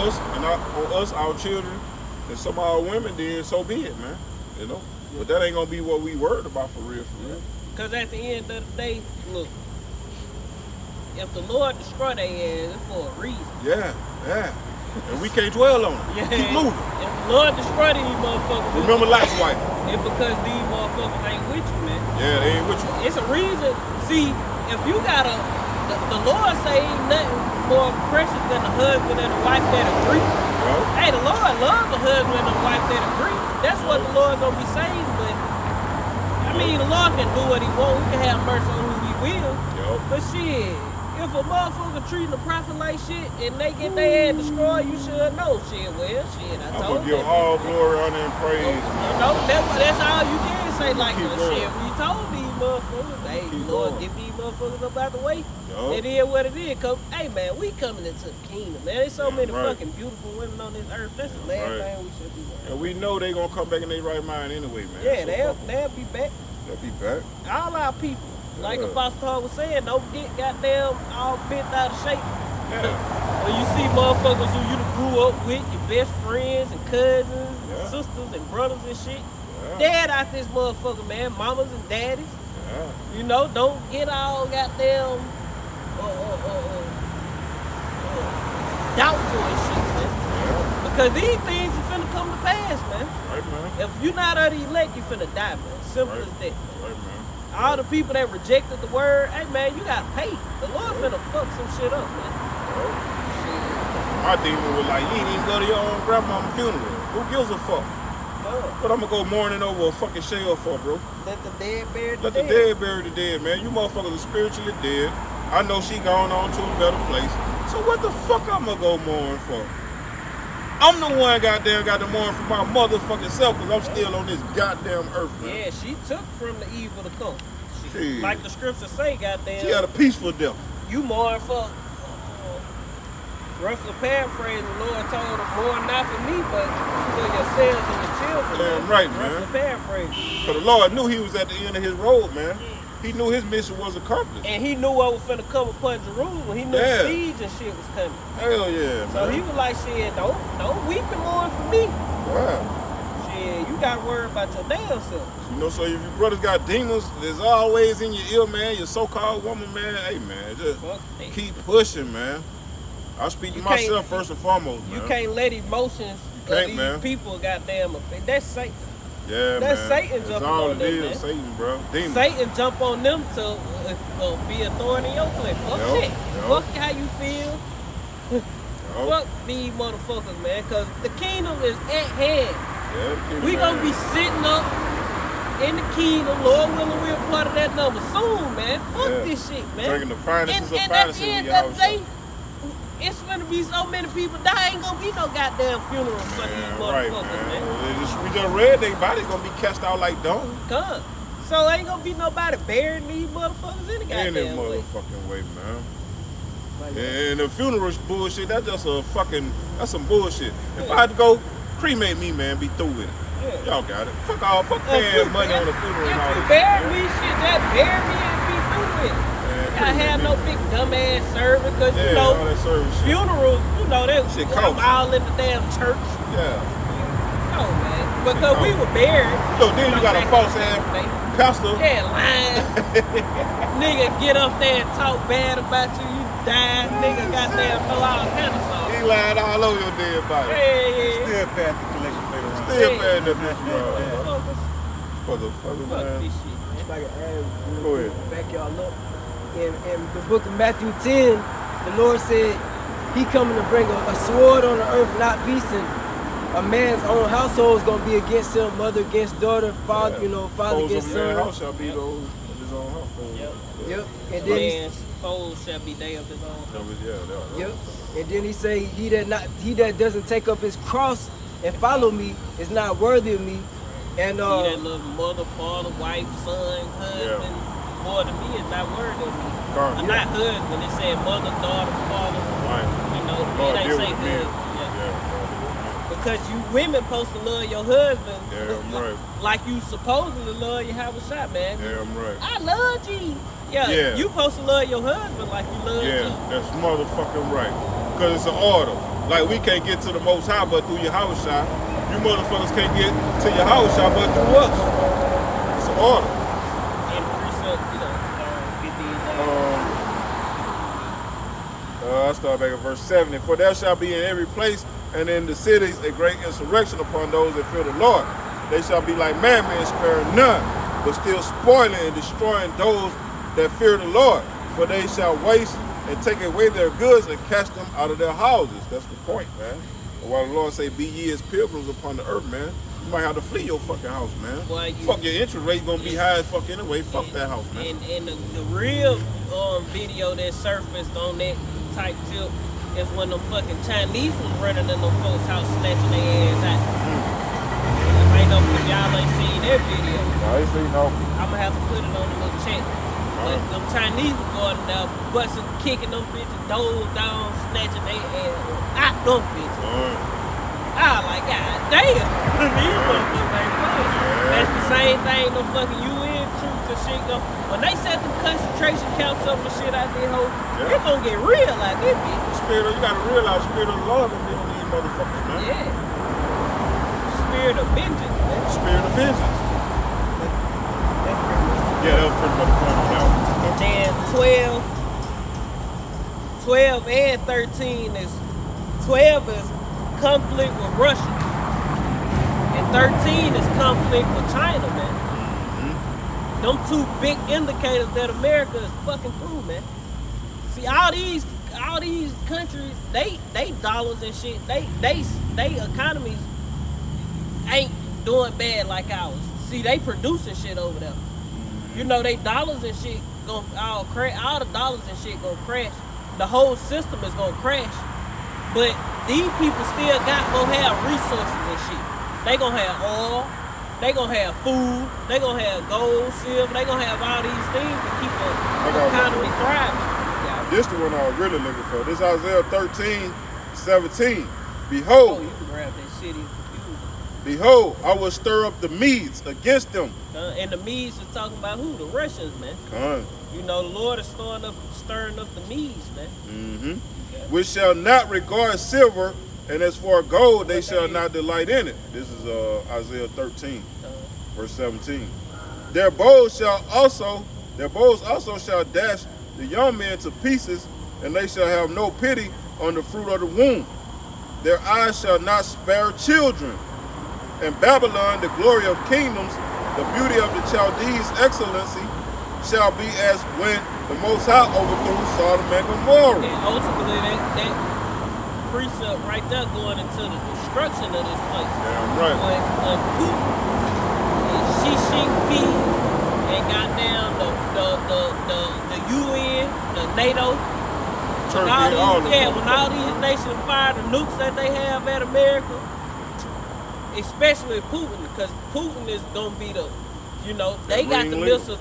us and on us, our children, and some of our women, then so be it, man. You know? But that ain't gonna be what we worried about for real, for real. Because at the end of the day, look, if the Lord destroy their ass, it's for a reason. Yeah. And we can't dwell on it. Yeah. Keep moving. If the Lord destroy these motherfuckers, Remember Lot's wife. it's because these motherfuckers ain't with you, man. Yeah, they ain't with you. It's a reason. See, if you got the Lord say ain't nothing more precious than a husband and a wife that agree. Yo. Hey, the Lord loves a husband and a wife that agree. That's what the Lord gonna be saying, but I mean, the Lord can do what he want. We can have mercy on who he will. Yo. But shit, if a motherfucker treating a prophet like shit and they get their ass destroyed, you should know shit. Well, shit, I I'm told gonna give them. all glory, honor, and praise, You man. know, that's all you can say. Like, Keep well, going. shit, we told these motherfuckers, hey, Keep Lord, going. get these motherfuckers up out the way. Yo. It is what it is. Hey, man, we coming into the kingdom, man. There's so Yeah, many right. fucking beautiful women on this earth. That's the last Right. thing we should be doing. And we know they gonna come back in their right mind anyway, man. Yeah, So they'll be back. they'll be back. All our people, like Yeah. Apostle Paul was saying, don't get goddamn all bent out of shape. Yeah. When you see motherfuckers who you done grew up with, your best friends and cousins, Yeah. and sisters and brothers and shit, Yeah. dead out this motherfucker, man. Mamas and daddies. Yeah. You know, don't get all goddamn doubtful and shit, man. Yeah. Because these things are finna come to pass, man. Right, man. If you're not of the elect, you finna die, man. Simple Right. as that. Right, man. All the people that rejected the word, hey man, you gotta pay. The Lord finna fuck some shit up, man. My demon was like, you ain't even go to your own grandmama's funeral. Who gives a fuck? No. What I'm gonna go mourning over a fucking shell for, bro? Let the dead bury the Let the dead. dead bury the dead, man. You motherfuckers are spiritually dead. I know she gone on to a better place. So what the fuck I'm gonna go mourn for? I'm the one goddamn got to mourn for my motherfucking self because I'm still on this goddamn earth, man. Yeah, she took from the evil to come. Shit. Like the scriptures say, goddamn. She had a peaceful death. You mourn for, roughly paraphrasing, the Lord told her, mourn not for me, but for yourselves and your children. Damn right, man. Roughly paraphrasing. Because the Lord knew he was at the end of his road, man. He knew his mission was accomplished. And he knew what was finna come upon Jerusalem. He knew Yeah. siege and shit was coming. Hell yeah, man. So he was like, shit, don't weep and mourn for me. Wow. Shit, you gotta worry about your damn self. You know, so if your brothers got demons, there's always in your ear, man, your so-called woman, man. Hey, man, just Fuck that. keep pushing, man. I speak to You can't- myself first and foremost, man. You can't let emotions You can't, of these man. people goddamn affect. That's Satan. Yeah, That's man. Satan That's jumping all on it them, is, man. Satan, bro. Demon. Satan jump on them to be a thorn in your flesh. Fuck Yup, that. yup. Fuck how you feel. Oh, Fuck these motherfuckers, man. Cause the kingdom is at hand. yeah, the kingdom, We gonna man. be sitting up in the kingdom. Lord willing, we're part of that number soon, man. Fuck Yeah. this shit, man. Drinking the finances of and at finances the in end your of the house. day, it's gonna be so many people die. Ain't gonna be no goddamn funerals for these Man, motherfuckers, right, man. man. We just read they body gonna be cast out like dung. Come. So ain't gonna be nobody burying these motherfuckers any In that goddamn way. motherfucking way, man. And the funeral bullshit, that's just that's some bullshit. If I had to go cremate me, man, be through with it. Yeah. Y'all got it. Fuck all, fuck paying money on the funeral and all If you this bury shit, me, man. shit, just bury me and be through with it. Man, Gotta cremate have me. no big dumbass service, cause Yeah, you know, all that service shit. funerals, you know, that Shit I'm costs. all in the damn church. Yeah. No, man. Because we were buried. Look, then you got a false ass pastor. Yeah, lying. Nigga get up there and talk bad about you, you die. Nigga goddamn throw all kind of stuff. He lying all over your dead body. Yeah. Still pass the collection plate around. Still Yeah. paying that bitch, bro. Motherfuckers. Motherfucker, Fuck man. this shit, man. If I can add real Go quick, ahead. back y'all up. In the book of Matthew 10, the Lord said he coming to bring a sword on the earth, not peace. And a man's own household is going to be against him, mother against daughter, father, father Foes against of a man's son. house shall be those of his own household. Yep. Yep. And then he, Man's foes shall be they of his own. yep. And then he say he that doesn't take up his cross and follow me is not worthy of me. And He that loves mother, father, wife, son, husband, more than me is not worthy of me. I'm not husband. It said mother, daughter, father. You know, Lord, it ain't deal say with me. husband. Yeah. Yeah. Because you women supposed to love your husband. Damn right. Like you supposedly love your house shot, man. Damn right. I love you. Yeah, Yeah. you supposed to love your husband like you love Yeah, you. that's motherfucking right. Because it's an order. Like, we can't get to the Most High but through your house shot. You motherfuckers can't get to your house shot but through us. It's an order. And precept, get these. I start back at verse 70. For there shall be in every place and in the cities a great insurrection upon those that fear the Lord. They shall be like madmen, sparing none, but still spoiling and destroying those that fear the Lord. For they shall waste and take away their goods and cast them out of their houses. That's the point, man. While the Lord say, be ye as pilgrims upon the earth, man. You might have to flee your fucking house, man. Boy, Fuck, your interest rate gonna be high as fuck anyway. Fuck that house, man. And the real video that surfaced on that type tip is when them fucking Chinese was running in them folks' house snatching their ass out. If y'all ain't seen that video, I ain't seen no. I'ma have to put it on the little chat. But them Chinese was going down, busting, kicking them bitches, doors down, snatching their ass out them bitches. I was like, God damn. These motherfuckers ain't playing. That's the same thing them fucking UN troops and shit go. When they set them concentration camps up and shit out there, it's gonna get real out there, bitch. You gotta realize the spirit of the Lord gonna be on these motherfuckers, man. Yeah. Spirit of vengeance, man. Spirit of vengeance. Yeah, that was pretty much the point on that one. And then 12 and 13 is 12 is conflict with Russia. And 13 is conflict with China, man. Them two big indicators that America is fucking through, man. See, all these countries, they dollars and shit, they economies ain't doing bad like ours. See, they producing shit over there. You know, they dollars and shit gonna all crash. All the dollars and shit gonna crash. The whole system is gonna crash. But these people still gonna have resources and shit. They gonna have oil. They gonna have food. They gonna have gold, silver. They gonna have all these things to keep the economy thriving. This the one I was really looking for. This Isaiah 13:17. Oh, Behold, you can grab that city. behold, I will stir up the Medes against them. And the Medes is talking about who? The Russians, man. Con. You know, the Lord is stirring up the Medes, man. Mm-hmm. Which shall not regard silver, and as for gold, they shall not delight in it. This is Isaiah 13, verse 17. Their bows also shall dash the young men to pieces, and they shall have no pity on the fruit of the womb. Their eyes shall not spare children. In Babylon, the glory of kingdoms, the beauty of the Chaldees' excellency, shall be as when the Most High overthrew Sodom and Gomorrah. And ultimately, that precept right there going into the destruction of this place. Damn right. When Putin and Xi Jinping and goddamn the UN, the NATO, when all these nations fire the nukes that they have at America, especially Putin, because Putin is gonna be they got the missiles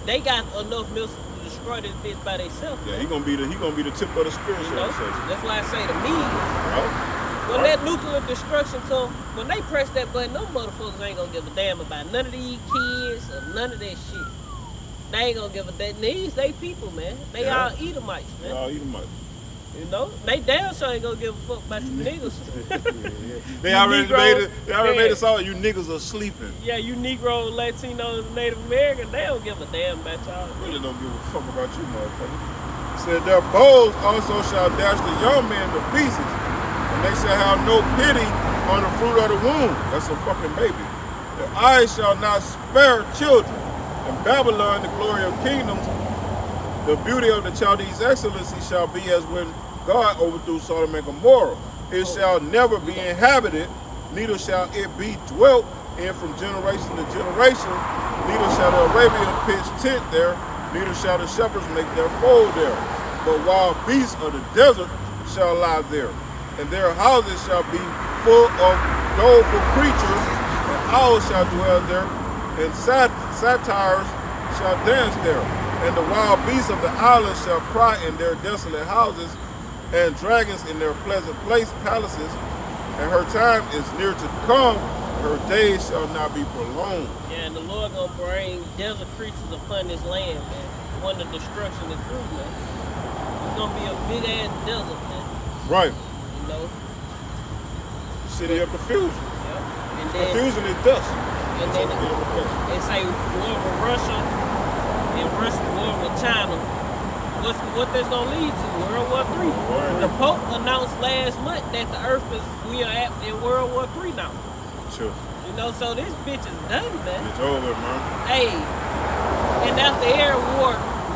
they got enough missiles to destroy this bitch by themselves. Yeah, he gonna be the tip of the spear. That's why I say the means. When that nuclear destruction come, when they press that button, them motherfuckers ain't gonna give a damn about none of these kids or none of that shit. They ain't gonna give a damn. They people, man. They all Edomites, man. They all Edomites. You know, they damn sure ain't gonna give a fuck about you niggas. They already made us all. You niggas are sleeping. Yeah, you Negro, Latinos, Native American, they don't give a damn about y'all. Really don't give a fuck about you, motherfucker. Said their bows also shall dash the young men to pieces, and they shall have no pity on the fruit of the womb. That's a fucking baby. Their eyes shall not spare children. In Babylon, the glory of kingdoms, the beauty of the Chaldees' excellency shall be as when God overthrew Sodom and Gomorrah. It shall never be inhabited, neither shall it be dwelt in from generation to generation. Neither shall the Arabian pitch tent there, neither shall the shepherds make their fold there. But wild beasts of the desert shall lie there, and their houses shall be full of doleful creatures, and owls shall dwell there, and satyrs shall dance there. And the wild beasts of the islands shall cry in their desolate houses, and dragons in their pleasant palaces. And her time is near to come, her days shall not be prolonged. Yeah, and the Lord gonna bring desert creatures upon this land, man. When the destruction is through, man. It's gonna be a big ass desert, man. Right. You know? City of confusion. Yeah. And then, confusion is dust. And then they say war with Russia and war with China. What that's gonna lead to? World War III. The Pope announced last month that we are in World War III now. Sure. You know, so this bitch is done, man. It's over, man. Hey, and after every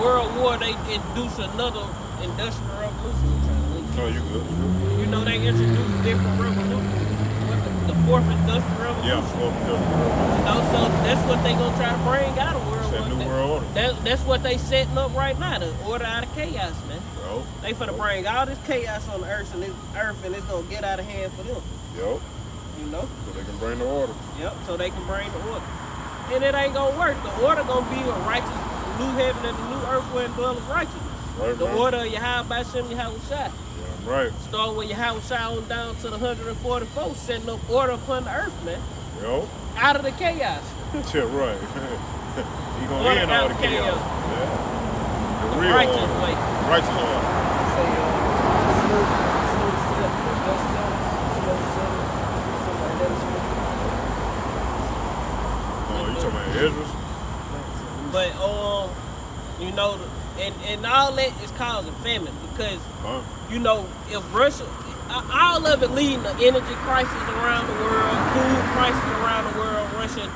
world war, they introduce another industrial revolution. Oh, you good. You know, they introduce different revolutions. The fourth industrial revolution. Yeah, fourth industrial revolution. You know, so that's what they gonna try to bring out of World War. New world order. That's what they setting up right now, the order out of chaos, man. Yo. They finna bring all this chaos on the earth, and it's gonna get out of hand for them. Yo. You know? So they can bring the order. Yep, so they can bring the order. And it ain't gonna work. The order gonna be a righteous new heaven and the new earth where it dwells righteousness. Right, The man. order of Yahweh Shem Yahweh Shai. Yeah, right. Starting with Yahweh Shai on down to the 144, setting up order upon the earth, man. Yo. Out of the chaos. Yeah, right. He gonna Order end out all the of chaos. chaos. Yeah. The real righteous order. way. Righteous order. Say, smooth silk, dust settles, slow settles, something like that. Oh, you talking about Ezra's? But you know, and all that is causing famine because you know if Russia, all of it leading to energy crisis around the world, food crisis around the world, Russia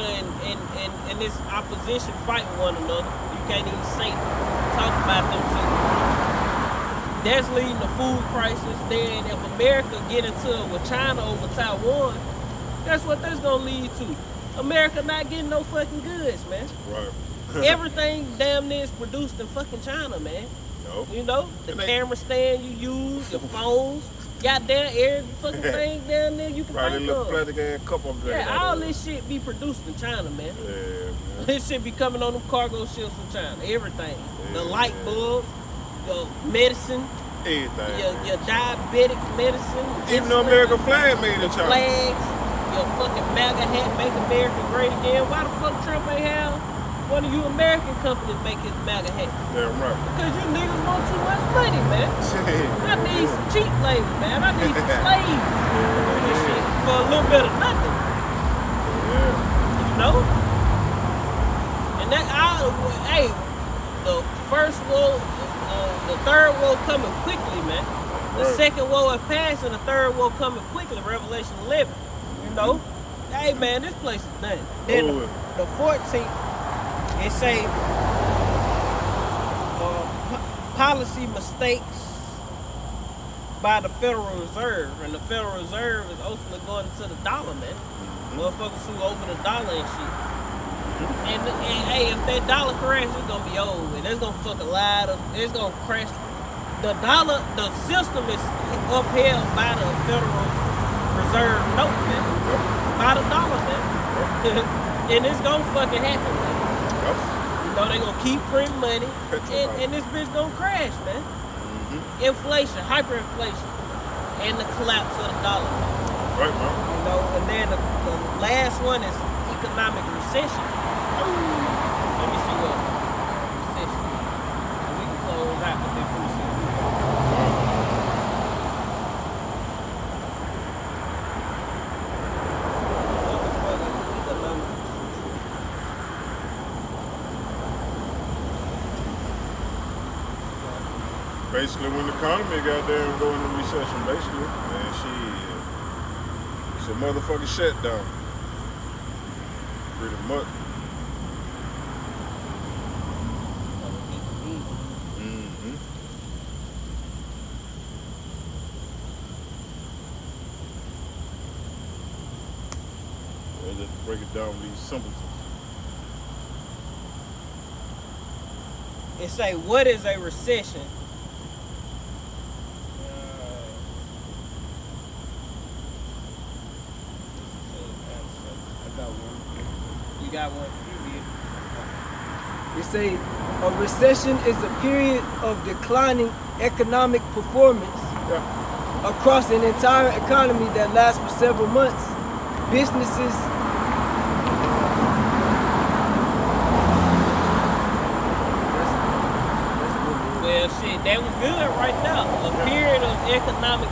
and this opposition fighting one another. You can't even talk about them two. That's leading to food crisis. Then if America get into it with China over Taiwan, that's what that's gonna lead to. America not getting no fucking goods, man. Right. Everything damn near is produced in fucking China, man. Yo. You know, the camera stand you use, your phones, goddamn every fucking thing down there you can Right, that think little of. plastic ass cup up there. Yeah, all this shit be produced in China, man. Yeah, man. This shit be coming on them cargo ships from China. Everything. Yeah, The light bulbs, your medicine, Everything. your diabetic medicine. Even the insulin, American flag made in China. flags, your fucking MAGA hat, make America great again. Why the fuck Trump ain't have one of you American companies make his MAGA hat? Damn right. Because you niggas want too much money, man. I need some cheap labor, man. I need some slaves to do this shit for a little bit of nothing. Yeah. You know? And that, hey, the first woe, the third woe coming quickly, man. The Right. second woe has passed and the third woe coming quickly, Revelation 11. You know? Hey, man, this place is done. Then Oh, the 14th, it say policy mistakes by the Federal Reserve. And the Federal Reserve is ultimately going to the dollar, man. Motherfuckers who over the dollar and shit. And hey, if that dollar crash, it's gonna be over. That's gonna fuck a lot of. It's gonna crash. The dollar, the system is upheld by the Federal Reserve note, man. By the dollar, man. And it's gonna fucking happen, man. You know they gonna keep printing money, and this bitch gonna crash, man. Inflation, hyperinflation, and the collapse of the dollar. right, man. You know, and then the last one is economic recession. Let me see what recession. We can close out with that pretty soon. Basically, when the economy got there and going into recession, basically, man, it's a motherfucking shutdown. Pretty much. Mm-hmm. Let's just break it down with these simpletons. It say, what is a recession? I got one. You got one? They say a recession is a period of declining economic performance Yeah. across an entire economy that lasts for several months. Businesses Well, shit, that was good right there. A period of economic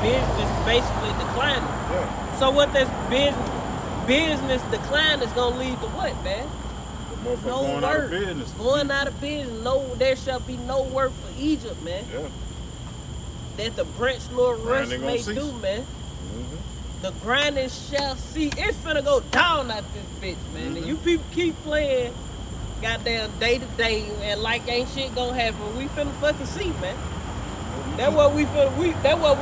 business basically declining. Yeah. So what this business decline is gonna lead to what, man? The motherfucker No going out of work. business. Going out of business. No, there shall be no work for Egypt, man. Yeah. That the branch nor rush Grinding gonna may cease. do, man. Mm-hmm. The grinding shall see. It's finna go down at this bitch, man. And you people keep playing goddamn day to day and like ain't shit gonna happen. We finna fucking see, man. That's what we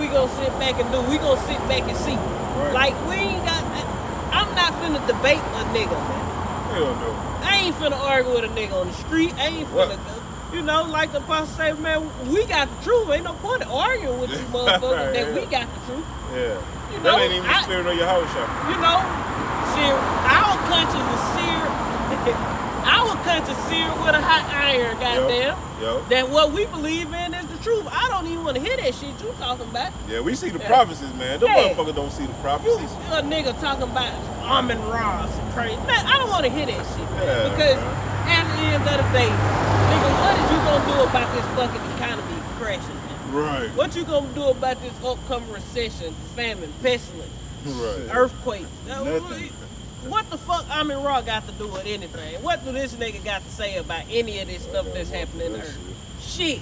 gonna sit back and do. We gonna sit back and see. Right. Like we ain't got. I'm not finna debate a nigga, man. Hell no. I ain't finna argue with a nigga on the street. I ain't finna, you know, like the pastor say, man, we got the truth. Ain't no point in arguing with you motherfuckers that we got the truth. Yeah. You That know, ain't even the spirit of your house shop. You know, shit, our conscience is seared. Our conscience seared with a hot iron, goddamn. Yo. That what we believe in is the truth. I don't even want to hear that shit you talking about. Yeah, we see the Yeah. prophecies, man. Them Yeah. motherfuckers don't see the You prophecies. a nigga talking about Amen Ra, some crazy. Man, I don't want to hear that shit, man. Yeah, Because man. at the end of the day, nigga, what is you gonna do about this fucking economy crashing, man? Right. What you gonna do about this upcoming recession, famine, pestilence, Right. earthquakes? Nothing. What the fuck Amin Ra got to do with anything? What do this nigga got to say about any of this stuff that's happening in the earth? Shit.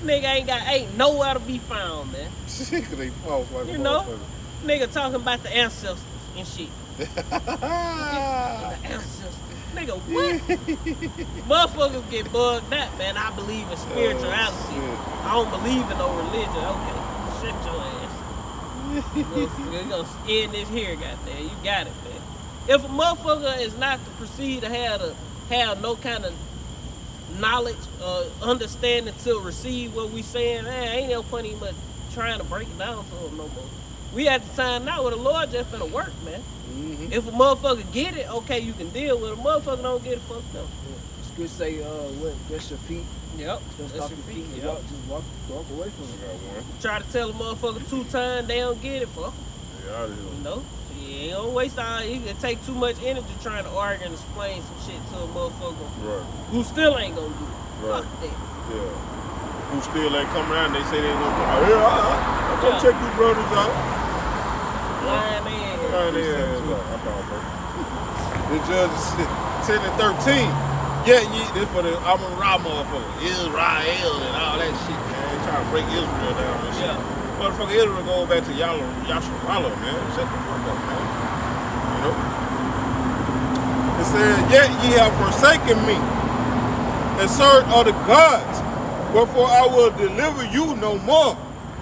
Nigga ain't nowhere to be found, man. Cause they false like You a know? motherfucker. Nigga talking about the ancestors and shit. The ancestors. Nigga, what? Motherfuckers get bugged out, man. I believe in spirituality. shit. I don't believe in no religion. Okay, shut your ass. We're gonna end this here, goddamn. You got it, man. If a motherfucker is not to proceed to have no kind of knowledge, understanding to receive what we saying, man, ain't no point even trying to break it down to him no more. We at the time now where the Lord just finna work, man. Mm-hmm. If a motherfucker get it, okay, you can deal with it. A motherfucker don't get it, fuck them. It's good to say, rest your feet. Yep, Just that's stop your your feet. feet. Yep. Just walk away from it. Got one. Try to tell a motherfucker 2 times, they don't get it, fuck 'em. Yeah, out of You here. know? You don't waste all. It can take too much energy trying to argue and explain some shit to a motherfucker Right. who still ain't gonna do it. Right. Fuck that. Yeah. Who still ain't come around? They say they gonna come out. Yeah, I'll come Yeah. check you brothers out. Lying man. Right there. I call first. The judge is 10 and 13. Yeah, this for the Ra motherfucker. Israel and all that shit, man. Trying to break Israel down and shit. Yeah. Motherfucker, Israel going back to Yasharala, man. Shut the fuck up, man. You know? It said, yet ye have forsaken me and served other gods. Wherefore I will deliver you no more.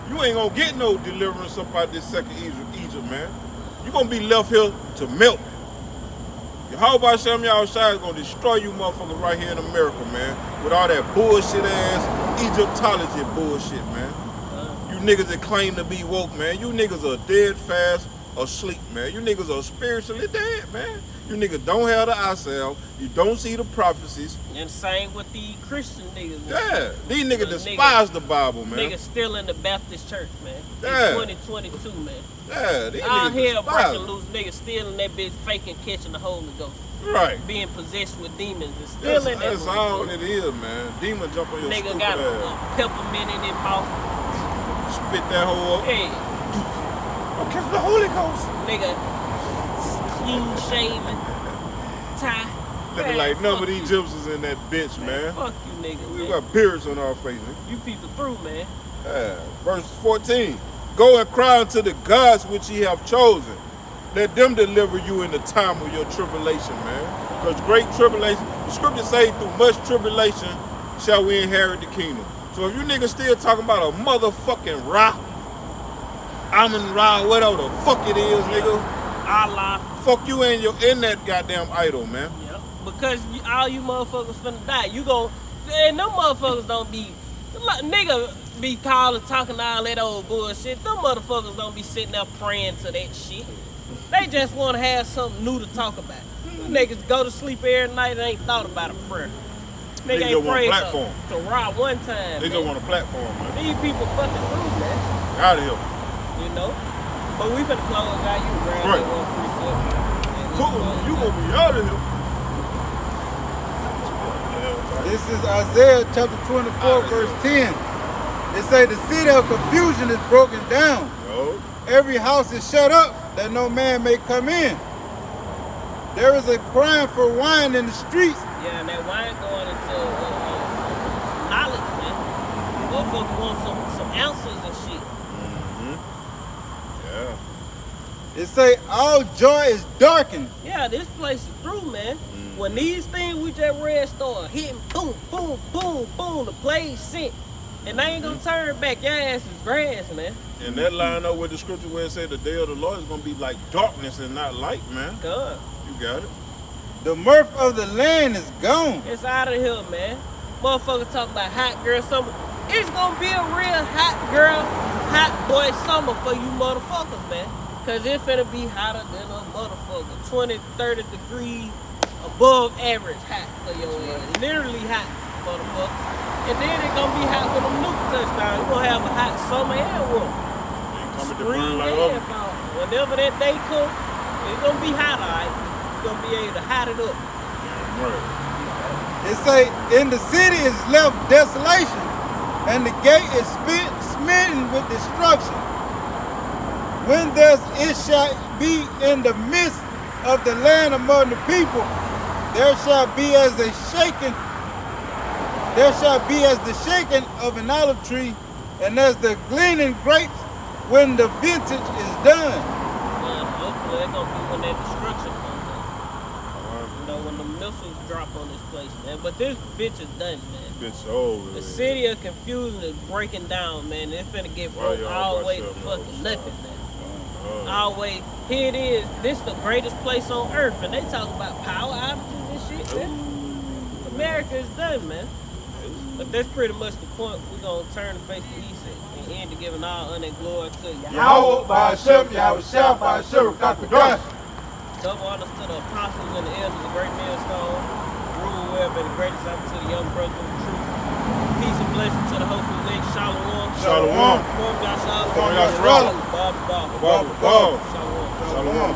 You ain't gonna get no deliverance up out this second Egypt, man. You gonna be left here to melt. Yahweh Shem Yahushua is gonna destroy you motherfuckers right here in America, man. With all that bullshit ass Egyptology bullshit, man. You niggas that claim to be woke, man. You niggas are dead fast asleep, man. You niggas are spiritually dead, man. You niggas don't have the eyesight. You don't see the prophecies. And same with the Christian niggas. Yeah, these niggas despise the Bible, man. Niggas still in the Baptist church, man. Yeah. In 2022, man. Yeah, these All niggas hell despise breaking it. loose, niggas still in that bitch faking catching the Holy Ghost. Right. Being possessed with demons and still in that That's all motherfucker. it is, man. Demon jump on your Nigga stupid got a ass. peppermint in his mouth. Spit that hoe up. Hey, I'm catching the Holy Ghost. nigga, clean shaven, tie. Looking Man, like none fuck of these you. gypsies in that bitch, man. Fuck you, nigga. We Man. got beards on our faces. You people through, man. Yeah. Verse 14. Go and cry unto the gods which ye have chosen. Let them deliver you in the time of your tribulation, man. Because great tribulation, the scripture say through much tribulation shall we inherit the kingdom. So if you niggas still talking about a motherfucking Ra, Amun Ra, whatever the fuck it is, nigga. Allah. Fuck you in that goddamn idol, man. Yeah. Because all you motherfuckers finna die. You gon' and them motherfuckers don't be nigga be calling, talking all that old bullshit. Them motherfuckers don't be sitting there praying to that shit. They just wanna have something new to talk about. You niggas go to sleep every night and ain't thought about a prayer. They Nigga just ain't want a prayed platform. to Rob one time. They man. just want a platform, man. These people fucking through, man. Out of here. You know? But we finna close out. You grab Right. that one precept. and we Fool, close you out. gonna be out of here. This is Isaiah chapter 24, verse 10. It say the city of confusion is broken down. Yo. Every house is shut up that no man may come in. There is a crying for wine in the streets. Yeah, and that wine going into knowledge, man. Motherfucker want some answers and shit. Yeah. It say all joy is darkened. Yeah, this place is through, man. When these things we just read start hitting, boom, boom, boom, boom, the plague sent. And they ain't gonna turn back. Your ass is grass, man. And that line up with the scripture where it said the day of the Lord is gonna be like darkness and not light, man. God. You got it. The mirth of the land is gone. It's out of here, man. Motherfucker talk about hot girl summer. It's gonna be a real hot girl, hot boy summer for you motherfuckers, man. Cause it finna be hotter than a motherfucker. 20, 30 degrees above average hot for your ass. Literally hot, motherfucker. And then it's gonna be hot when them nukes touch down. You're gonna have a hot summer and winter. Ain't coming to Spring burn like and oven. fall. Whenever that day comes, it's gonna be hot, alright. You're gonna be able to hot it up. Right. It say in the city is left desolation, and the gate is smitten with destruction. When thus it shall be in the midst of the land among the people, there shall be as the shaking of an olive tree, and as the gleaning grapes when the vintage is done. Man, hopefully that's gonna be when that destruction comes up. You know, when the missiles drop on this place, man. But this bitch is done, man. Bitch over. The city of confusion is breaking down, man. It's finna get Why broke y'all all the about way to yourself, fucking man? nothing, man. All the way. Here it is. This the greatest place on earth, and they talk about power outages and shit, man. America is done, man. But that's pretty much the point. We're gonna turn the face to East and end to giving all honor and glory to Yahweh. Yahweh by Hashem, Yahweh by Hashem, Kakadash. Double honors to the apostles and the elders of Great Millstone. Rule well, been the greatest honor to the young brothers of the truth. Peace and blessing to the hopeful elect. Shalom. Shalom. Form Yashar. Form Yashar. Bob. Bob. Shalom. Shalom.